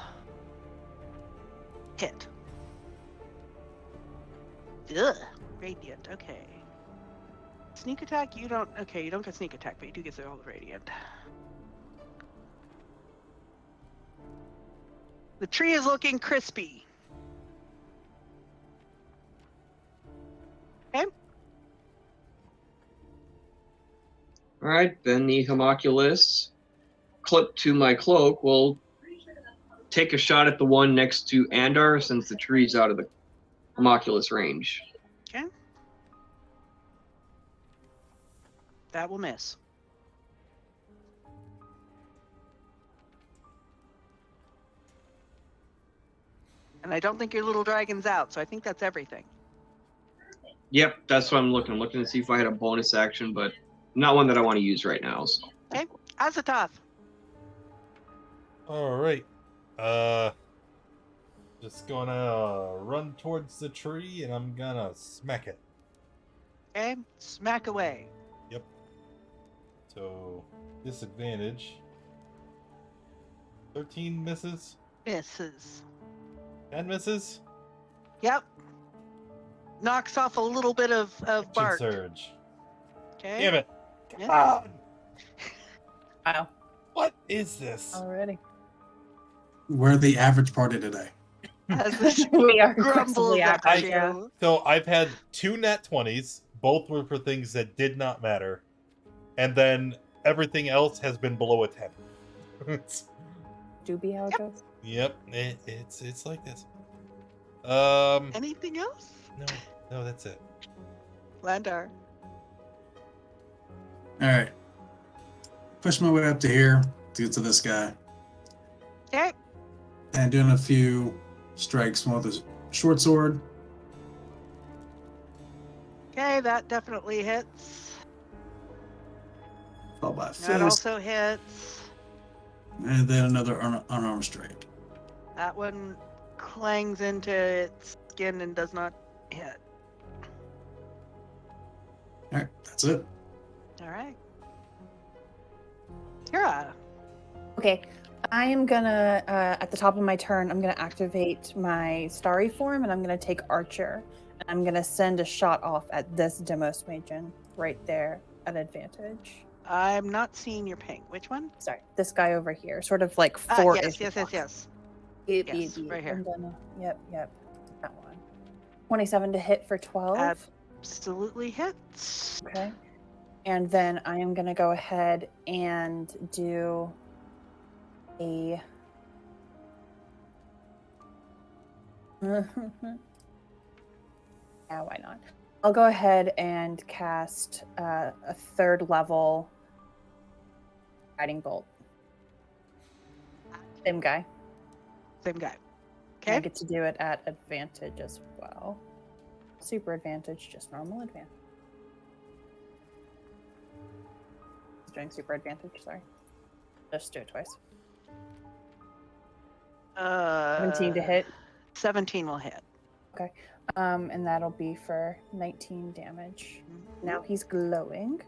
hit. Ugh. Radiant. Okay. Sneak attack. You don't. Okay, you don't get sneak attack, but you do get all the radiant. The tree is looking crispy. Okay. All right, then the homunculus, clipped to my cloak, will take a shot at the one next to Andar since the tree's out of the homunculus range. Okay. That will miss. And I don't think your little dragon's out, so I think that's everything. Yep, that's what I'm looking. I'm looking to see if I had a bonus action, but not one that I want to use right now. So. Okay. Azathoth. All right. Just gonna run towards the tree and I'm gonna smack it. Okay. Smack away. Yep. So disadvantage. 13 misses. Misses. 10 misses. Yep. Knocks off a little bit of Action bark. surge. Okay. Damn it. Yeah. Come on. Wow. What is this? Already. We're the average party today. As this We are grumbles aggressively at average, you. yeah. So I've had 2 nat 20s. Both were for things that did not matter. And then everything else has been below a 10. Do be how it goes. Yep, it's like this. Anything else? No, that's it. Landar. All right. Push my way up to here to get to this guy. Okay. And doing a few strikes with his short sword. Okay, that definitely hits. Followed by a That fist. also hits. And then another unarmed strike. That one clangs into its skin and does not hit. All right, that's it. All right. Kira. Okay, I am gonna, at the top of my turn, I'm gonna activate my starry form and I'm gonna take Archer. And I'm gonna send a shot off at this Demos Magen right there at advantage. I'm not seeing your ping. Which one? Sorry, this guy over here, sort of like four. Yes. Yes, Yes, right here. I'm gonna, yep, that one. 27 to hit for 12. Absolutely hits. Okay. And then I am gonna go ahead and do a yeah, why not? I'll go ahead and cast a 3rd level guiding bolt. Same guy. Same guy. And I Okay. get to do it at advantage as well. Super advantage, just normal advantage. doing super advantage. Sorry. Just do it twice. 17 to hit. 17 will hit. And that'll be for 19 damage. Now he's glowing.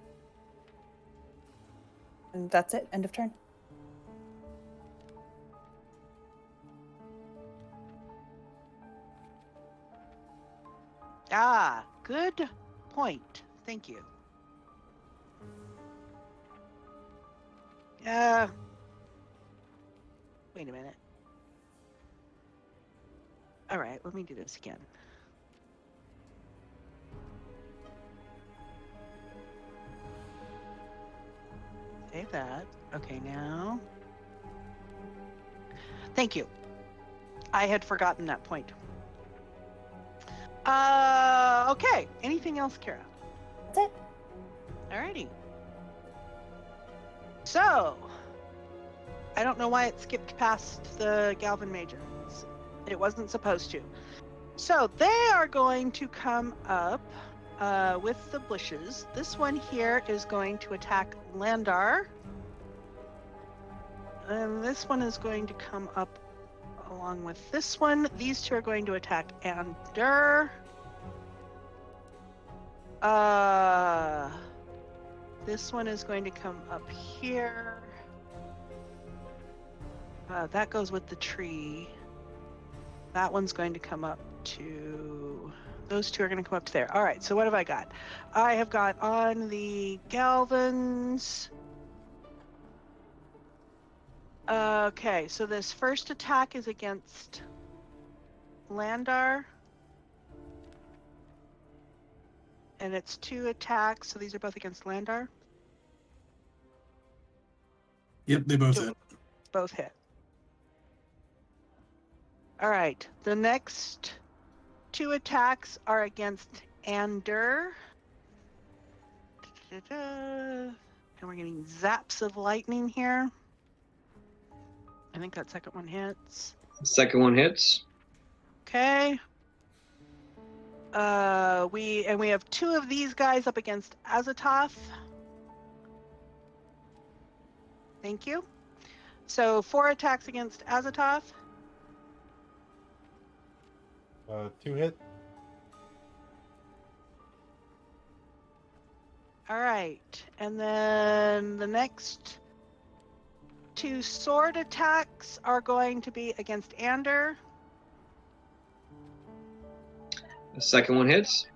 And that's it. End of turn. Ah, good point. Thank you. Wait a minute. All right, let me do this again. Save that. Okay, now. Thank you. I had forgotten that point. Okay. Anything else, Kara? That's it. Alrighty. So, I don't know why it skipped past the Galvin Mages. It wasn't supposed to. So they are going to come up with the bushes. This one here is going to attack Landar. And this one is going to come up along with this one. These two are going to attack Ander. This one is going to come up here. That goes with the tree. That one's going to come up to... Those two are going to come up to there. All right, so what have I got? I have got on the Galvins... Okay, so this first attack is against Landar. And it's 2 attacks, so these are both against Landar? Yep, they both hit. Both hit. All right, the next 2 attacks are against Ander. And we're getting zaps of lightning here. I think that second one hits. Second one hits. Okay. We have 2 of these guys up against Azatoth. Thank you. So 4 attacks against Azatoth. 2 hit. All right, and then the next 2 sword attacks are going to be against Ander. The second one hits.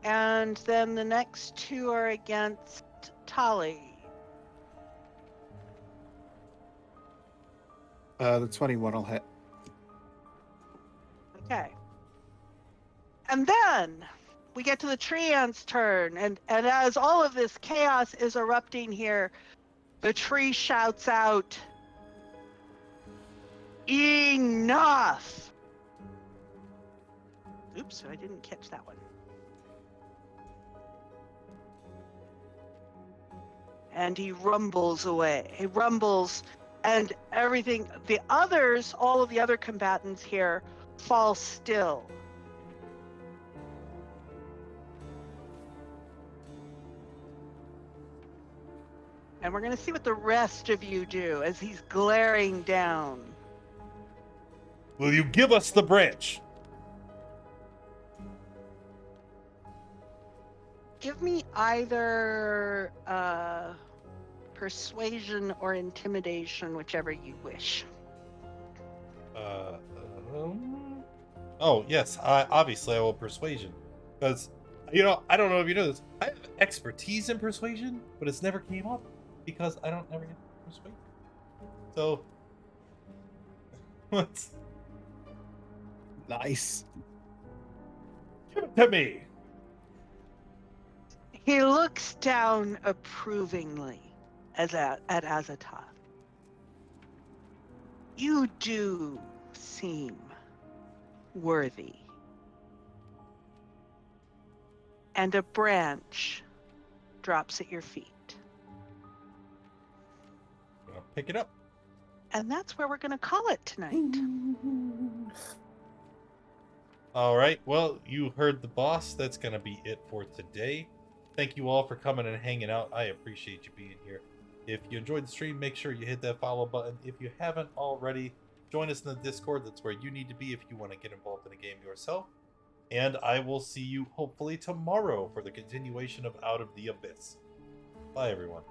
And then the next 2 are against Tali. The 21 will hit. Okay. And then we get to the tree ant's turn, and as all of this chaos is erupting here, the tree shouts out, "Enough!" Oops, I didn't catch that one. And he rumbles away. He rumbles, and everything, the others, all of the other combatants here, fall still. And we're going to see what the rest of you do as he's glaring down. Will you give us the branch? Give me either persuasion or intimidation, whichever you wish. Oh, yes. Obviously, I will persuasion. Because, I don't know if you know this. I have expertise in persuasion, but it's never came up because I don't ever get to persuade. So, what's... Nice. Give it to me! He looks down approvingly at Azatoth. You do seem worthy. And a branch drops at your feet. I'll pick it up. And that's where we're going to call it tonight. All right. Well, you heard the boss. That's going to be it for today. Thank you all for coming and hanging out. I appreciate you being here. If you enjoyed the stream, make sure you hit that follow button. If you haven't already, join us in the Discord. That's where you need to be if you want to get involved in a game yourself. And I will see you hopefully tomorrow for the continuation of Out of the Abyss. Bye, everyone.